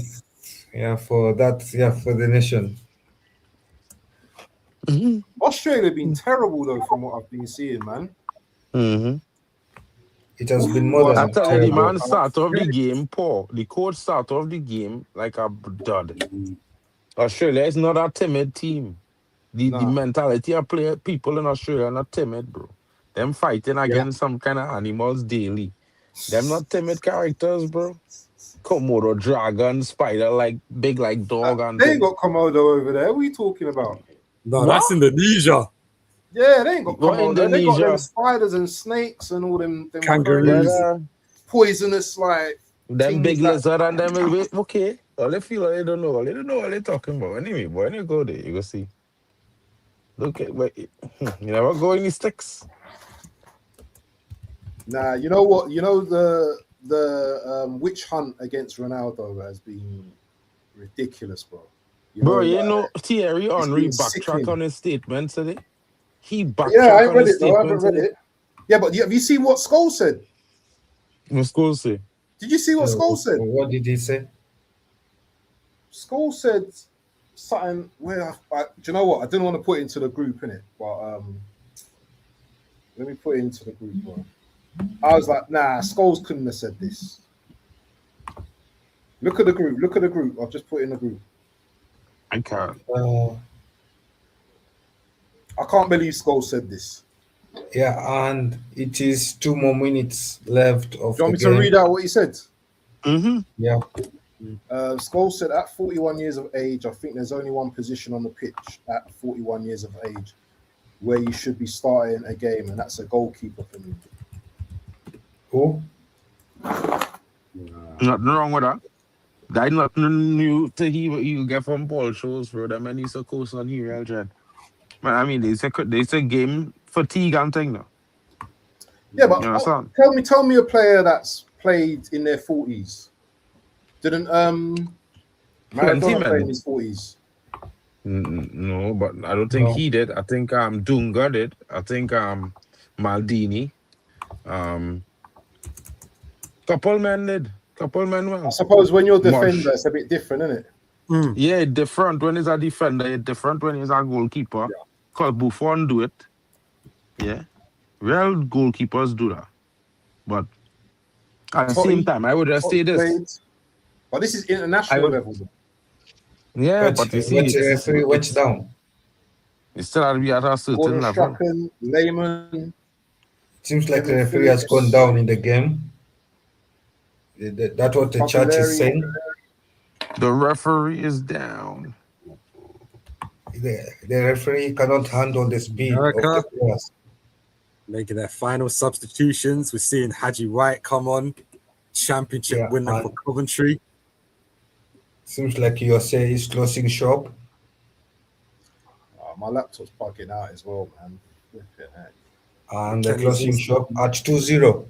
Yeah, for the nation. Australia been terrible though, from what I've been seeing, man. It has been more than After the man terrible. start off the game poor. The coach start off the game like a dud. Australia is not a timid team. The Nah. mentality of people in Australia are not timid, bro. Them fighting against some kind of animals daily. Them not timid characters, bro. Komodo dragon, spider like big like dog and They ain't thing. got Komodo over there. What are you talking about? No, What? that's Indonesia. Yeah, they ain't got What Komodo. They got them Indonesia? spiders and snakes and all them Kangaroos. crazy poisonous like Them big things that. lizard and them will be okay. All they feel like they don't know. They don't know what they're talking about. Anyway, boy, when you go there, you go see. Look at wait, you never go in the sticks. Nah, you know what? You know the witch hunt against Ronaldo has been ridiculous, bro. You know, Bro, you like, know Thierry it's Henry been backtrack sickening. on his statement today. He Yeah, I backtrack ain't on read his it though. I haven't statement read today. it. Yeah, but have you seen what Scholes said? What school say? Did you see what Scholes said? What did he say? Scholes said something where do you know what? I didn't want to put it into the group, innit? But let me put it into the group, bro. I was like, nah, Scholes couldn't have said this. Look at the group. Look at the group. I've just put in the group. I can't. I can't believe Scholes said this. Yeah, and it is 2 more minutes left of Do you want the me game. to read out what he said? Mm-hmm. Yeah. Scholes said, at 41 years of age, I think there's only one position on the pitch at 41 years of age where you should be starting a game, and that's a goalkeeper for me. Who? Nothing wrong with that. That nothing new to hear what you get from ball shows, bro. That man used to coast on here, Elgin. Man, I mean, they say game fatigue and thing now. Yeah, but You understand? tell me a player that's played in their 40s. Didn't Plenty, Maradona play in man. his 40s? No, but I don't think No. he did. I think Dunga did. I think Maldini. Couple men did. Couple men I well. suppose when you're a Marsh. defender, it's a bit different, isn't it? Yeah, different when he's a defender, different when he's a goalkeeper. Because Buffon do it. Yeah. Real goalkeepers do that. But at the same time, I would just say this. Played. But this is international level. Yeah, but you see, the referee went down. it still has to be at a certain Gordon level. Strachan, Lehman. Seems like the Kevin referee has Phillips. gone down in the game. That's what the chat is saying. The referee is down. The referee cannot handle the speed of America. the players. Making their final substitutions. We're seeing Haji Wright come on. Championship winner for Coventry. Seems like USA is closing shop. My laptop's bugging out as well, man. And the closing shop at 2-0.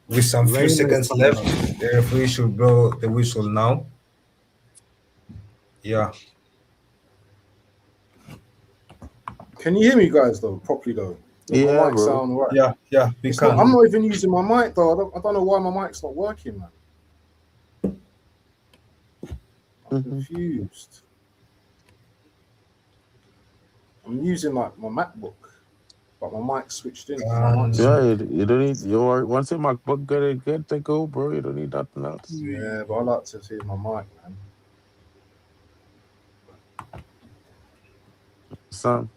With some few Rain seconds is left, the referee should blow the whistle now. Yeah. Can you hear me, guys? Though properly though. Does Yeah, my mic bro. sound right? Yeah, we can. I'm not even using my mic though. I don't know why my mic's not working, man. I'm confused. I'm using like my MacBook, but my mic switched in. Yeah, you don't need once your MacBook get to go, bro. You don't need nothing else. Yeah, but I like to hear my mic, man. Son,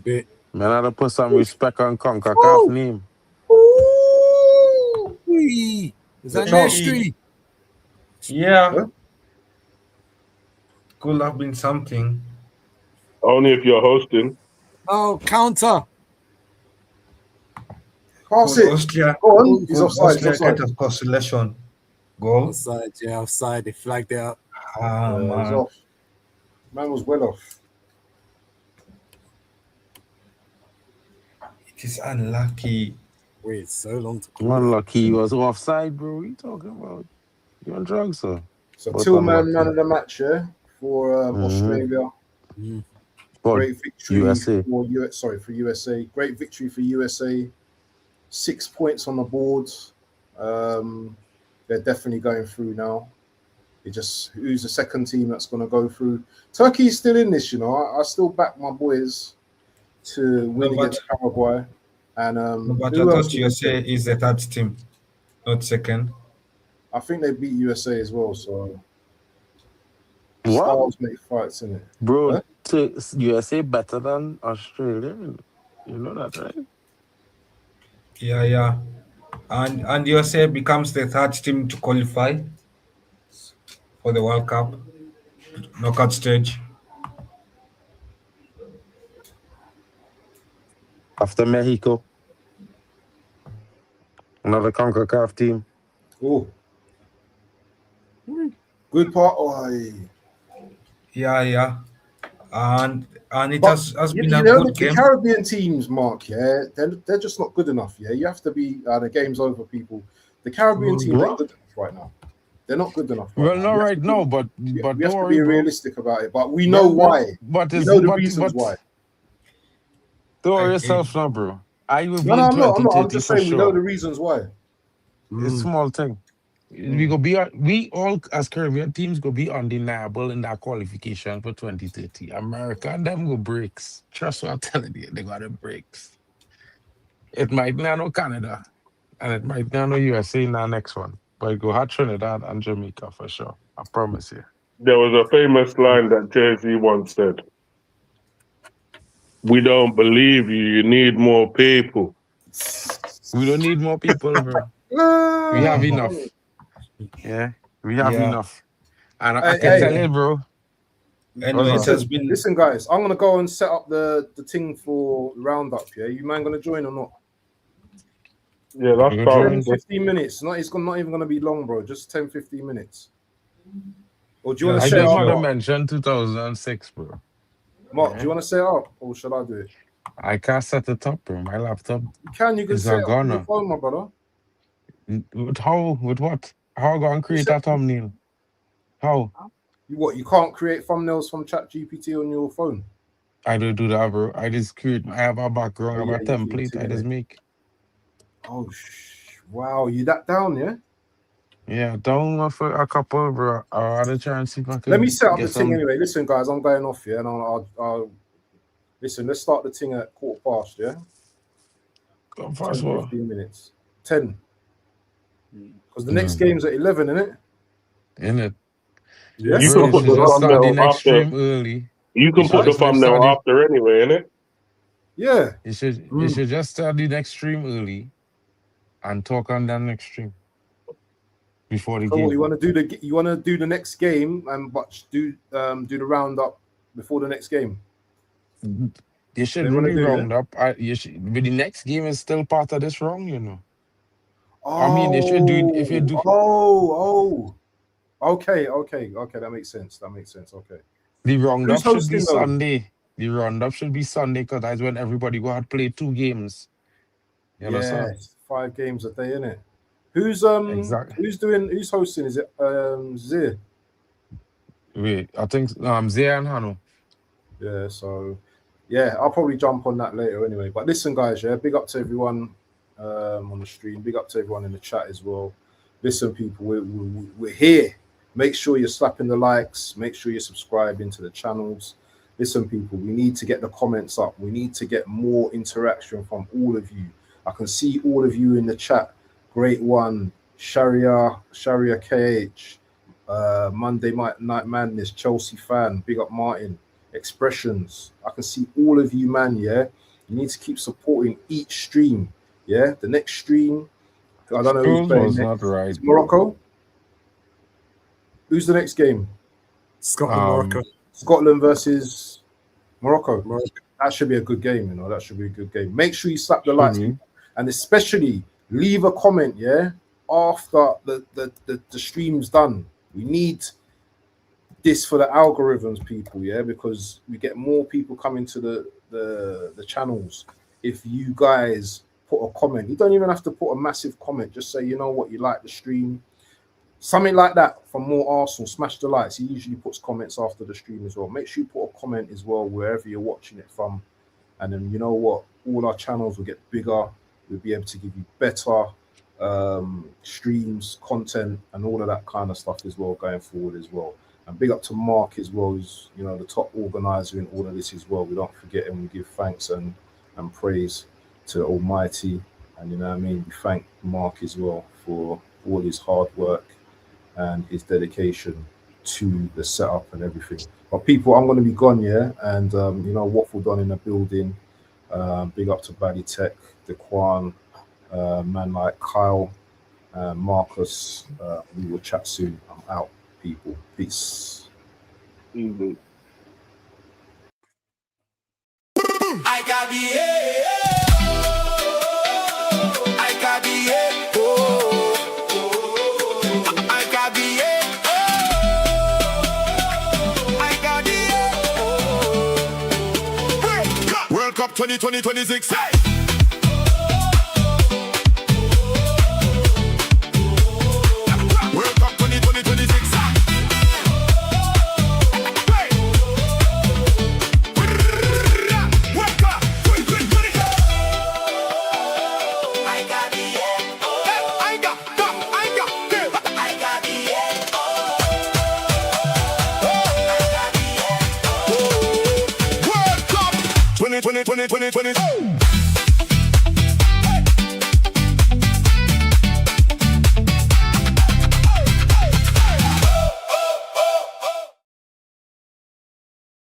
bit. man, I had to put some respect on CONCACAF name. Ooh, is that Nestry? Yeah. Huh? Could have been something. Only if you're hosting. Oh, counter. Pass it. Austria. Go on. He's offside. He's Austria offside. get a consolation goal. Offside, yeah, offside. They flagged it up. He's Man. off. Man was well off. It is unlucky. Wait, so long to call. Unlucky he was offside, bro. What are you talking about? You on drugs, sir? So But Tillman, man of the match, yeah, for Australia. For Great victory USA. for USA. Great victory for USA. 6 points on the board. They're definitely going through now. Who's the second team that's going to go through? Turkey's still in this, you know. I still back my boys to win against Paraguay. And But I who else thought did USA they- is the third team, not second. I think they beat USA as well. So What? Styles make fights, innit? Bro, Huh? USA better than Australia. You know that, right? Yeah. And USA becomes the third team to qualify for the World Cup knockout stage. After Mexico, another CONCACAF team. Oh, good part. Oh, Yeah. And it but has you, been you a know good the game. Caribbean teams, Mark. Yeah, they're just not good enough. Yeah, you have to be. The game's over, people. The Caribbean teams ain't What? good enough right now. They're not good enough right Well, now. not We have right to now, be. but We don't have to worry, be bro. realistic about it. But we know why. But We it's know the reasons but why. don't worry I, yourself now, bro. I will No, be in I'm not. I'm not. I'm 2030 just for saying we know sure. the reasons why. It's a small thing. We all as Caribbean teams go be undeniable in that qualification for 2030. America and them go breaks. Trust what I'm telling you, they got the breaks. It might not know Canada and it might not know USA in that next one, but it go hard Trinidad and Jamaica for sure. I promise you. There was a famous line that Jay-Z once said, "We don't believe you. You need more people." We don't need more people, bro. We have Mhm. enough. Yeah, we have Yeah. enough. And I can tell Hey, you, bro. What's Anyway, it up? has been. listen, guys. I'm gonna go and set up the thing for roundup. Yeah, you man gonna join or not? Yeah, You that's go 10, sound. join. 15 minutes. Not even gonna be long, bro. Just 10, 15 minutes. Or do you want Yeah, to I set it sure, just up, want to sure. Mark? mention 2006, bro. Mark, do you Yeah. want to set it up, or shall I do it? I can't set it up, bro. My laptop You can. You can is set a it up on your goner. phone, my brother. With how? With what? How I gonna You create set. a thumbnail? How? You what? You can't create thumbnails from ChatGPT on your phone. I don't do that, bro. I just create. I have a background, Oh I have yeah, a you do template. too, I just innit? make. Oh wow, you that down, yeah? Yeah, down for a couple, bro. I had to try and see if I Let me could set up the get thing some. anyway. Listen, guys, I'm going off, yeah, and I'll listen. Let's start the thing at 15:15, yeah. First 10, of all, 15 minutes. 10. Because the next no, game's at 11, isn't it? in it, Yeah, You bro. can You put should the Scotland. just start the thumbnail next after. stream early. You You can should put the just start thumbnail the. after anyway, innit? Yeah. You should just start the next stream early and talk on that next stream before the So what, game. you want to do the next game and but do the roundup before the next game? You They should want to really do, yeah? round up. You should, but the next game is still part of this round, you know. I mean, if you do Oh. Okay. That makes sense. Okay. the roundup Who's should be hosting though? Sunday. The roundup should be Sunday because that's when everybody go out play 2 games. You understand? Yes, 5 games a day, innit? Who's Exactly. who's hosting? Is it Zir? Wait, I think Zay and Hano. Yeah, so yeah, I'll probably jump on that later anyway. But listen, guys, yeah, big up to everyone on the stream, big up to everyone in the chat as well. Listen, people, we're here. Make sure you're slapping the likes, make sure you're subscribing to the channels. Listen, people, we need to get the comments up, we need to get more interaction from all of you. I can see all of you in the chat. Great one, Sharia KH, Monday Night Madness, Chelsea fan, big up Martin. Expressions. I can see all of you, man. Yeah, you need to keep supporting each stream. Yeah, the next stream, I don't know who's Those playing was not next. right, It's bro. Morocco. Who's the next game? Scotland, Morocco. Scotland versus Morocco. Morocco. That should be a good game. You know, that should be a good game. Make sure you slap the Should likes, we? people, and especially leave a comment. Yeah, after the stream's done. We need this for the algorithms, people, yeah, because we get more people coming to the channels if you guys put a comment. You don't even have to put a massive comment, just say, you know what, you like the stream, something like that. From more Arsenal, smash the likes. He usually puts comments after the stream as well. Make sure you put a comment as well wherever you're watching it from, and then you know what, all our channels will get bigger. We'll be able to give you better streams, content, and all of that kind of stuff as well going forward as well. And big up to Mark as well, who's, you know, the top organizer in all of this as well. We don't forget, and we give thanks and praise to Almighty. And you know what I mean, we thank Mark as well for all his hard work and his dedication to the setup and everything. But people, I'm going to be gone, yeah, and Waffle done in the building. Big up to Baddy Tech, Daquan, man like Kyle, Marcus. We will chat soon. I'm out, people. Peace. Easy. I got the I got the I got the I got the World Cup 2026. World Cup 2026. World Cup 2020.